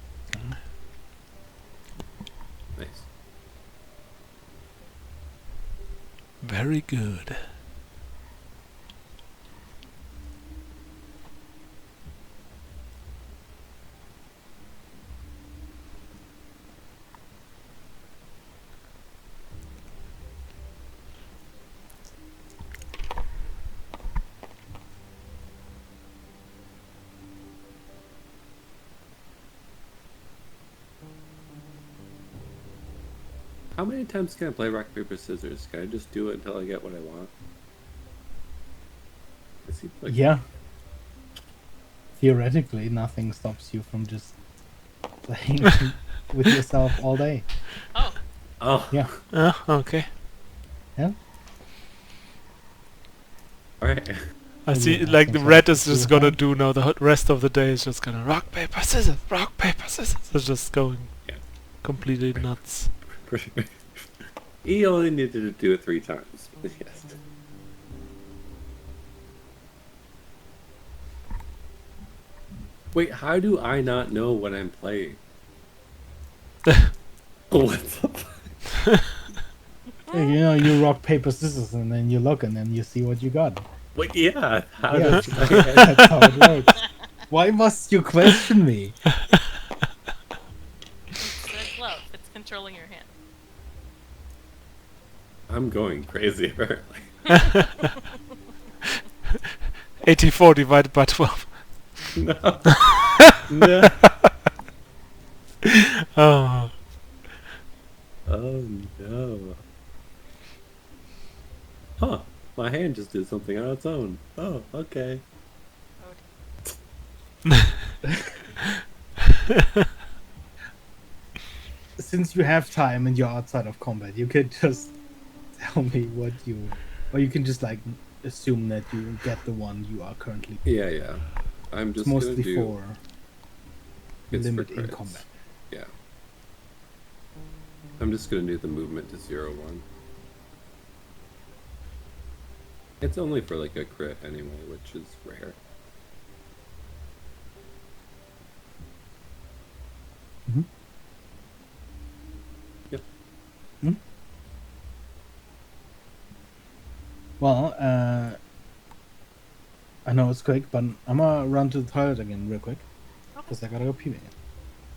Nice. Very good. How many times can I play rock, paper, scissors? Can I just do it until I get what I want? It seems like Yeah. Theoretically, nothing stops you from just playing with yourself all day. Oh, Oh, Yeah. Okay. Yeah. alright. I Maybe see, have like some the sort red of is just dual gonna hand. do now, the rest of the day is just gonna rock, paper, scissors, rock, paper, scissors. It's just going Yeah. completely nuts. He only needed to do it 3 times. Yes. Wait, how do I not know when I'm playing? What the fuck? Yeah, you know, you rock, paper, scissors, and then you look, and then you see what you got. Wait, yeah. How Yeah, does that's how it works. Why must you question me? it's a glove. It's controlling your hand. I'm going crazy apparently. 84 divided by 12. No. No. Oh. Oh no. Huh. My hand just did something on its own. Oh, okay. Since you have time and you're outside of combat, you could just tell me what you... Or you can just, like, assume that you get the one you are currently... Yeah, yeah. I'm It's just gonna mostly do for it's for limit in crits. combat. Yeah. I'm just gonna do the movement to 0-1. It's only for like a crit anyway, which is rare. Mm-hmm. Yep. Hmm? Well, I know it's quick, but I'm gonna run to the toilet again real quick. Because I gotta go pee again.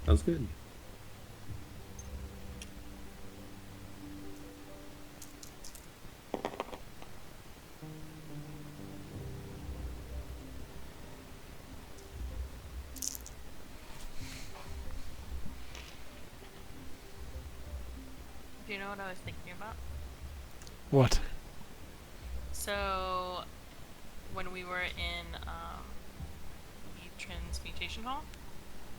Sounds good. Do you know what I was thinking about? What? So, when we were in the transmutation hall,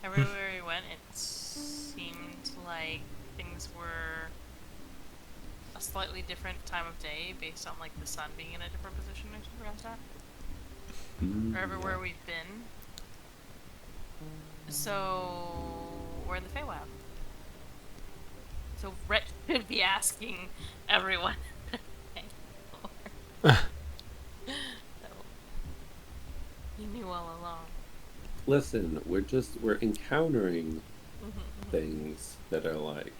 everywhere we went, it seemed like things were a slightly different time of day based on like the sun being in a different position or something like that. Or everywhere we've been. So we're in the Feywild. So Rhett should be asking everyone. So, he knew all along. Listen, we're encountering things that are like,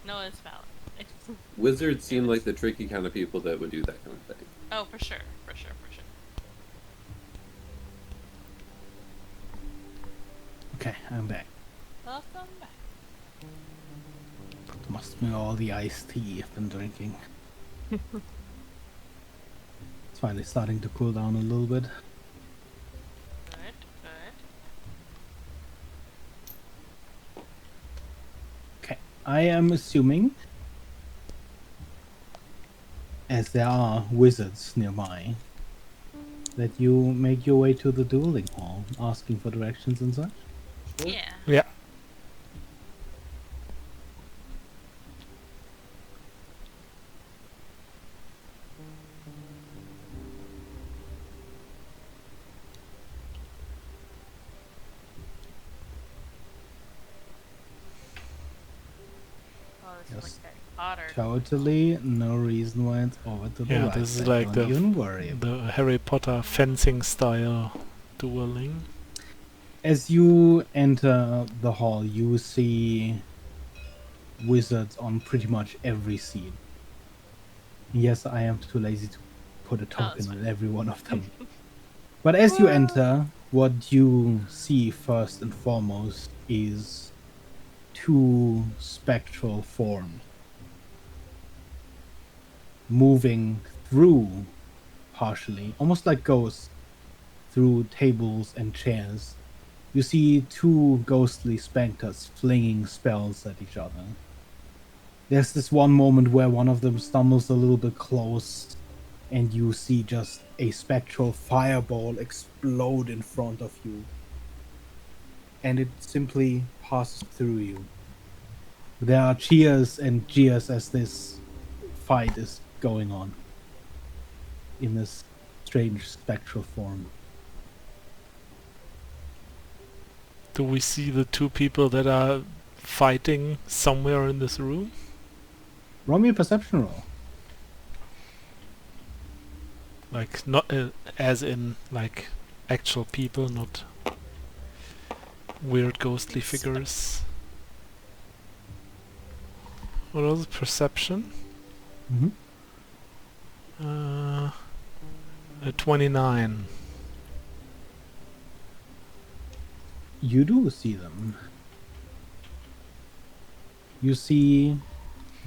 No, it's valid. wizards seem like the tricky kind of people that would do that kind of thing. Oh, for sure. Okay, I'm back. Welcome back. Must be all the iced tea I've been drinking. It's finally starting to cool down a little bit. Good. Okay, I am assuming, as there are wizards nearby, that you make your way to the dueling hall, asking for directions and such. Yeah. Yeah. Oh, this Yes. is like Harry Potter. Totally no reason why it's over to the Yeah, right. this is side. like Don't even worry about the Harry Potter fencing style dueling. As you enter the hall, you see wizards on pretty much every seat. Yes, I am too lazy to put a that's token fine. on every one of them. But as you enter, what you see first and foremost is two spectral forms moving through, partially, almost like ghosts, through tables and chairs. You see two ghostly specters flinging spells at each other. There's this one moment where one of them stumbles a little bit close, and you see just a spectral fireball explode in front of you. And it simply passes through you. There are cheers and jeers as this fight is going on in this strange spectral form. Do we see the two people that are fighting somewhere in this room? Roll me a perception roll. Like, not as in, like, actual people, not weird ghostly figures. What was it? Perception? Mm-hmm. A 29. You do see them. You see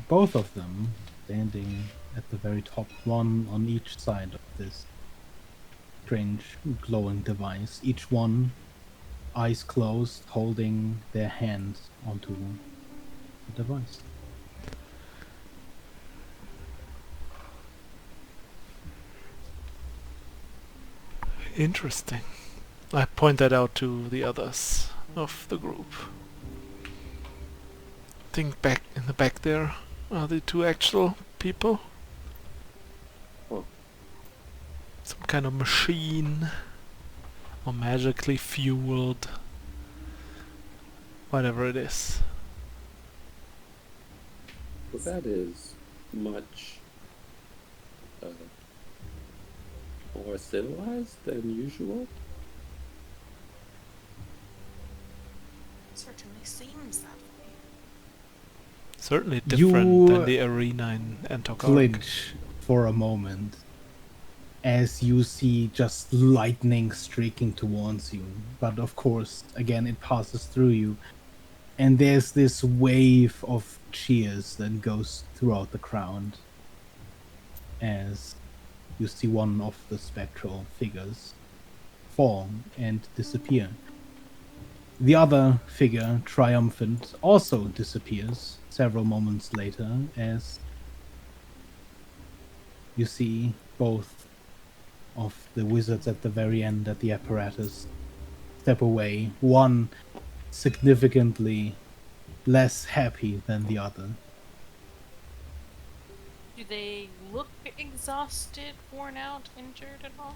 both of them standing at the very top, one on each side of this strange glowing device. Each one, eyes closed, holding their hands onto the device. Interesting. I point that out to the others of the group. Think back in the back there are the two actual people. Oh. Some kind of machine or magically fueled whatever it is. Well, that is much more civilized than usual. Certainly seems that way. Certainly different than You the arena in Antarctica. Flinch for a moment as you see just lightning streaking towards you. But of course, again, it passes through you. And there's this wave of cheers that goes throughout the crowd as you see one of the spectral figures fall and disappear. The other figure, triumphant, also disappears several moments later as You see both of the wizards at the very end at the apparatus step away, one significantly less happy than the other. Do they look exhausted, worn out, injured at all?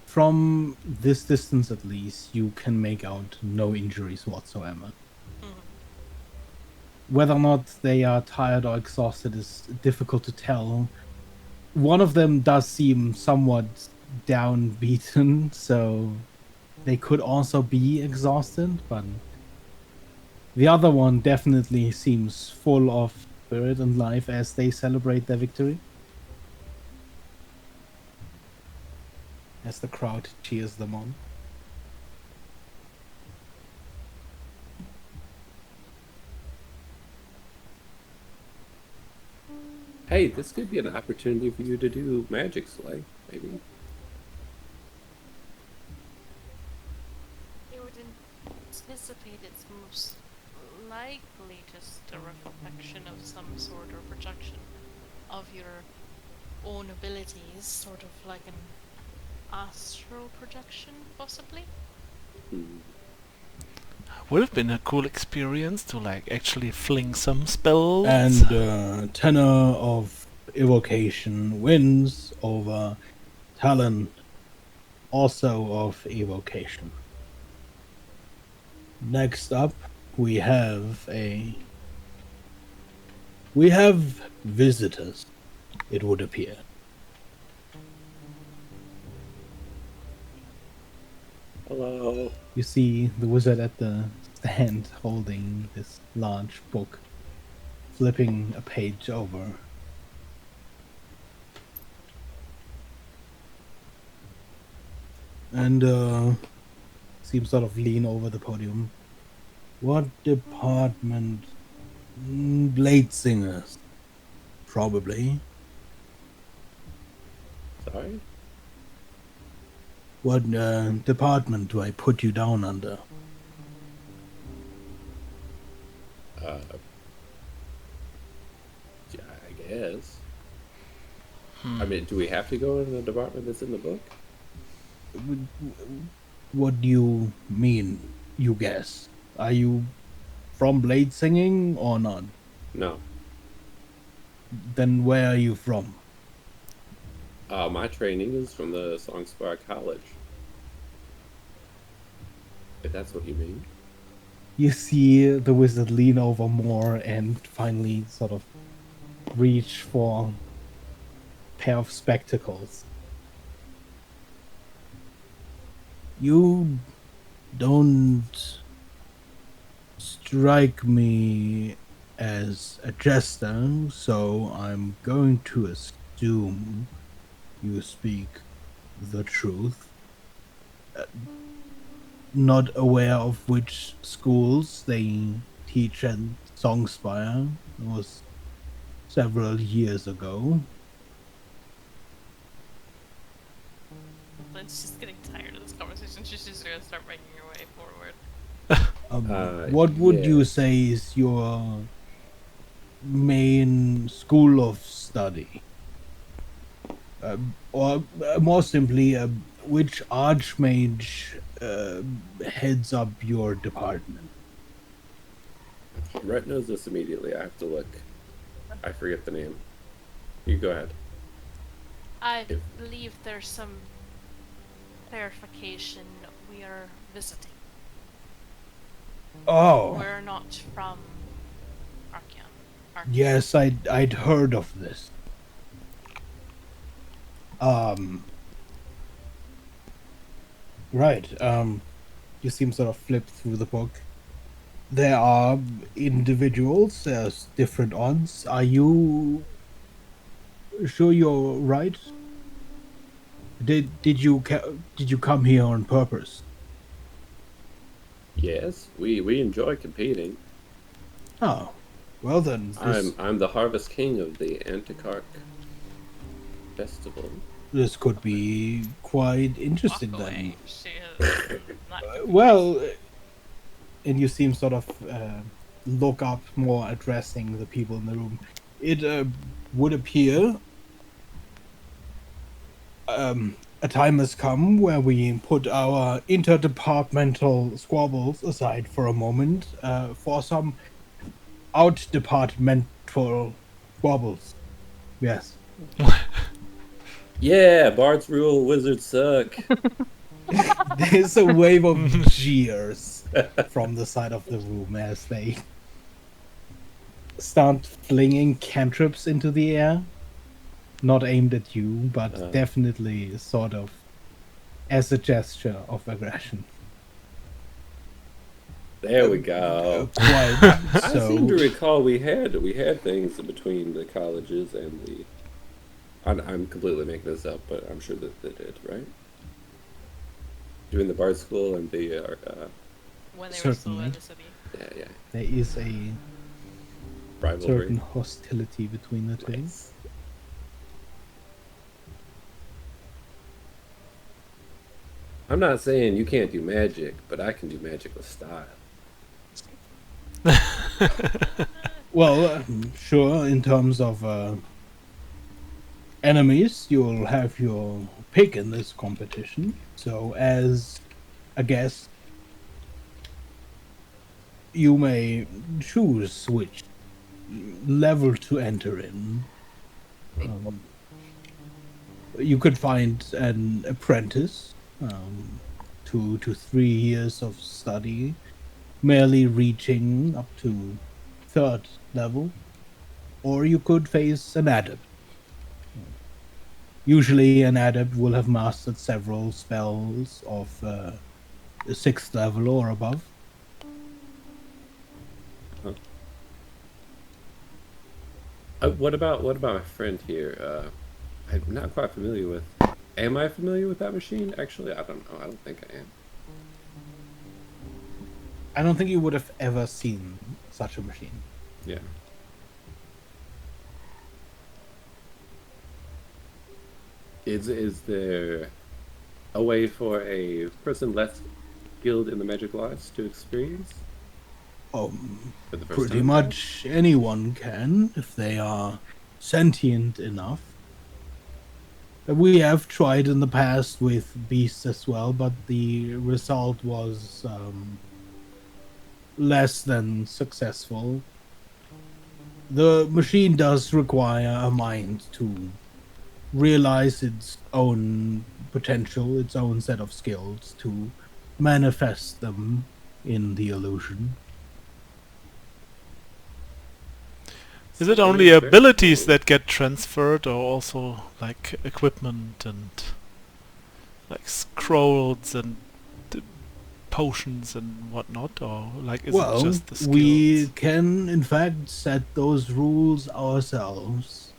From this distance at least, you can make out no injuries whatsoever. Whether or not they are tired or exhausted is difficult to tell. One of them does seem somewhat downbeaten, so they could also be exhausted, but the other one definitely seems full of spirit and life as they celebrate their victory. As the crowd cheers them on. Hey, this could be an opportunity for you to do magic slay, maybe. You would anticipate it's most likely just a reflection of some sort or projection of your own abilities, sort of like an astral projection, possibly? Would have been a cool experience to like actually fling some spells. And tenor of evocation wins over Talon, also of evocation. Next up, we have visitors, it would appear. Hello. You see the wizard at the stand holding this large book, flipping a page over. And seems sort of lean over the podium. What department? Blade singers. Probably. Sorry? What department do I put you down under? Yeah, I guess. I mean, do we have to go in the department that's in the book? What do you mean, you guess? Are you from blade singing or not? No. Then where are you from? My training is from the Songspire College. If that's what you mean. You see the wizard lean over more and finally sort of reach for a pair of spectacles. You don't strike me as a jester, so I'm going to assume you speak the truth. Not aware of which schools they teach at Songspire. It was several years ago. Lynn's just getting tired of this conversation. She's just gonna start making her way forward. What would you yes. say is your main school of study? Or more simply, which archmage heads up your department? Rhett knows this immediately. I have to look. I forget the name. You go ahead. I believe there's some clarification. We are visiting. Oh, We're not from Archeon. yes, I'd heard of this. Right. You seem sort of flip through the book. There are individuals. There's different odds. Are you sure you're right? Did you come here on purpose? Yes, we enjoy competing. Oh, well then. I'm the Harvest King of the Anticarch Festival. This could be quite interesting Walk then. away. She is not Well, and you seem sort of look up, more addressing the people in the room. It would appear a time has come where we put our interdepartmental squabbles aside for a moment for some out-departmental squabbles. Yes. Yeah, bards rule, wizards suck. There's a wave of jeers from the side of the room as they start flinging cantrips into the air. Not aimed at you, but definitely sort of as a gesture of aggression. There we go. Quite I so. seem to recall we had things between the colleges and the. I'm completely making this up, but I'm sure that they did, right? Doing the bard school and the. When they were still Certainly. in the city. Yeah. There is a Rivalry. certain hostility between the two. Nice. I'm not saying you can't do magic, but I can do magic with style. Well, sure, in terms of enemies, you'll have your pick in this competition. So, as a guest, you may choose which level to enter in. You could find an apprentice, 2 to 3 years of study, merely reaching up to 3rd level, or you could face an adept. Usually an adept will have mastered several spells of 6th level or above. What about my friend here? I'm not quite familiar with. Am I familiar with that machine? Actually, I don't know. I don't think I am. I don't think you would have ever seen such a machine. Yeah. Is there a way for a person less skilled in the magic arts to experience? For the first Pretty time? much anyone can, if they are sentient enough. We have tried in the past with beasts as well, but the result was less than successful. The machine does require a mind to realize its own potential, its own set of skills, to manifest them in the illusion. Is it only abilities that get transferred, or also like equipment and like scrolls and potions and whatnot, or like is it just the skills? We can in fact set those rules ourselves.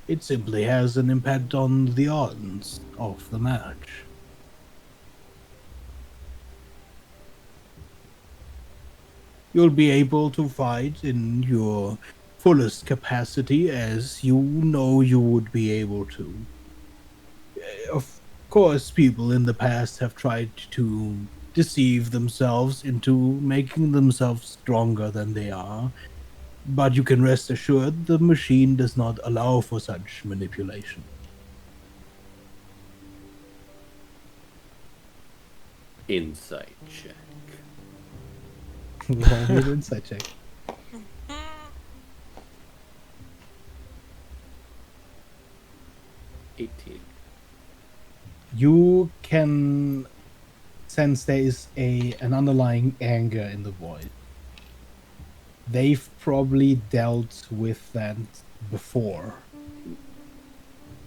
It simply has an impact on the odds of the match. You'll be able to fight in your fullest capacity as you know you would be able to. Of course, people in the past have tried to deceive themselves into making themselves stronger than they are, but you can rest assured the machine does not allow for such manipulation. Insight check. Roll me an insight check. 18. You can sense there is an underlying anger in the void. They've probably dealt with that before.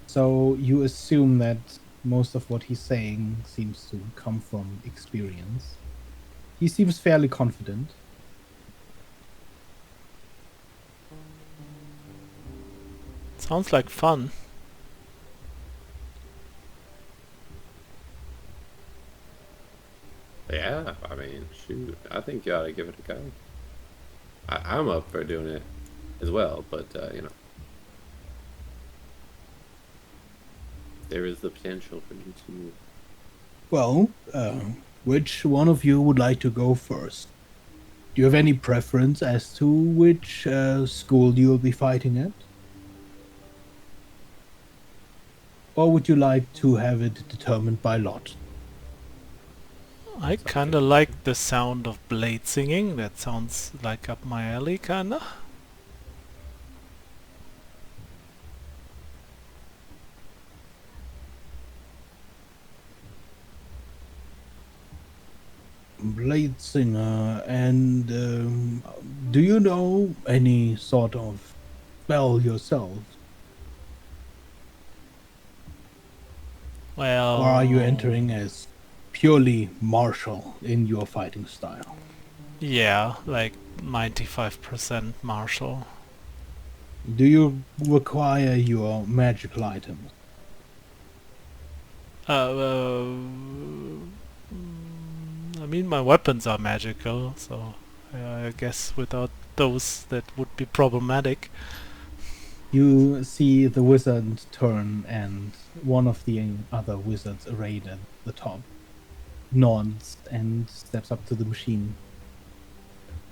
So you assume that most of what he's saying seems to come from experience. He seems fairly confident. Sounds like fun. Yeah, I mean, shoot. I think you ought to give it a go. I'm up for doing it as well, but, you know. There is the potential for me to... Well, which one of you would like to go first? Do you have any preference as to which school you'll be fighting at? Or would you like to have it determined by lot? I Sounds kinda good. like the sound of blade singing. That sounds like up my alley, kinda. Blade Singer, and do you know any sort of spell yourself? Well, Or are you entering as purely martial in your fighting style? yeah, like 95% martial. Do you require your magical items? I mean, my weapons are magical, so I guess without those that would be problematic. You see the wizard turn, and one of the other wizards arrayed at the top nods and steps up to the machine.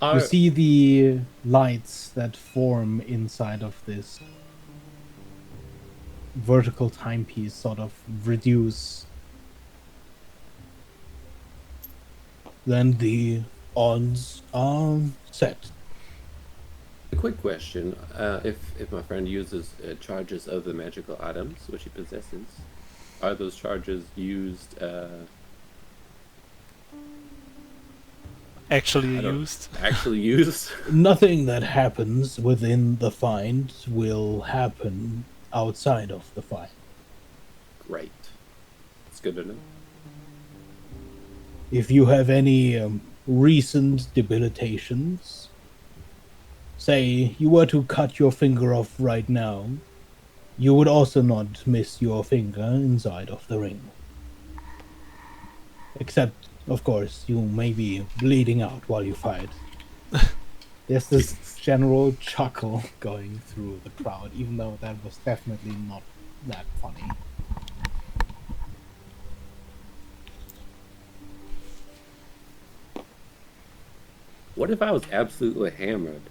You Are, see the lights that form inside of this vertical timepiece sort of reduce. Then the odds are set. a quick question. If my friend uses charges of the magical items which he possesses, are those charges used? Actually I don't used. actually used. Nothing that happens within the find will happen outside of the find. Great. It's good to know. If you have any recent debilitations, say you were to cut your finger off right now, you would also not miss your finger inside of the ring. Except, of course, you may be bleeding out while you fight. There's this general chuckle going through the crowd, even though that was definitely not that funny. What if I was absolutely hammered?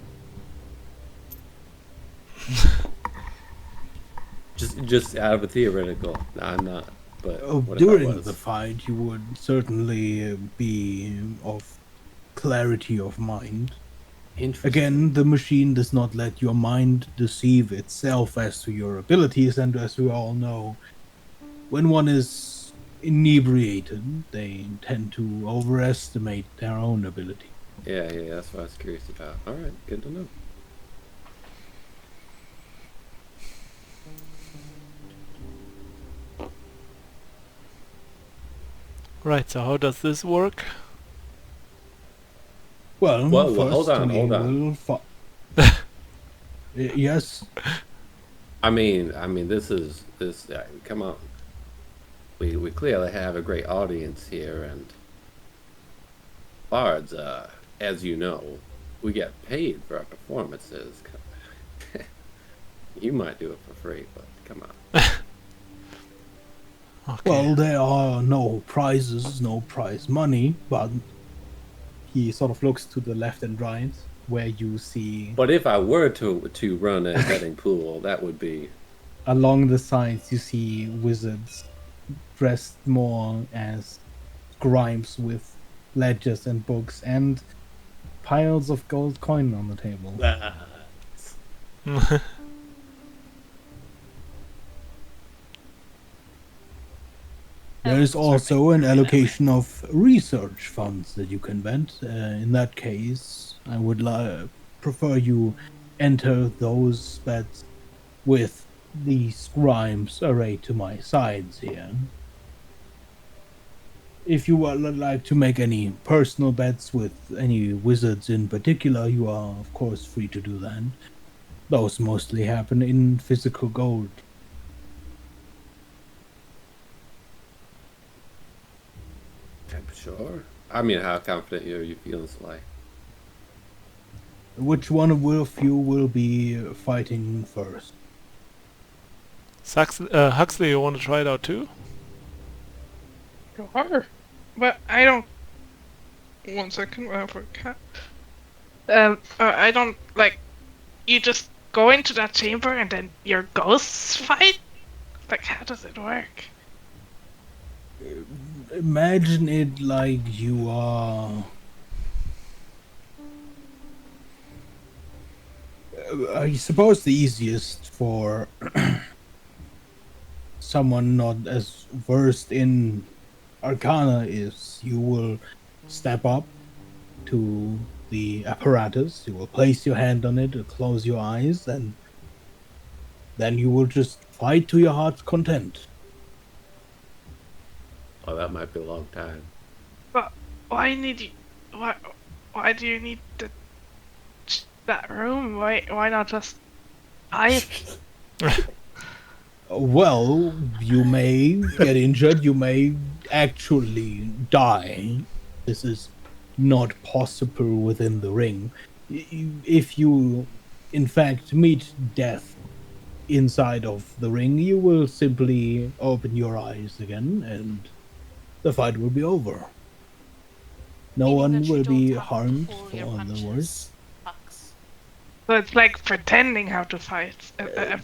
just out of a theoretical. No, I'm not. But what if I During was? the fight, you would certainly be of clarity of mind. Interesting. Again, the machine does not let your mind deceive itself as to your abilities, and as we all know, when one is inebriated, they tend to overestimate their own ability. Yeah, that's what I was curious about. All right, good to know. Right, so how does this work? Well, Well, first hold on, we hold on. will yes, I mean, this is this. Come on, we clearly have a great audience here, and bards, as you know, we get paid for our performances. You might do it for free, but come on. Okay. well, there are no prizes, no prize money, but he sort of looks to the left and right, where you see But if I were to run a betting pool, that would be along the sides you see wizards dressed more as scribes with ledgers and books and piles of gold coin on the table. There is also an allocation of research funds that you can bet. In that case, I would prefer you enter those bets with the scribes arrayed to my sides here. If you would like to make any personal bets with any wizards in particular, you are, of course, free to do that. Those mostly happen in physical gold. I'm sure. I mean, how confident are you feeling, Sly? Which one of you will be fighting first? Huxley, you want to try it out too? Sure. But I don't. 1 second, I forgot. I don't like. You just go into that chamber and then your ghosts fight. Like, how does it work? Imagine it like you are. I suppose the easiest for someone not as versed in Arcana is you will step up to the apparatus, you will place your hand on it, close your eyes, and then you will just fight to your heart's content. Oh, that might be a long time. But why need you? Why? Why do you need that room? Why not just fight? Well, you may get injured, you may actually die. This is not possible within the ring. If you, in fact, meet death inside of the ring, you will simply open your eyes again and the fight will be over. No Meaning one that you will don't be have to harmed pull for your the worst. punches. Fucks. So it's like pretending how to fight.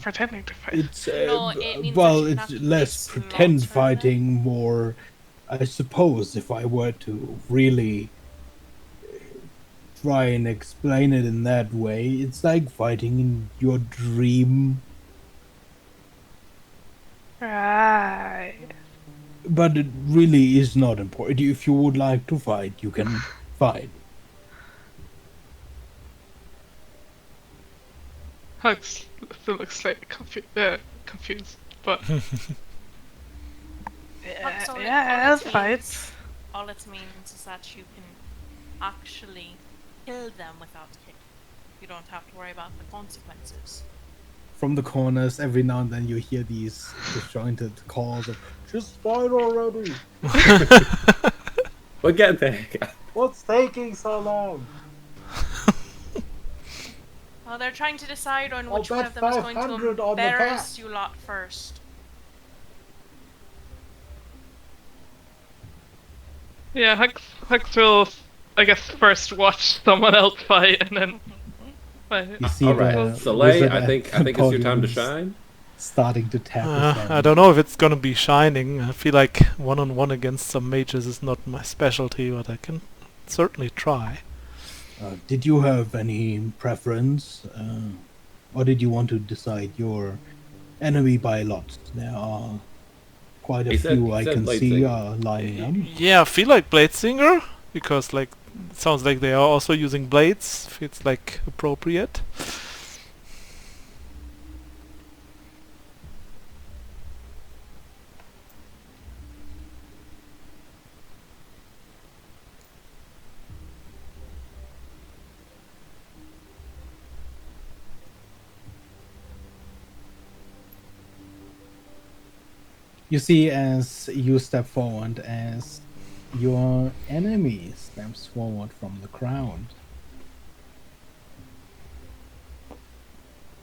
Pretending to fight. It's No, it means that well, you can it's actually less slot pretend them. fighting, more. I suppose if I were to really try and explain it in that way, it's like fighting in your dream. Right. But it really is not important. If you would like to fight, you can fight. Hugs still looks slightly confused, but But so yeah, all I'll it fight. means- All it means is that you can actually kill them without killing. You don't have to worry about the consequences. From the corners, every now and then you hear these disjointed calls of "Just fight already! We'll get there. What's taking so long?" Well, they're trying to decide on I'll which one bet of them is going 500 to on the embarrass cat. you lot first. Yeah, Hugs will, I guess, first watch someone else fight and then fight. You see All right, the Soleil, wizard I think at it's your time to podiums shine. starting to tap his hand. I don't know if it's gonna be shining. I feel like one-on-one against some mages is not my specialty, but I can certainly try. Did you have any preference, or did you want to decide your enemy by lot? There are quite a He said- few he I said can Blade see Singer. lining up. Yeah, I feel like Bladesinger, because like it sounds like they are also using blades. Feels like appropriate. You see, as you step forward, as your enemy steps forward from the crowd,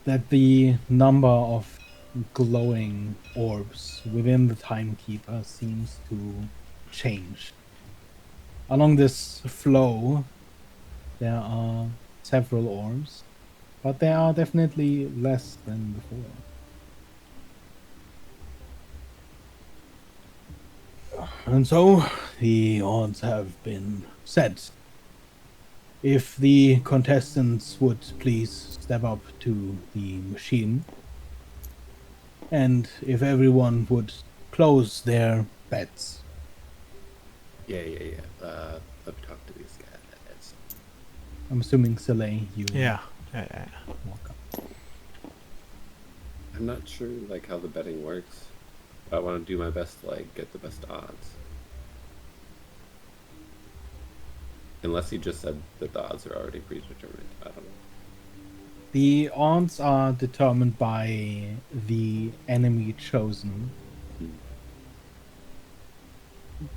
that the number of glowing orbs within the timekeeper seems to change. Along this flow, there are several orbs, but they are definitely less than before. And so, the odds have been set. If the contestants would please step up to the machine, and if everyone would close their bets. Yeah. Let me talk to these guys. I'm assuming Soleil, you Yeah. walk up. I'm not sure like how the betting works. But I want to do my best to like get the best odds. Unless he just said that the odds are already predetermined. I don't know. The odds are determined by the enemy chosen,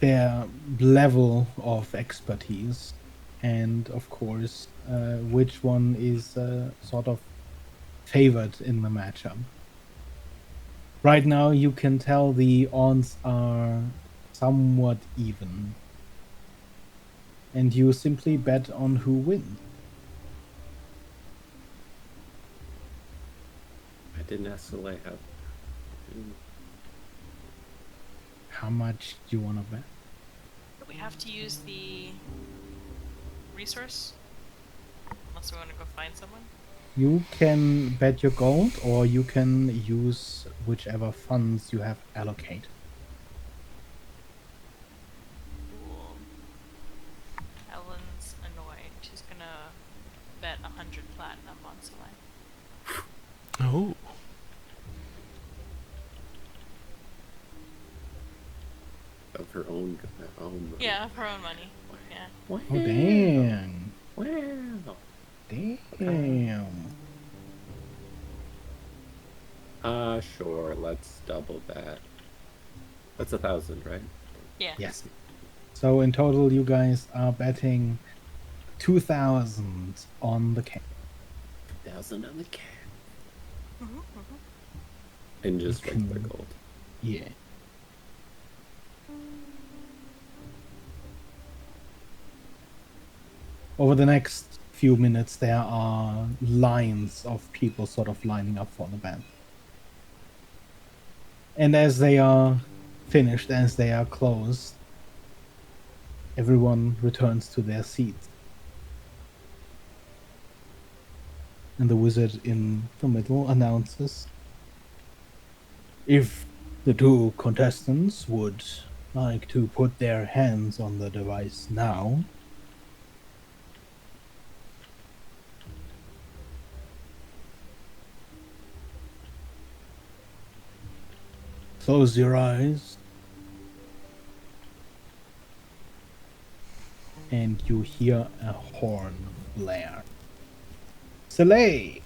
their level of expertise, and of course, which one is sort of favored in the matchup. Right now, you can tell the odds are somewhat even, and you simply bet on who wins. didn't ask Soleil how. How much do you want to bet? We have to use the resource? Unless we want to go find someone? You can bet your gold, or you can use whichever funds you have allocated. Cool. Ellen's annoyed. She's gonna bet 100 platinum on Soleil. Oh. Of her own money. Yeah, of her own money. Yeah. Wow. Oh, damn. Wow. Damn. Sure. Let's double that. That's 1,000, right? Yeah. Yes. So in total, you guys are betting 2,000 on the cat. 1,000 on the cat. Mm-hmm, mm-hmm. And just You regular can- gold. Yeah. Over the next few minutes, there are lines of people sort of lining up for the bet. And as they are finished, as they are closed, everyone returns to their seats. And the wizard in the middle announces, if the two contestants would like to put their hands on the device now, close your eyes, and you hear a horn blare. Soleil!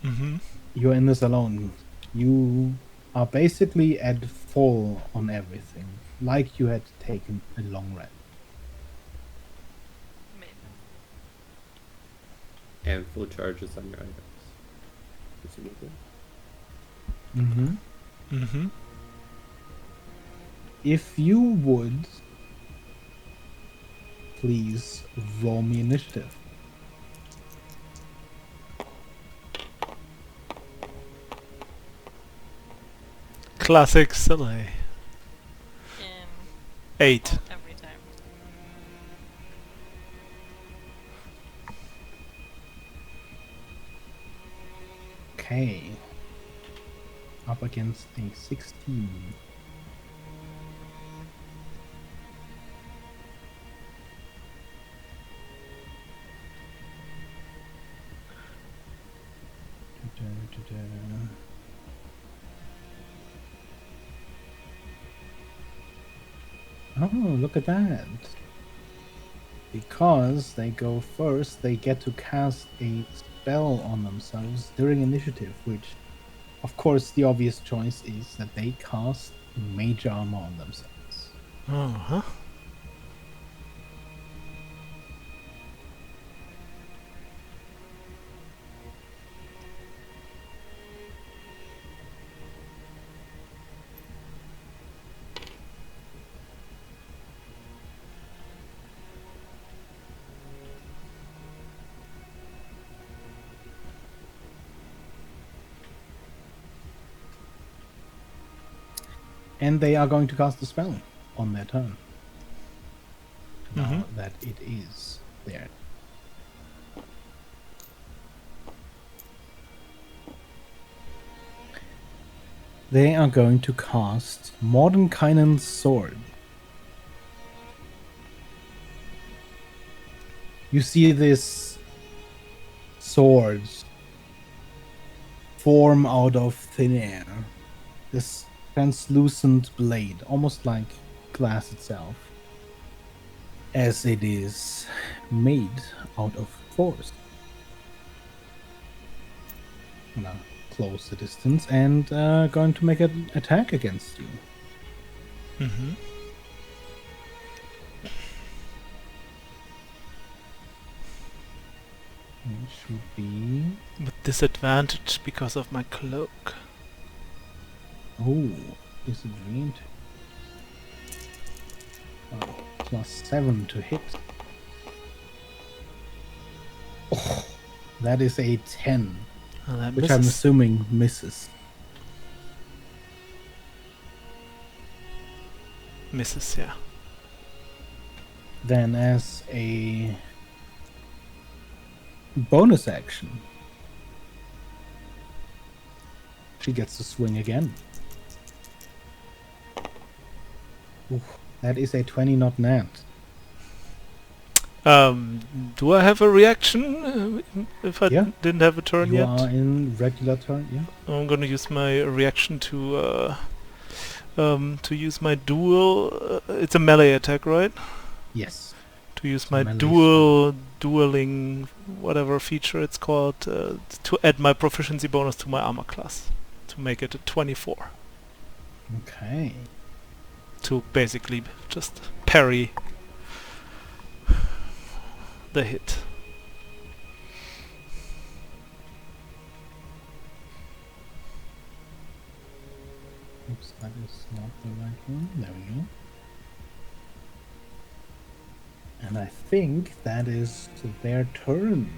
Mm-hmm. You're in this alone. You are basically at full on everything, like you had taken a long rest. Amazing. And full charges on your items. Presumably. Mm-hmm. Mm-hmm. If you would, please roll me initiative. Classic Soleil. 8. Every time. Okay. Up against a 16. Oh, look at that. Because they go first, they get to cast a spell on themselves during initiative, which, of course, the obvious choice is that they cast Mage Armor on themselves. Uh-huh. And they are going to cast a spell on their turn. Now Mhm. that it is there. They are going to cast Mordenkainen's Sword. You see this sword form out of thin air. This translucent blade, almost like glass itself, as it is made out of force. Now, close the distance and going to make an attack against you. Mm-hmm. It should be... With disadvantage because of my cloak. Oh, disadvantage. Oh, +7 to hit. Oh, that is a 10. And that which I'm misses. assuming misses. Misses, yeah. Then as a bonus action, she gets to swing again. Oof, that is a 20 not nat. Do I have a reaction if I Yeah. didn't have a turn You yet? are in regular turn, yeah. I'm gonna use my reaction to use my duel. It's a melee attack, right? Yes. To use It's my a melee dueling whatever feature it's called to add my proficiency bonus to my armor class to make it a 24 Okay. to basically just parry the hit. Oops, that is not the right one. There we go. And I think that is their turn.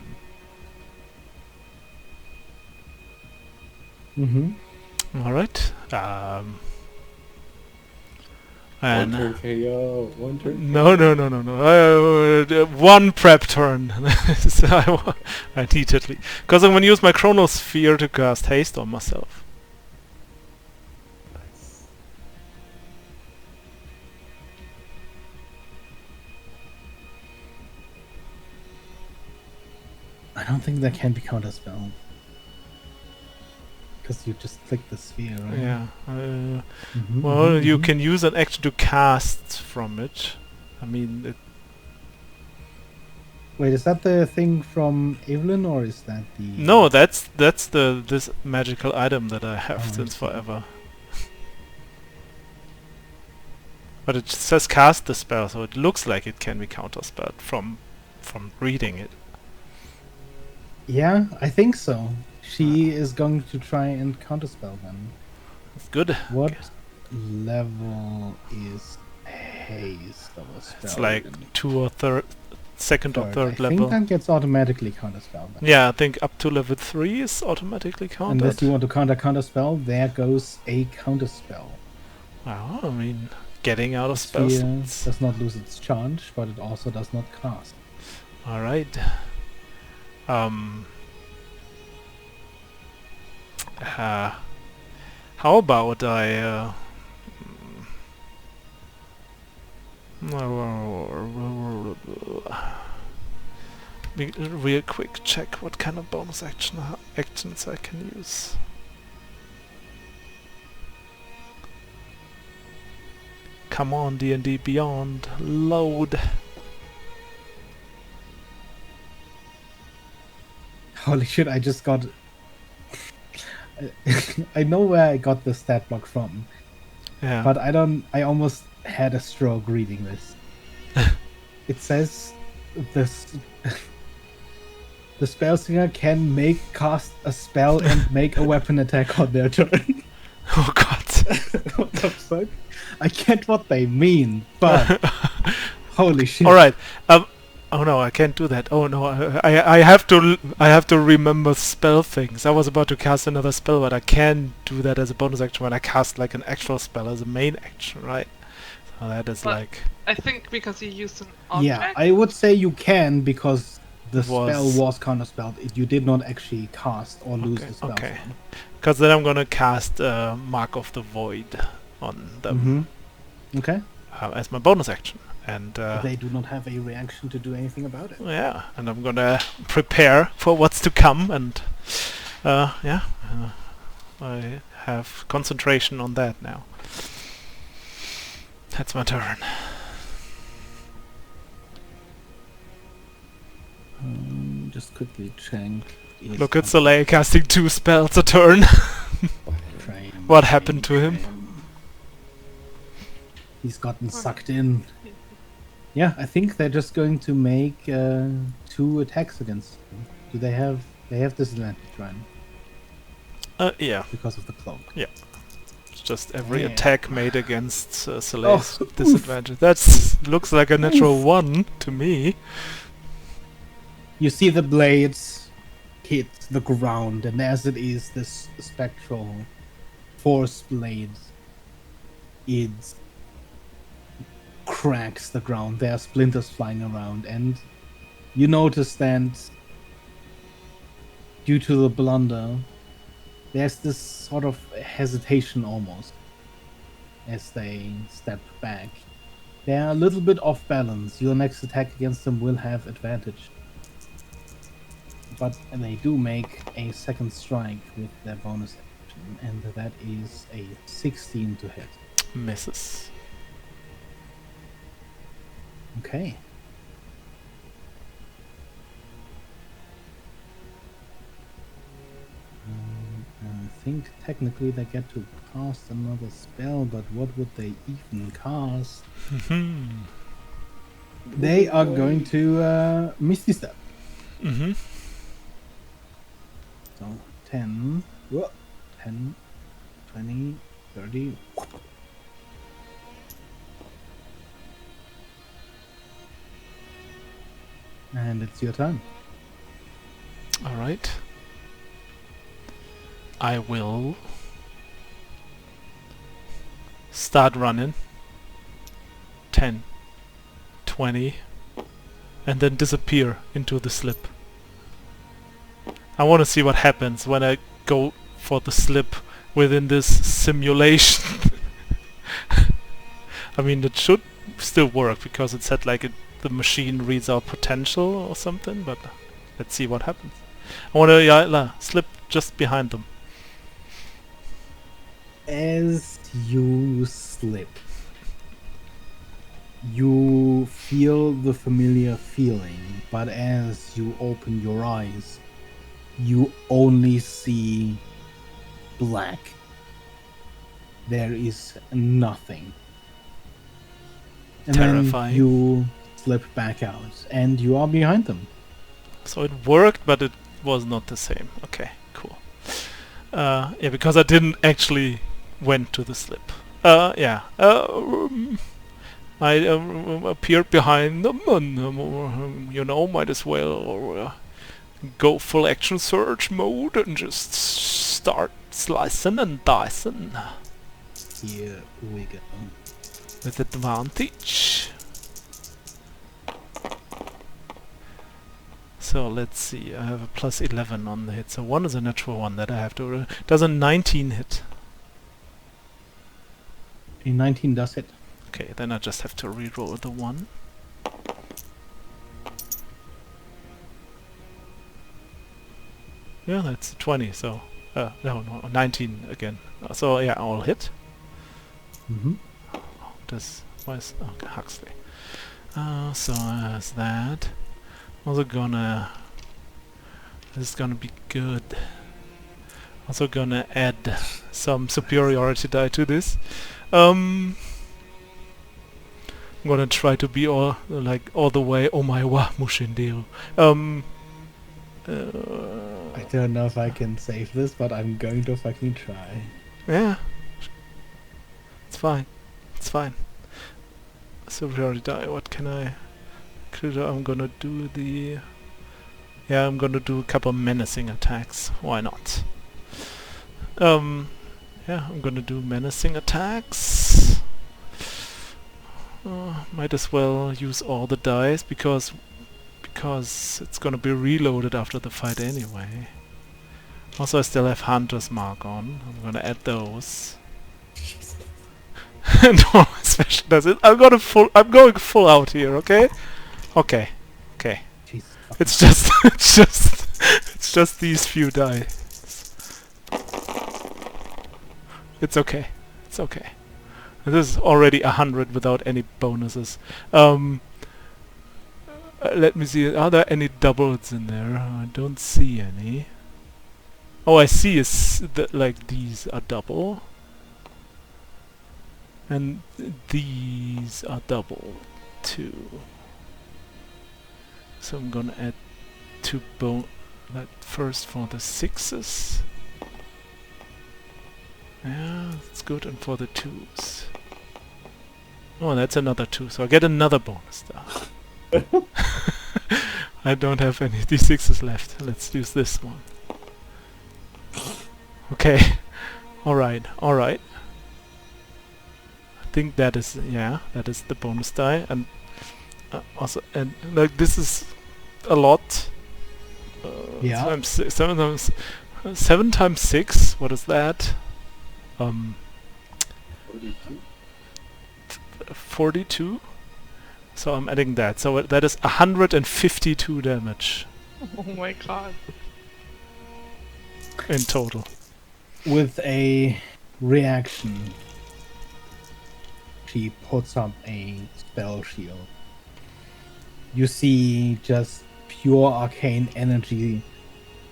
All right. One And turn KO. One turn. no. One prep turn. So I need at least because I'm gonna use my chronosphere to cast haste on myself. I don't think that can be counterspelled. Because you just click the sphere, right? Yeah. Mhm, Well, mhm, you mhm. can use an action to cast from it. I mean, Wait, is that the thing from Evelyn, or is that the... no, that's this magical item that I have Oh, I since see. forever. But it says cast the spell, so it looks like it can be counterspelled from reading it. Yeah, I think so. She is going to try and counterspell them. It's good. What level is haste of a spell? It's like second or third I level. think that gets automatically counterspelled. Then. Yeah, I think up to level 3 is automatically countered. Unless you want to counterspell, there goes a counterspell. Wow, I mean, getting out of Sphere spells. does not lose its charge, but it also does not cast. All right. How about I real quick check what kind of bonus actions I can use. Come on, D&D Beyond, load. Holy shit, I just got... I know where I got the stat block from, Yeah. but I almost had a stroke reading this. It says this... The spell singer can cast a spell and make a weapon attack on their turn. Oh god. What the fuck? I get what they mean, but... Holy shit. Alright. Oh no, I can't do that. Oh no, I have to remember spell things. I was about to cast another spell, but I can do that as a bonus action when I cast like an actual spell as a main action, right? So that is But like... I think because you used an object. Yeah, I would say you can, because the Was- spell was counterspelled. You did not actually cast or lose Okay, the spell. okay. Because then I'm gonna cast Mark of the Void on them Mm-hmm. Okay. as my bonus action. And But they do not have a reaction to do anything about it. yeah, and I'm gonna prepare for what's to come, and yeah, I have concentration on that now. That's my turn. Just quickly check. Look at Soleil casting 2 spells a turn. What happened to him? He's gotten sucked in. Yeah, I think they're just going to make 2 attacks against him. Do they have... They have disadvantage, right? Yeah, Because of the cloak. it's just every Yeah. attack made against Soleil's Oh, oof. disadvantage. That looks like a natural 1 to me. You see the blades hit the ground, and as it is, this spectral force blade, it cracks the ground. There are splinters flying around, and you notice that due to the blunder, there's this sort of hesitation almost as they step back. They're a little bit off balance. Your next attack against them will have advantage. But they do make a second strike with their bonus action, and that is a 16 to hit. Misses. Okay. I think technically they get to cast another spell, but what would they even cast? They are going to Misty Step. Mm-hmm. So 10, whoa, 10, 20, 30. And it's your turn. All right. I will start running. 10, 20, and then disappear into the slip. I want to see what happens when I go for the slip within this simulation. I mean, it should still work because it said like the machine reads our potential or something, but let's see what happens. I want to slip just behind them. As you slip, you feel the familiar feeling, but as you open your eyes, you only see black. There is nothing. And Terrifying. then you slip back out, and you are behind them. So it worked, but it was not the same. Okay, cool. Yeah, because I didn't actually went to the slip. Yeah. I appeared behind them, and you know, might as well go full action search mode and just start slicing and dicing. Here we go. With advantage. So let's see, I have a plus 11 on the hit, so 1 is a natural 1 that I have to... Does a 19 hit? A 19 does hit. Okay, then I just have to reroll the 1. Yeah, that's 20, so... no, 19 again. So yeah, I'll hit. Mm-hmm. Okay, Huxley. So as that... Also gonna... This is gonna be good. Also gonna add some superiority die to this. I'm gonna try to be all the way. Oh my wa Mushindeo. I don't know if I can save this, but I'm going to fucking try. Yeah. It's fine. It's fine. Superiority die. What can I... I'm gonna do the... Yeah, I'm gonna do a couple menacing attacks. Why not? Yeah, I'm gonna do menacing attacks. Might as well use all the dice because it's gonna be reloaded after the fight anyway. Also, I still have Hunter's Mark on. I'm gonna add those. No, special does it. I'm going full out here. Okay. Okay. Okay. Jesus. It's just it's just these few die. It's okay. It's okay. This is already 100 without any bonuses. Let me see. Are there any doubles in there? I don't see any. Oh, I see. Is that like these are double, and these are double too. So I'm gonna add 2 first for the 6s. Yeah, that's good, and for the 2s. Oh, that's another 2, so I get another bonus stuff. I don't have any d6s left. Let's use this one. Okay. Alright, alright. I think that is, yeah, that is the bonus die. And also, and like this is a lot. Yeah. Times 7 times 6, what is that? 42. 42. So I'm adding that. So that is 152 damage Oh my god. in total. With a reaction, she puts up a spell shield. You see just pure arcane energy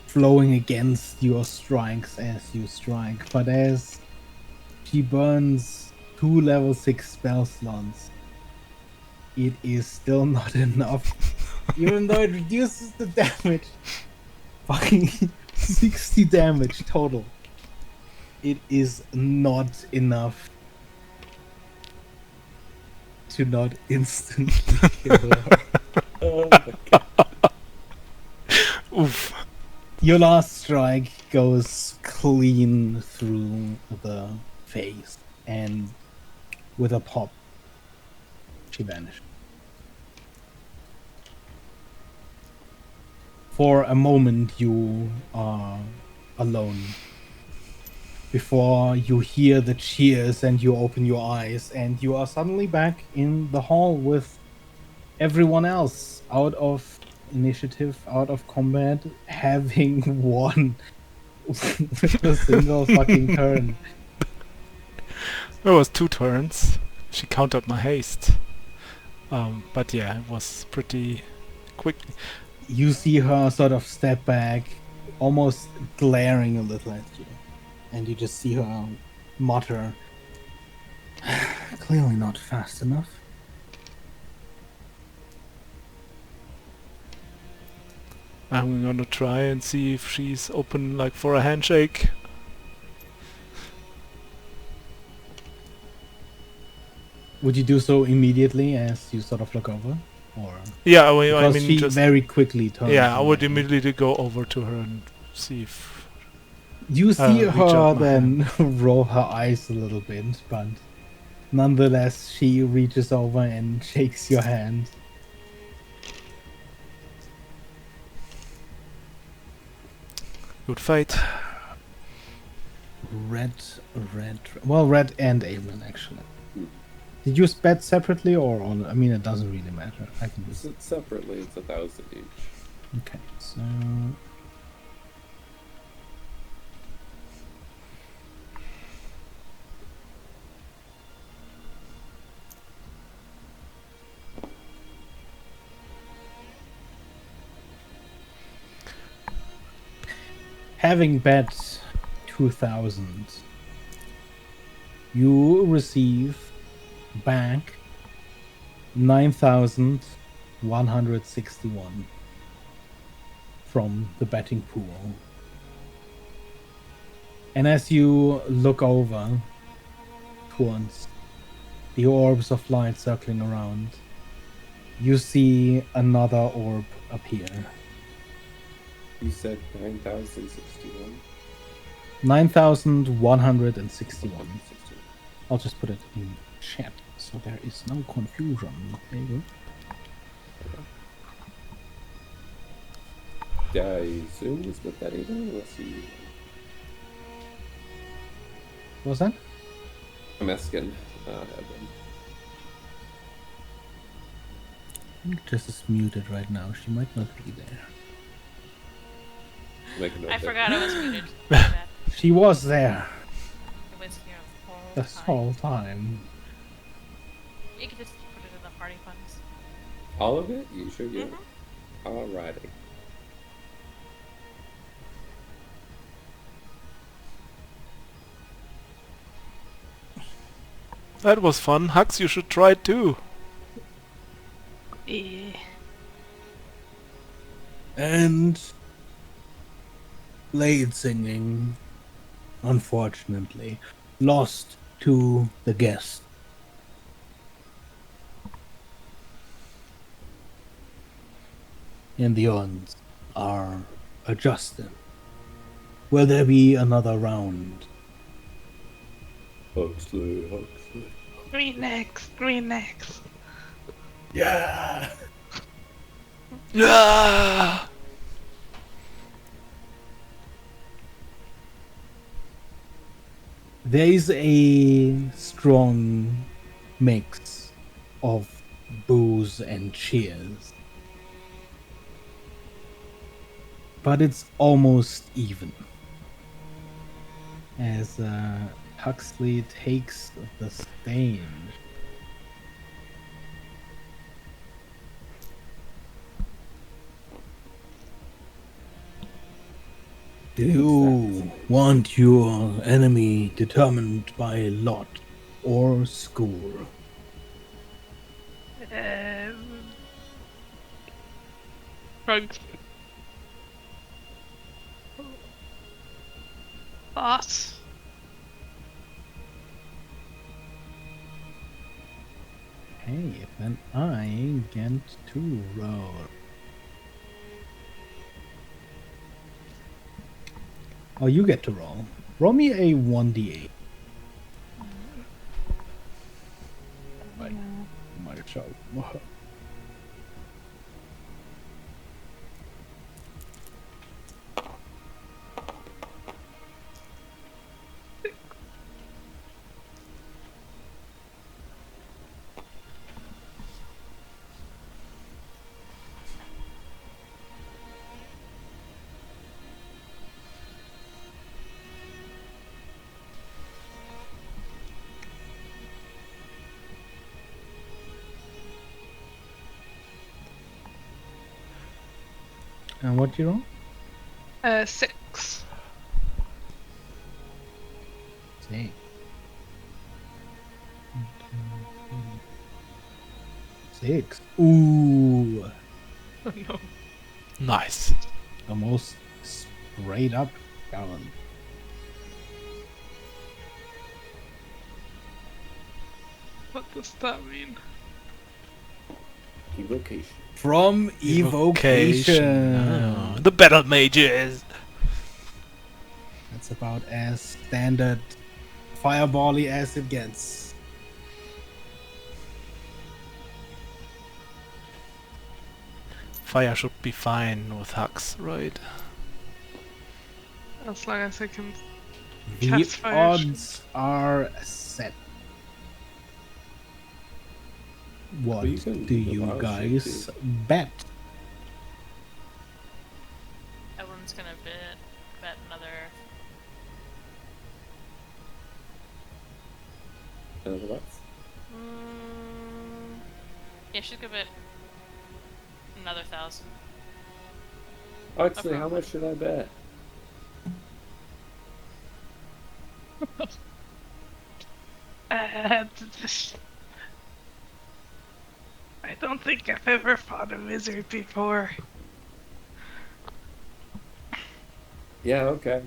flowing against your strikes as you strike, but as she burns 2 level 6 spell slots, it is still not enough. Even though it reduces the damage. Fucking 60 damage total. It is not enough to not instantly kill her. Oh my god. Oof. Your last strike goes clean through the face, and with a pop, she vanished. For a moment, you are alone. Before you hear the cheers and you open your eyes, and you are suddenly back in the hall with everyone else out of initiative, out of combat, having won with a single fucking turn. It was 2 turns. She countered my haste. But yeah, it was pretty quick. You see her sort of step back, almost glaring a little at you. And you just see her mutter, clearly not fast enough. I'm gonna try and see if she's open, like, for a handshake. Would you do so immediately as you sort of look over? Or Yeah, I because mean, she just very quickly turns. yeah, I would and immediately go over to her and see if You see reach her out my then roll her eyes a little bit, but nonetheless, she reaches over and shakes your hand. good fight. Red. Well, Red and Amen, actually. Did you bet separately or on? I mean, it doesn't really matter. I can just. Separately, it's 1,000 each. Okay, so. Having bet 2,000, you receive back 9,161 from the betting pool. And as you look over towards the orbs of light circling around, you see another orb appear. You said 9,061? 9,161. I'll just put it in chat so there is no confusion. There you go. I assume you split that even unless you. What was that? I'm asking. Evan. I think Jess is muted right now. She might not be there. Make a note I there. forgot I was muted. My bad. She was there It was here the whole this time. whole time. You can just put it in the party funds. All of it? You sure you? Mhm. Alrighty. That was fun. Hux, you should try it too. Eh. And blade singing, unfortunately, lost to the guest. and the odds are adjusted. Will there be another round? Huxley, Huxley. Green eggs, green eggs. Yeah! Yeah! There is a strong mix of boos and cheers. But it's almost even. As Huxley takes the stage. Do you want your enemy determined by lot or school? Drugs. Boss. Hey, then I get to roll. Oh, you get to roll. Roll me a 1d8. My child. And what you roll? 6. See. 6. Ooh. Oh no. Nice. Almost straight up Gallon. What does that mean? Evocation. From Evocation. Oh, the battle mages. That's about as standard fireball-y as it gets. Fire should be fine with Hux, right? As long as I can The cast fire. odds are set. What you can do do the you wild guys shape, bet? Evelyn's gonna bet another. Another what? Yeah, she's gonna bet another 1,000. Huxley, how much should I bet? I don't think I've ever fought a wizard before. Yeah, okay.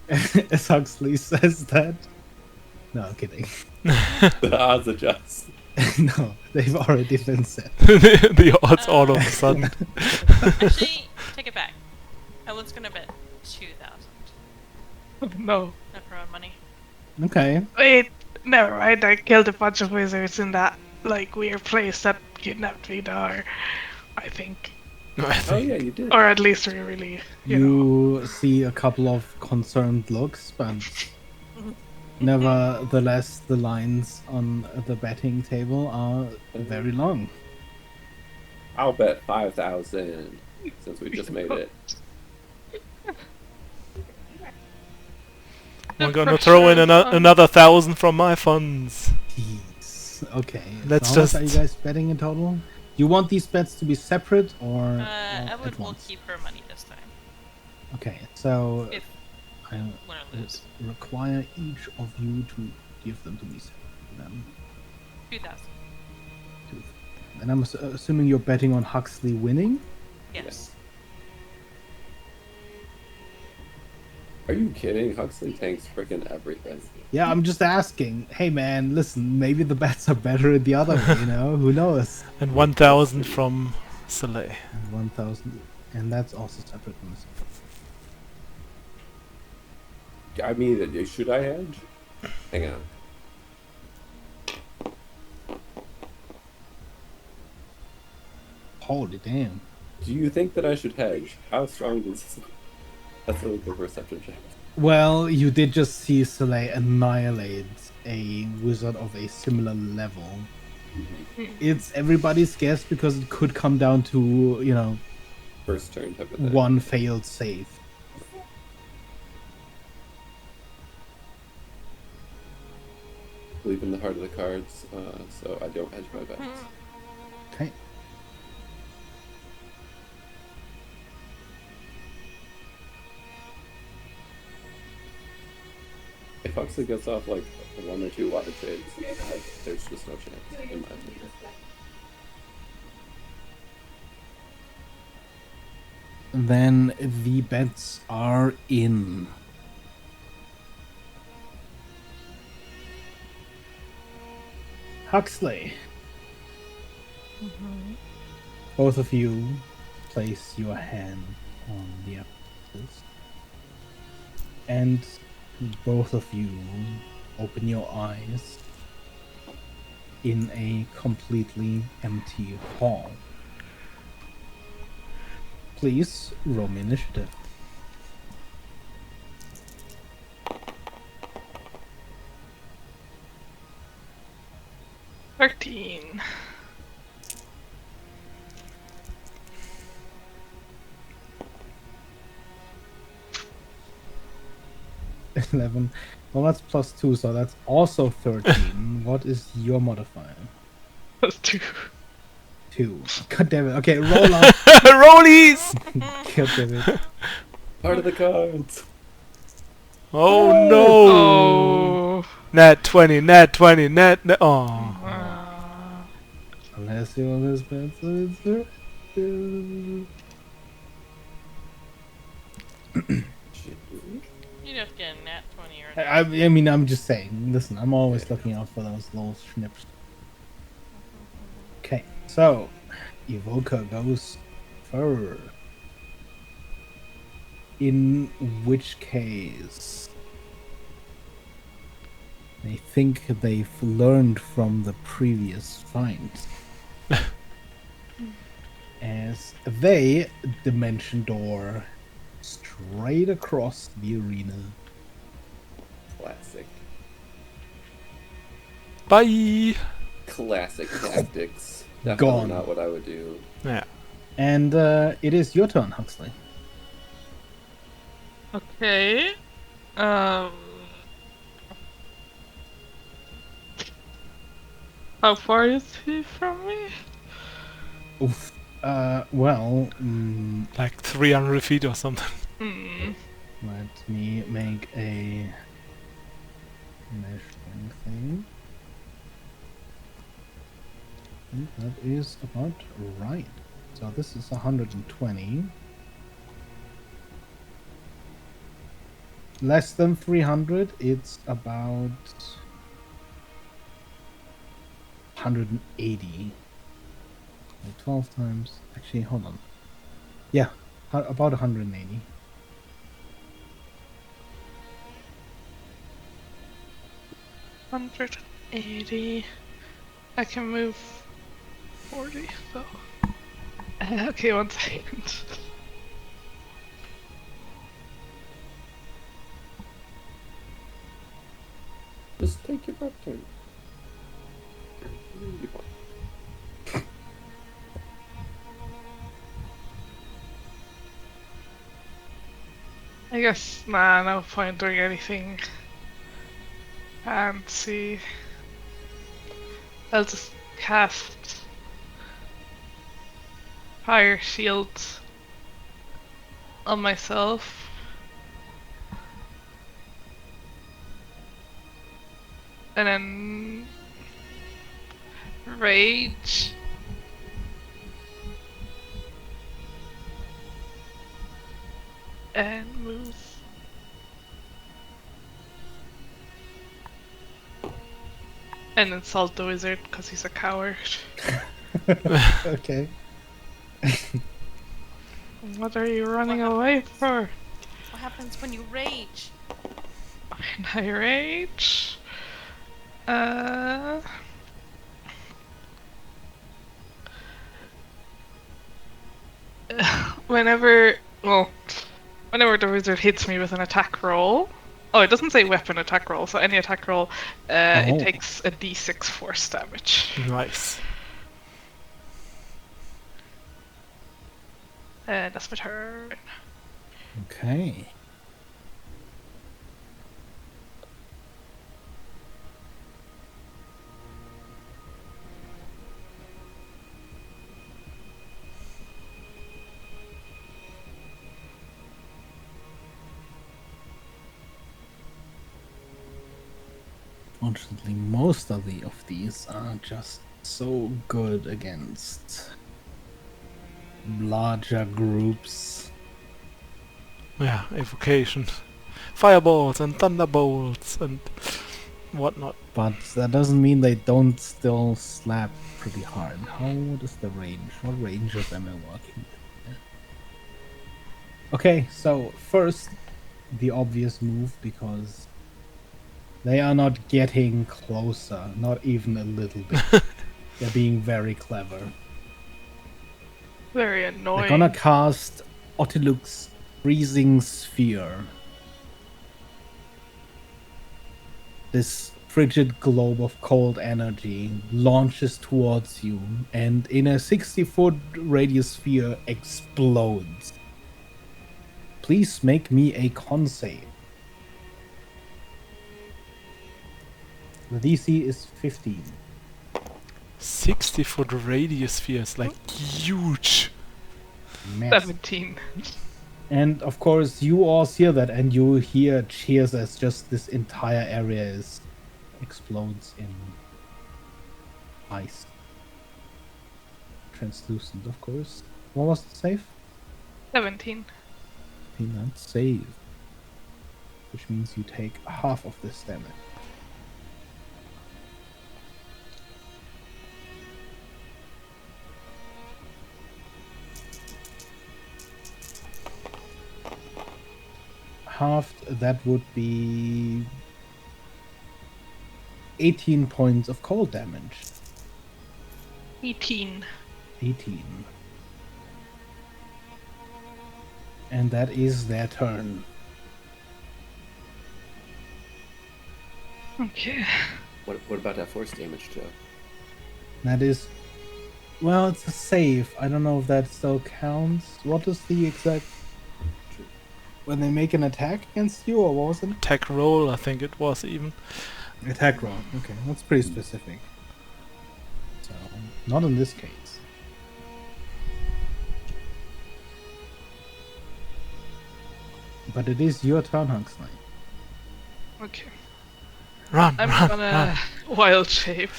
As Huxley says that. No, I'm kidding. The odds adjust. No, they've already been set. The odds all of a sudden. Actually, take it back. Evelyn's gonna bet 2,000. No. Not her own money. Okay. Wait, never mind. I killed a bunch of wizards in that like weird place that kidnapped Vidar, I think. Oh yeah, you did. Or at least we really, you know. You see a couple of concerned looks, but nevertheless, the lines on the betting table are very long. I'll bet 5,000 since we just made it. I'm gonna throw in another 1,000 from my funds. Jeez. Okay. Let's so how much just- are you guys betting in total? You want these bets to be separate or all Evelyn at will once? keep her money this time. Okay, so If I win or lose. require each of you to give them to me separately then. 2,000. And I'm assuming you're betting on Huxley winning? Yes. Are you kidding? Huxley tanks freaking everything. Yeah, I'm just asking. Hey man, listen, maybe the bets are better the other way, you know? Who knows? And 1,000 from Soleil. And 1,000. And that's also separate from this. I mean, should I hedge? Hang on. Holy damn. Do you think that I should hedge? How strong does that's a good perception check? Well, you did just see Soleil annihilate a wizard of a similar level. It's everybody's guess because it could come down to, you know, First turn type of thing. one failed save. Believe in the heart of the cards, so I don't hedge my bets. Okay. If Huxley gets off like 1 or 2 water trades, there's just no chance, in my opinion. Then the bets are in. Huxley. Both of you place your hand on the apples. And both of you open your eyes in a completely empty hall. Please roll me initiative. $13. 11. Well, that's +2, so that's also 13. What is your modifier? That's 2. 2. God damn it. Okay, roll up. Rollies! God damn it. Heart of the cards! Oh no! Oh. Nat 20, nat 20, nat. Oh. Unless you want this bad, so it's Shit. You'd have to get a nat 20 or a I mean, I'm just saying. Listen, I'm always looking out for those little schnips. Okay, so Evoker goes first. In which case, they think they've learned from the previous fight. As they dimension door straight across the arena. Classic. Bye! Classic tactics. Definitely Gone. not what I would do. Yeah. And it is your turn, Huxley. Okay. How far is he from me? Oof. Well, Like 300 feet or something. let me make a measuring thing. And that is about right. So this is 120. Less than 300, it's about 180. Like 12 times. Actually, hold on. Yeah, about 180. $180. I can move 40, so. Okay, 1 second. Just take your prep turn. You want. I guess, nah, no point doing anything fancy. I'll just cast Fire Shield on myself. And then Rage. And move. And insult the wizard because he's a coward. Okay. What are you running away for? What happens when you rage? When I rage? Uh... whenever, well, whenever the wizard hits me with an attack roll, oh, it doesn't say weapon attack roll, so any attack roll, it takes a d6 force damage. Nice. That's my turn. Okay. Unfortunately, most of these are just so good against larger groups. Yeah, evocation. Fireballs and thunderbolts and whatnot. But that doesn't mean they don't still slap pretty hard. What is the range? What ranges am I working with? Okay, so first, the obvious move, because they are not getting closer, not even a little bit. They're being very clever. Very annoying. They're gonna cast Otiluk's Freezing Sphere. This frigid globe of cold energy launches towards you and in a 60-foot radius sphere explodes. Please make me a con save. The DC is 15. 60-foot radius sphere is like huge. Massive. 17. And of course, you all hear that, and you hear cheers as just this entire area explodes in ice. Translucent, of course. What was the save? 17. That's save. Which means you take half of this damage. Halved, that would be 18 points of cold damage. 18. 18. And that is their turn. Okay. What about that force damage, Joe? That is... Well, it's a save. I don't know if that still counts. What is the exact... When they make an attack against you, or what was it? Attack roll, I think it was even. Attack roll. Okay, that's pretty specific. So, not in this case. But it is your turn, Huxley. Okay. Run, I'm run, gonna run. wild shape.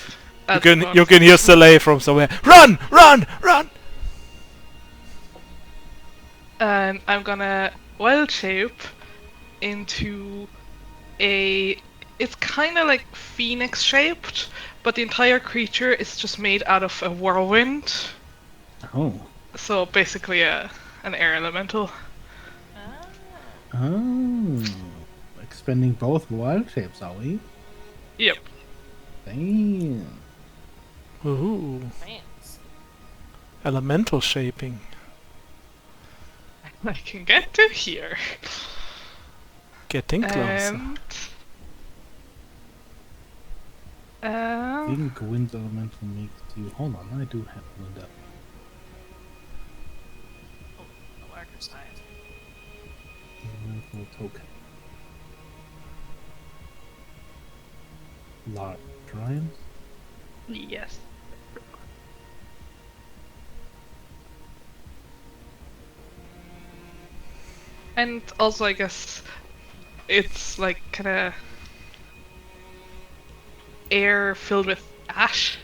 You can hear Soleil from somewhere. Run, run, run! And I'm gonna wild shape into a... It's kind of like phoenix shaped, but the entire creature is just made out of a whirlwind. Oh. So basically an air elemental. Oh. Expending both wild shapes, are we? Yep. Damn. Ooh. Fancy. Elemental shaping. I can get to here. Getting closer. I think wind elemental makes you... Hold on, I do have wind elemental. Oh, the darker side. Elemental token. Large giant. Yes. And also, I guess it's like kind of air filled with ash,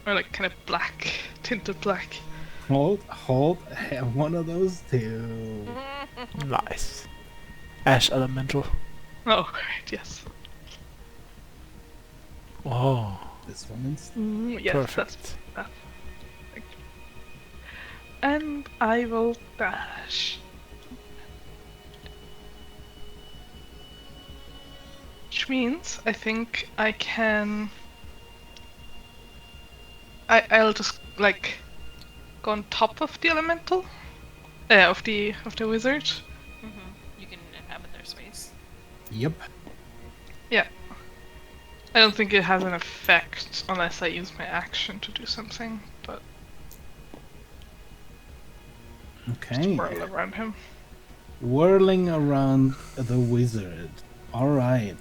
or like kind of black, tinted black. Hold, have one of those too. Nice. Ash elemental. Oh, right, yes. Oh, This one is... Yes, perfect. that's And I will dash. Which means I think I can... I'll just like go on top of the elemental, of the wizard. Mm-hmm. You can inhabit their space. Yep. Yeah. I don't think it has an effect unless I use my action to do something, but Okay. whirl around him. Whirling around the wizard. Alright.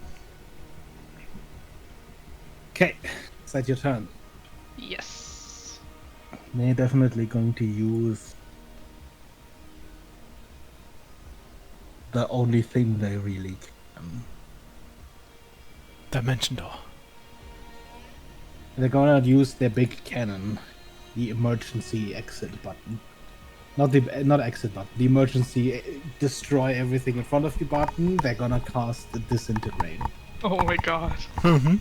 Okay. Is that your turn? Yes. They're definitely going to use the only thing they really can. Dimension door. They're gonna use their big cannon, the emergency exit button. Not exit button, the emergency destroy everything in front of you button. They're gonna cast the disintegrate. Oh my god. Mm-hmm.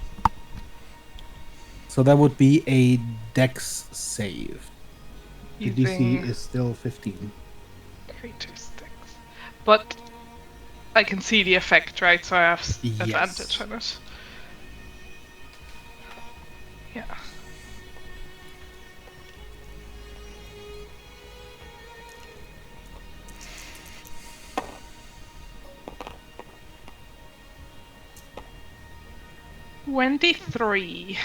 So that would be a dex save. The DC Using is still 15. creature sticks. But I can see the effect, right? So I have Yes. advantage on it. Yeah. $23.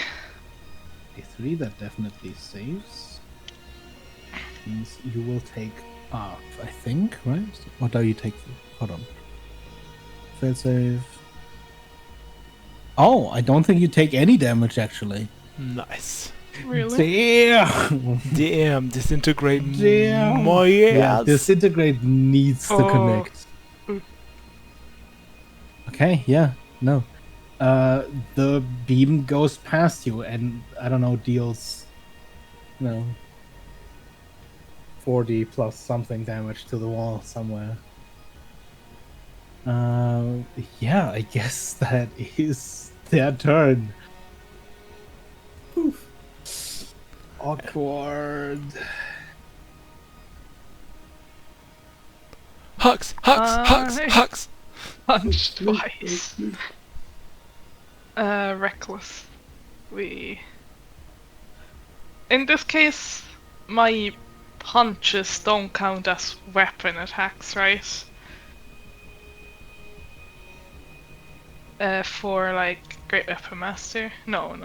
A 3 that definitely saves. Means you will take half, I think, right? What do you take? Hold on. Fail save. Oh, I don't think you take any damage actually. Nice. Really? Damn! Damn, disintegrate Damn! my Yeah, ass. disintegrate needs to Oh. connect. Mm. Okay, yeah, no. The beam goes past you and, I don't know, deals, 40 plus something damage to the wall somewhere. Yeah, I guess that is their turn. Oof. Awkward. Hugs, hugs, I- hugs. Punch twice. Reckless. In this case, my punches don't count as weapon attacks, right? For like Great Weapon Master? No.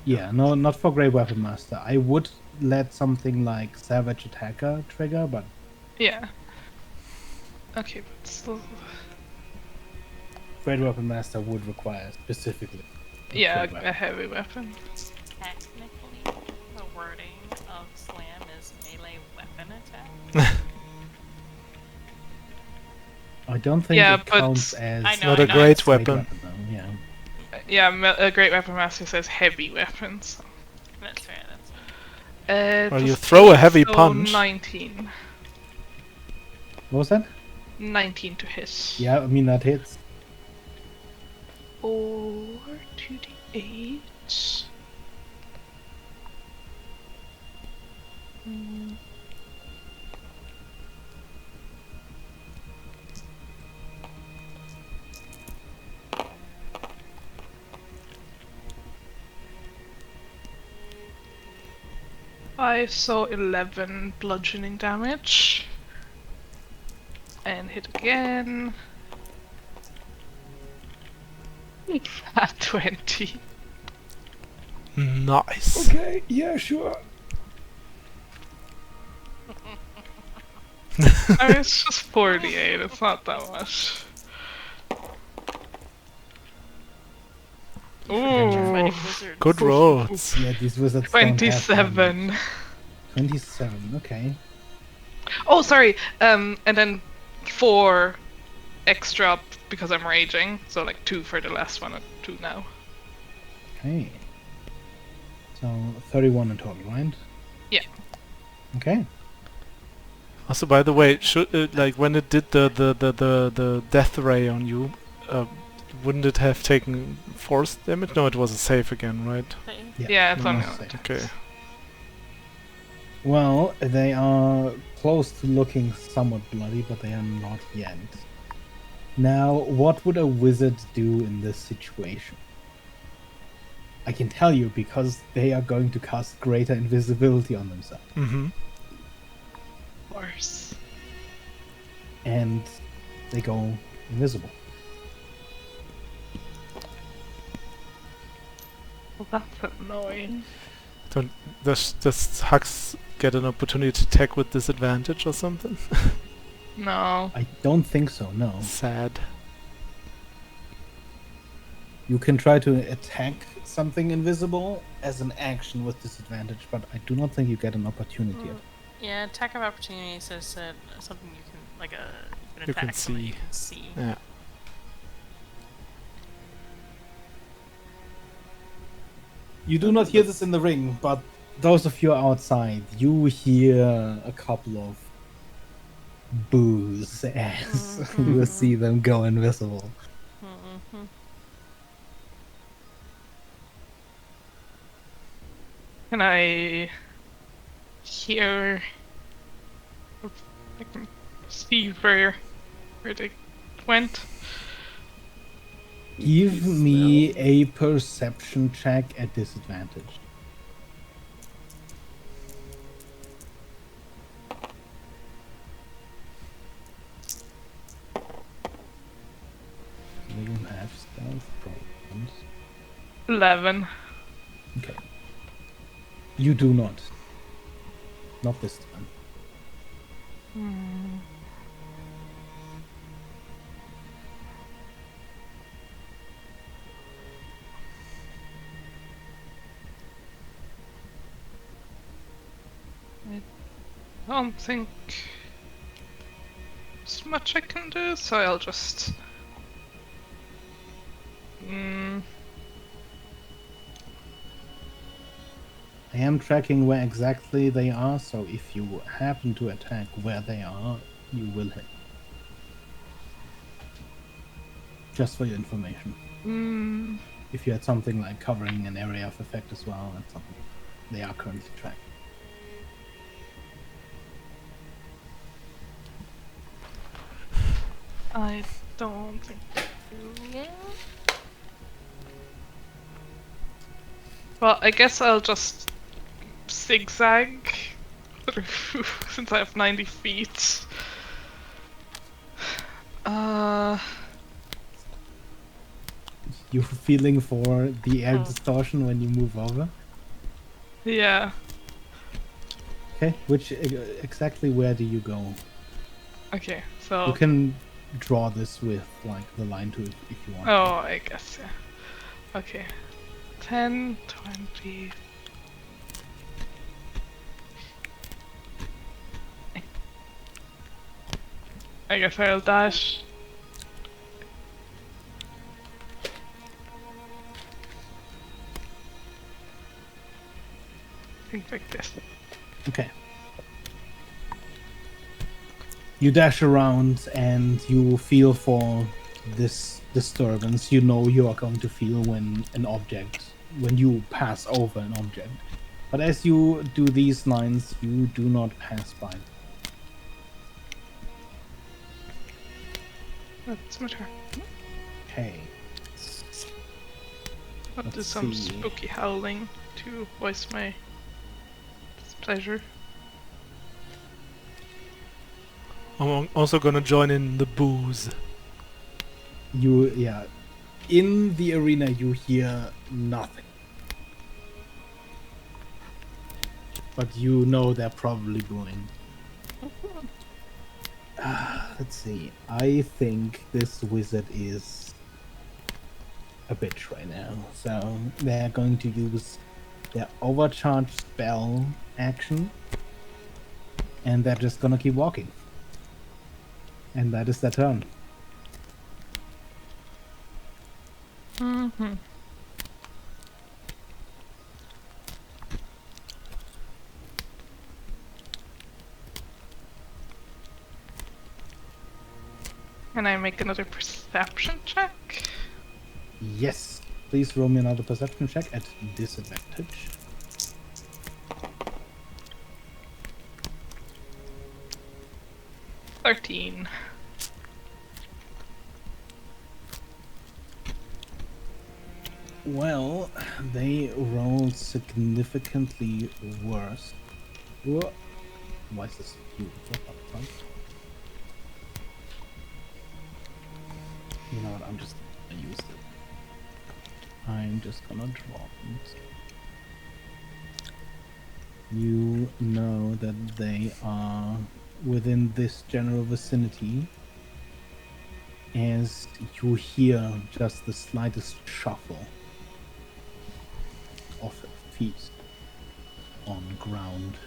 Yeah, no, not for Great Weapon Master. I would let something like Savage Attacker trigger, but Yeah. Okay, but still. Great Weapon Master would require specifically. Yeah, Great a weapon. heavy weapon. Technically, the wording of slam is melee weapon attack. I don't think Yeah, it but counts as I know, Not a I know. great great weapon. though. Yeah. Yeah, a Great Weapon Master says heavy weapons. That's fair, that's fair. Well, you Plus throw a 8, heavy so punch. 19. What was that? 19 to hit. Yeah, I mean that hits. Or 2d8. Mm. Five, so 11 bludgeoning damage. And hit again. At 20. Nice. Okay, yeah, sure. I mean, it's just 48, it's not that much. Ooh, Fighting wizards. Good rolls. Yeah, these wizards don't have 27. 27, okay. Oh, sorry. And then 4 extra because I'm raging. So like 2 for the last one, and 2 now. Okay. So 31 in total, right? Yeah. Okay. Also, by the way, should like when it did the death ray on you, wouldn't it have taken force damage? No, it was a save again, right? Yeah, it's no, on no, the save. Okay. Well, they are close to looking somewhat bloody, but they are not yet. Now, what would a wizard do in this situation? I can tell you because they are going to cast greater invisibility on themselves. Mm-hmm. Of course. And they go invisible. Well, that's annoying. Does Hux get an opportunity to attack with disadvantage or something? No. I don't think so, no. Sad. You can try to attack something invisible as an action with disadvantage, but I do not think you get an opportunity. Yeah, attack of opportunity says something you can You attack can something you see. can see. Yeah. You do not hear this in the ring, but those of you outside, you hear a couple of boos as you see them go invisible. Mm-hmm. Can I hear? I can see where they went. Give me a perception check at disadvantage. Do you have stealth problems? 11. Okay. You do not. Not this time. I don't think there's much I can do, so I'll just. I am tracking where exactly they are, so if you happen to attack where they are, you will hit. Just for your information. If you had something like covering an area of effect as well, that's something they are currently tracked. I don't think. Well, I guess I'll just zigzag through since I have 90 feet. You feeling for the air distortion when you move over? Yeah. Okay, which exactly where do you go? Okay, so. You can draw this with like the line to it if you want. Oh, I guess, yeah. Okay. 10, 20. I guess I'll dash. I think like this. Okay. You dash around and you feel for this disturbance. You know you are going to feel when you pass over an object. But as you do these lines, you do not pass by. That's my turn. Okay. I'll do Let's some see. spooky howling to voice my displeasure. I'm also gonna join in the booze. In the arena you hear nothing. But you know they're probably booing. Let's see. I think this wizard is a bitch right now. So they're going to use their overcharge spell action. And they're just gonna keep walking. And that is their turn. Mm-hmm. Can I make another perception check? Yes. Please roll me another perception check at disadvantage. 13. Well, they roll significantly worse. Whoa. Why is this beautiful? You know what? I'm just gonna use it. I'm just gonna draw it. You know that they are within this general vicinity as you hear just the slightest shuffle of feet on ground.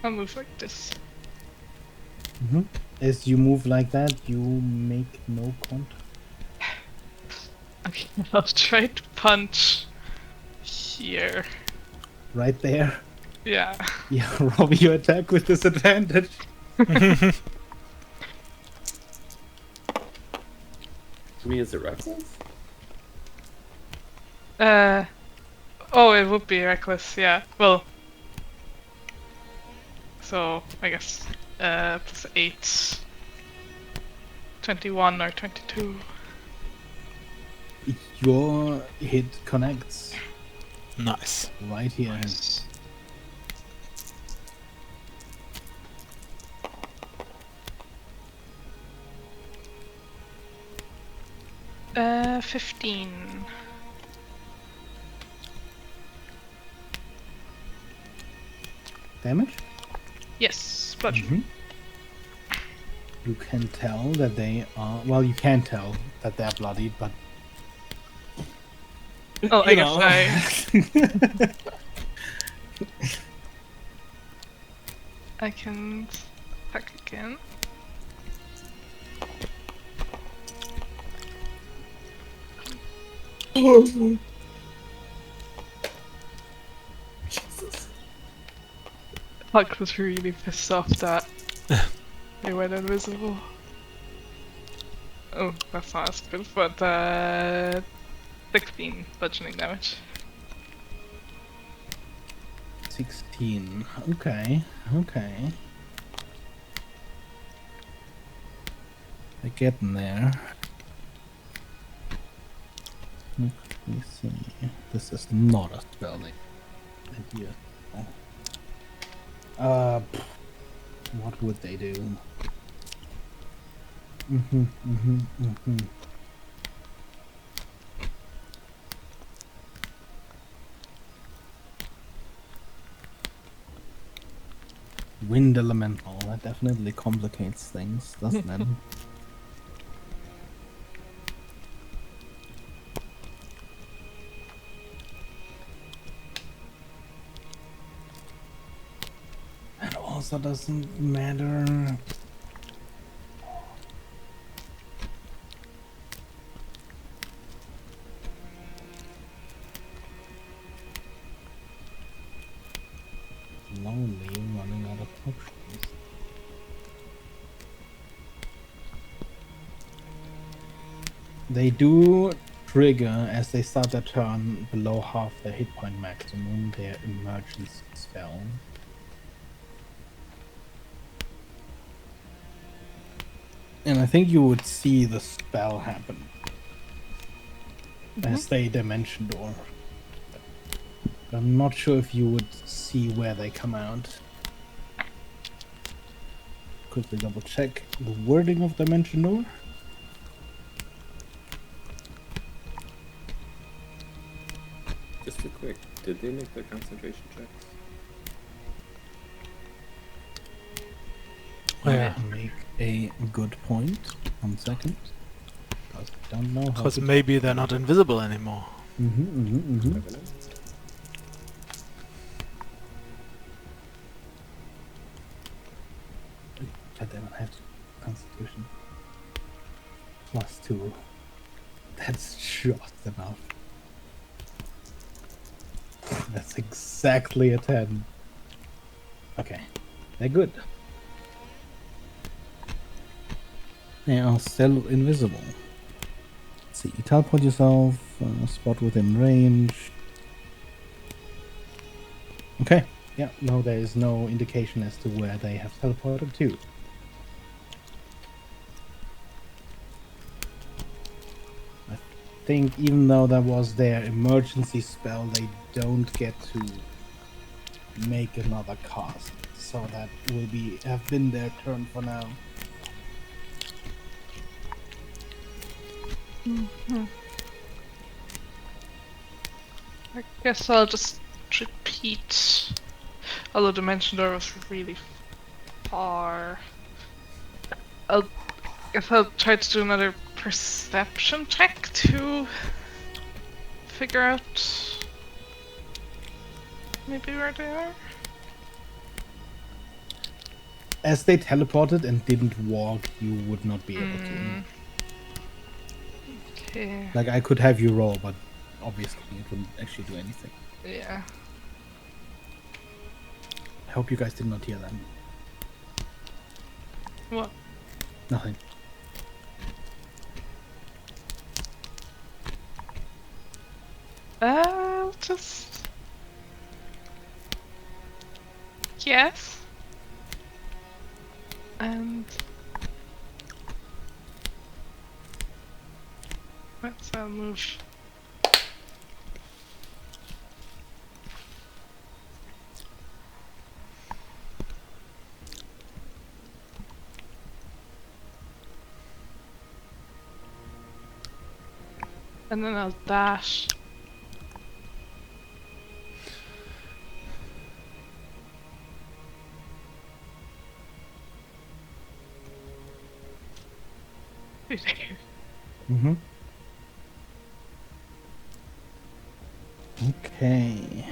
I'll move like this. As you move like that, you make no contact. Okay, I'll try to punch here. Right there. Yeah. Yeah, roll your attack with disadvantage. I mean, is it reckless? Oh, it would be reckless, yeah. Well, so I guess plus 8, 21 or 22. Your hit connects Nice. right here. Nice. Uh, 15. Damage? Yes, bludgeoning. You can tell that they are. Well, you can tell that they're bloodied, but. Oh, I you guess know. I can attack again. Huck was really pissed off that they went invisible. Oh, that's not as good, but 16 bludgeoning damage. 16. Okay. Okay. They're getting there. Let me see. This is not a spelling. Idea. What would they do? Wind elemental. That definitely complicates things, doesn't it? It also doesn't matter. Lonely, running out of options. They do trigger as they start their turn below half their hit point maximum, their emergency spell. And I think you would see the spell happen as they dimension door. I'm not sure if you would see where they come out. Quickly double check the wording of dimension door. Just real quick, did they make their concentration checks? Where? Make a good point. 1 second. I don't know how Because to... maybe they're not invisible anymore. Never know. God damn it, I have to... Constitution. +2. That's just enough. That's exactly a 10. Okay. They're good. They are still invisible. Let's see, teleport yourself, spot within range. Okay, yeah, no, there is no indication as to where they have teleported to. I think even though that was their emergency spell, they don't get to make another cast. So that will have been their turn for now. I guess I'll just repeat. Although Dimension Door was really far. I guess I'll try to do another perception check to figure out maybe where they are. As they teleported and didn't walk, you would not be able to. Okay. Like, I could have you roll, but obviously it wouldn't actually do anything. Yeah. I hope you guys did not hear that. What? Nothing. Just yes. And let's move. And then I'll dash. Mm-hmm. Okay.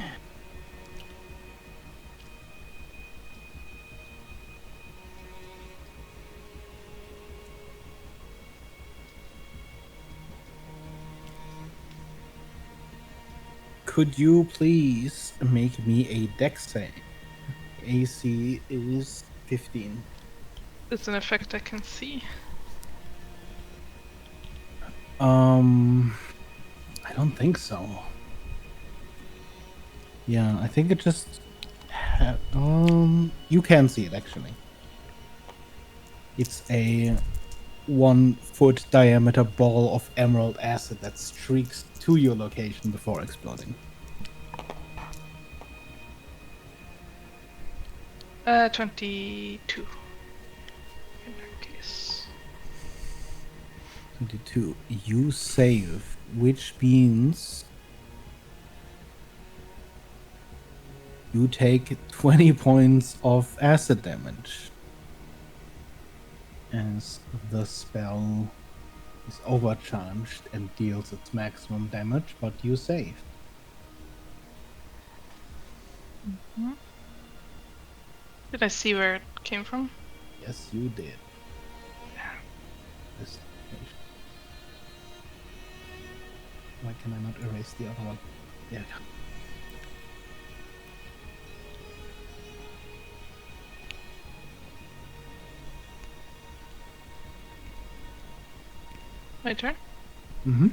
Could you please make me a dex save? AC is 15. It's an effect I can see. I don't think so. Yeah, I think it just you can see it actually. It's a 1 foot diameter ball of emerald acid that streaks to your location before exploding. 22. In that case. 22. You save, which means you take 20 points of acid damage as the spell is overcharged and deals its maximum damage, but you save. Did I see where it came from? Yes, you did. This location. Why can I not erase the other one? There we go. My turn? Mm-hmm.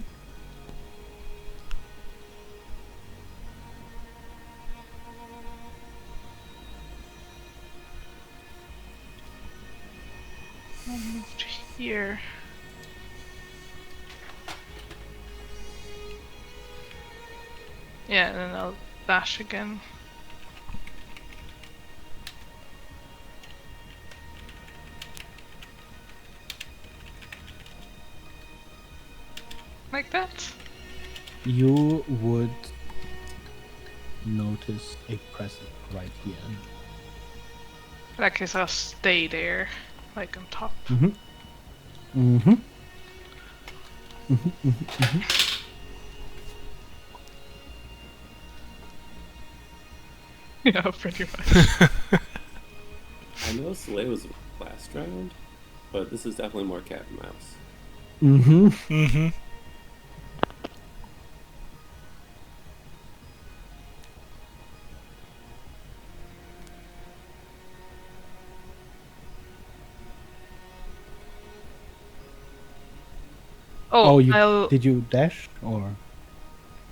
I'll move to here. Yeah, and then I'll dash again. Like that? You would notice a present right here. In that case, I'll stay there, like on top. Mm-hmm. Mm-hmm. Mm-hmm. Mm-hmm. Yeah, pretty much. I know Soleil was last round, but this is definitely more cat and mouse. Mm-hmm. Mm-hmm. Oh, Oh, did you dash or?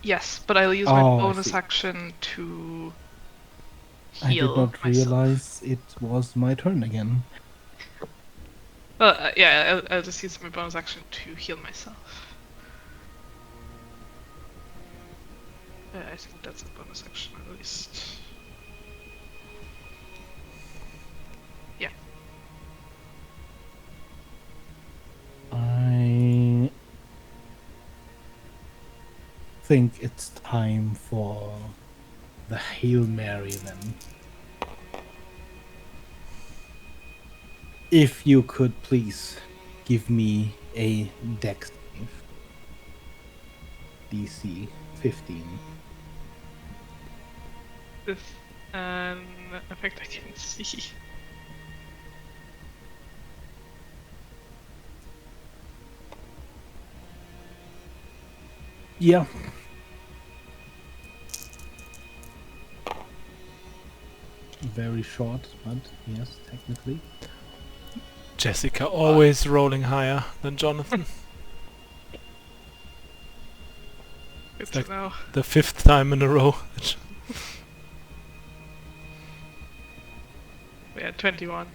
yes, but I'll use my Oh, I bonus see. action to I did heal not myself. realize it was my turn again. Well, yeah, I'll just use my bonus action to heal myself. I think that's a bonus action at least. Yeah. I think it's time for the Hail Mary then. If you could please give me a dex save. DC 15. This effect I can see. Yeah. Very short, but yes, technically. Jessica always rolling higher than Jonathan. Good like to know. The 5th time in a row. Yeah, 21.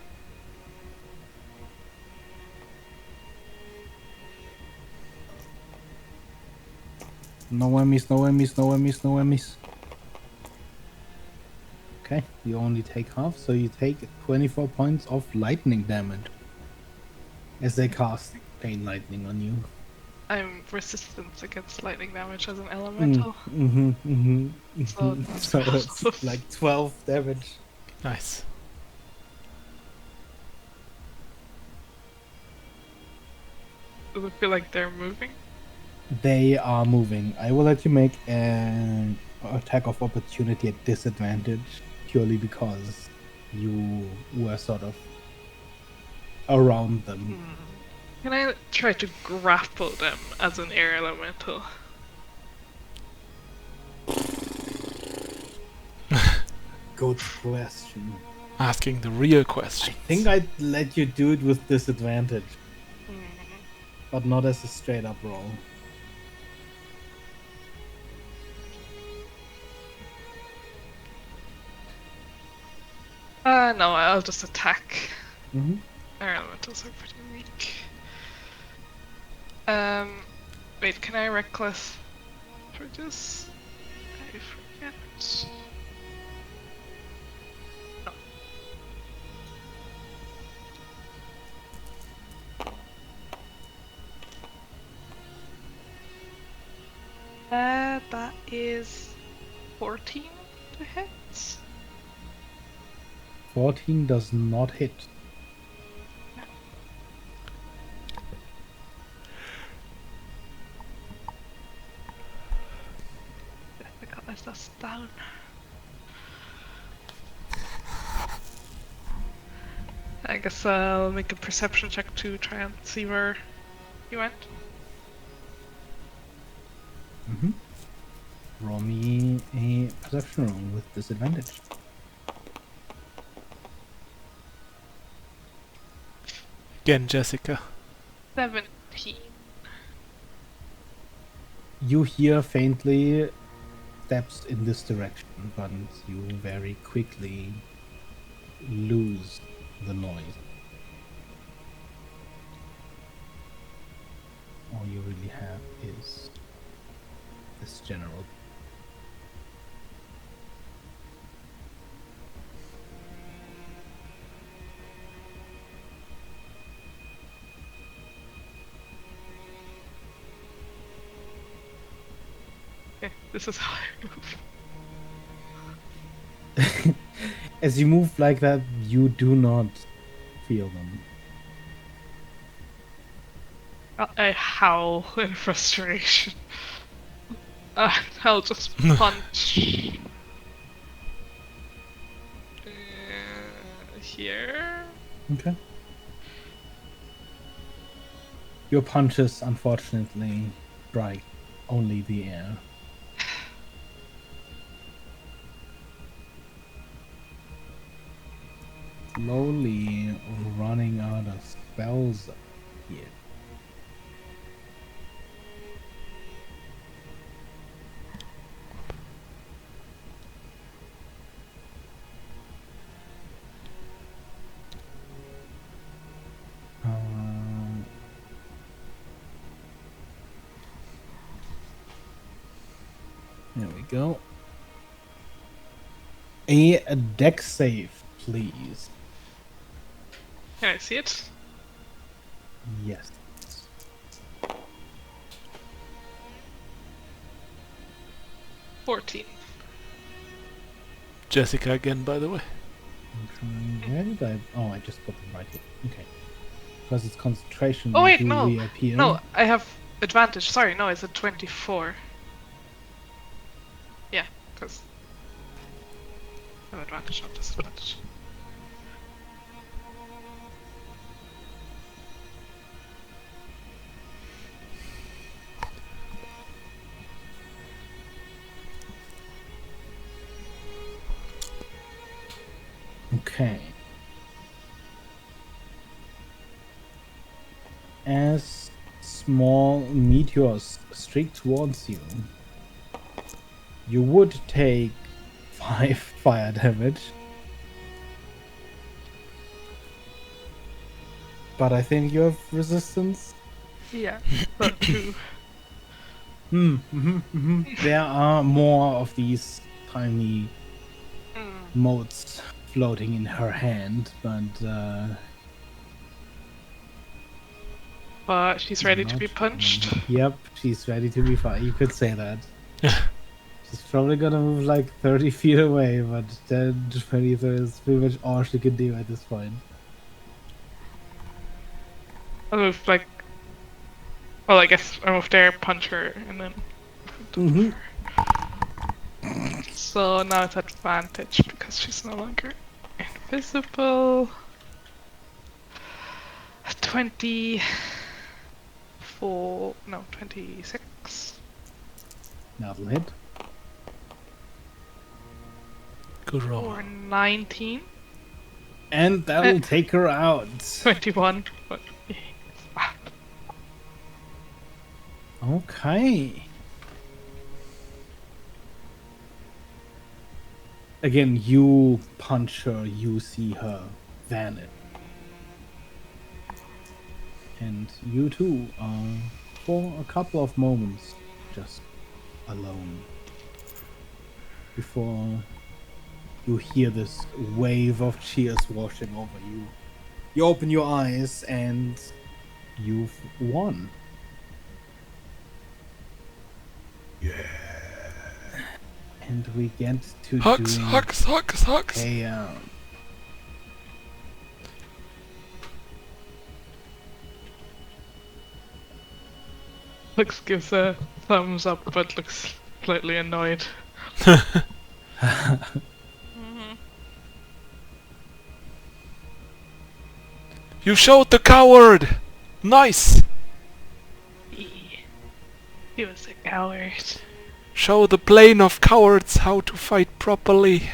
No whammies, no whammies, no whammies, no whammies. Okay, you only take half, so you take 24 points of lightning damage as they cast Pain Lightning on you. I'm resistant against lightning damage as an elemental. So, So it's like 12 damage. Nice. does it feel like they're moving? They are moving. I will let you make an attack of opportunity at disadvantage purely because you were sort of around them. Can I try to grapple them as an air elemental? Good question. Asking the real I question. think I'd let you do it with disadvantage, but not as a straight up roll. No, I'll just attack. Mm-hmm. Air elementals are pretty weak. Wait, can I reckless for this? I forget. No. That is 14 to hit. 14 does not hit. I got my stuff down. I guess I'll make a perception check to try and see where he went. Mm-hmm. Roll me a perception roll with disadvantage. Again, Jessica. 17. You hear faintly steps in this direction, but you very quickly lose the noise. All you really have is this general. Okay, this is how I move. As you move like that, you do not feel them. I howl in frustration. I'll just punch. Here. Okay. Your punches, unfortunately, strike only the air. Slowly running out of spells here. There we go. A deck save, please. Can I see it? Yes. 14. Jessica again, by the way. I'm trying. Where did I? Oh, I just got them right here. Okay. Because it's concentration. Oh they wait, do no. reappear. No, I have advantage. Sorry, no, it's a 24. Yeah, because I have advantage, not disadvantage. Okay. As small meteors streak towards you, you would take 5 fire damage. But I think you have resistance. Yeah, that too. There are more of these tiny motes floating in her hand, But she's ready to be not- punched. Yep, she's ready to be fired. You could say that. She's probably gonna move like 30 feet away, but 10 to 20 is pretty much all she can do at this point. I'll move like. Well, I guess I'll move there, punch her, and then. So now it's advantage because she's no longer invisible. 24. No, 26. That'll hit. Good roll. Or 19. And that'll take her out. 21. But it's bad. Okay. Again, you punch her, you see her vanish. And you too are, for a couple of moments, just alone. Before you hear this wave of cheers washing over you. You open your eyes and you've won. And we get to Hugs, do hugs, hugs, hugs. a Lux gives a thumbs up, but looks slightly annoyed. You showed the coward! Nice! He was a coward. Show the plane of cowards how to fight properly.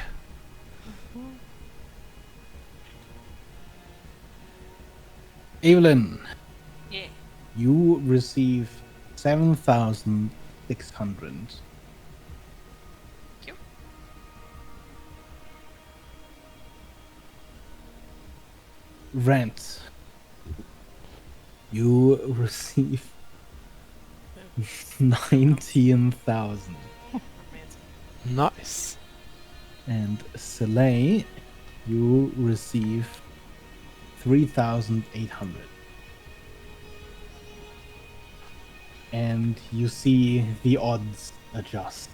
Evelyn, Yeah. you receive 7,600. Thank you. Rent. You receive 19,000. Nice. And Soleil, you receive 3,800. And you see the odds adjust.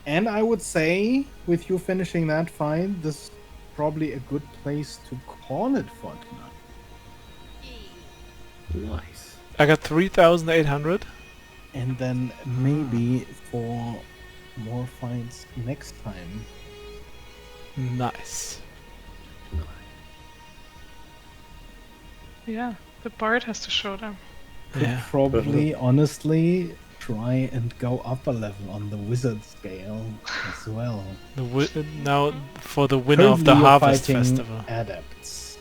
And I would say, with you finishing that fight, this is probably a good place to call it for tonight. Nice. I got 3,800. And then maybe for more fights next time. Nice. Yeah, the bard has to show them. Could Yeah. probably, honestly, try and go up a level on the wizard scale as well. Now for the winner of the Currently, you're Harvest fighting Festival. Adepts.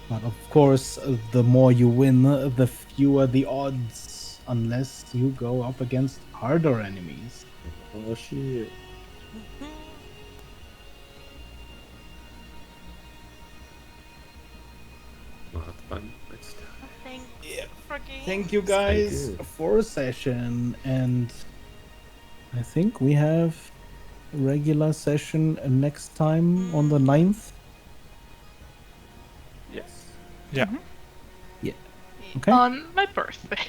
But of course, the more you win, the fewer the odds, unless you go up against harder enemies. Oh shit. Well, that's fun. Next time. Thanks. for games. Thank you guys good. for a session, and I think we have a regular session next time on the 9th. Yes. Yeah. Okay. On my birthday.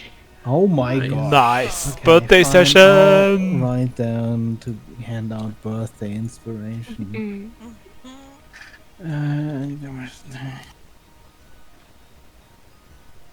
Oh my Nice. god. Nice. Okay, Birthday fine, I'll session. write down to hand out birthday inspiration. Mm. Mhm. Uh,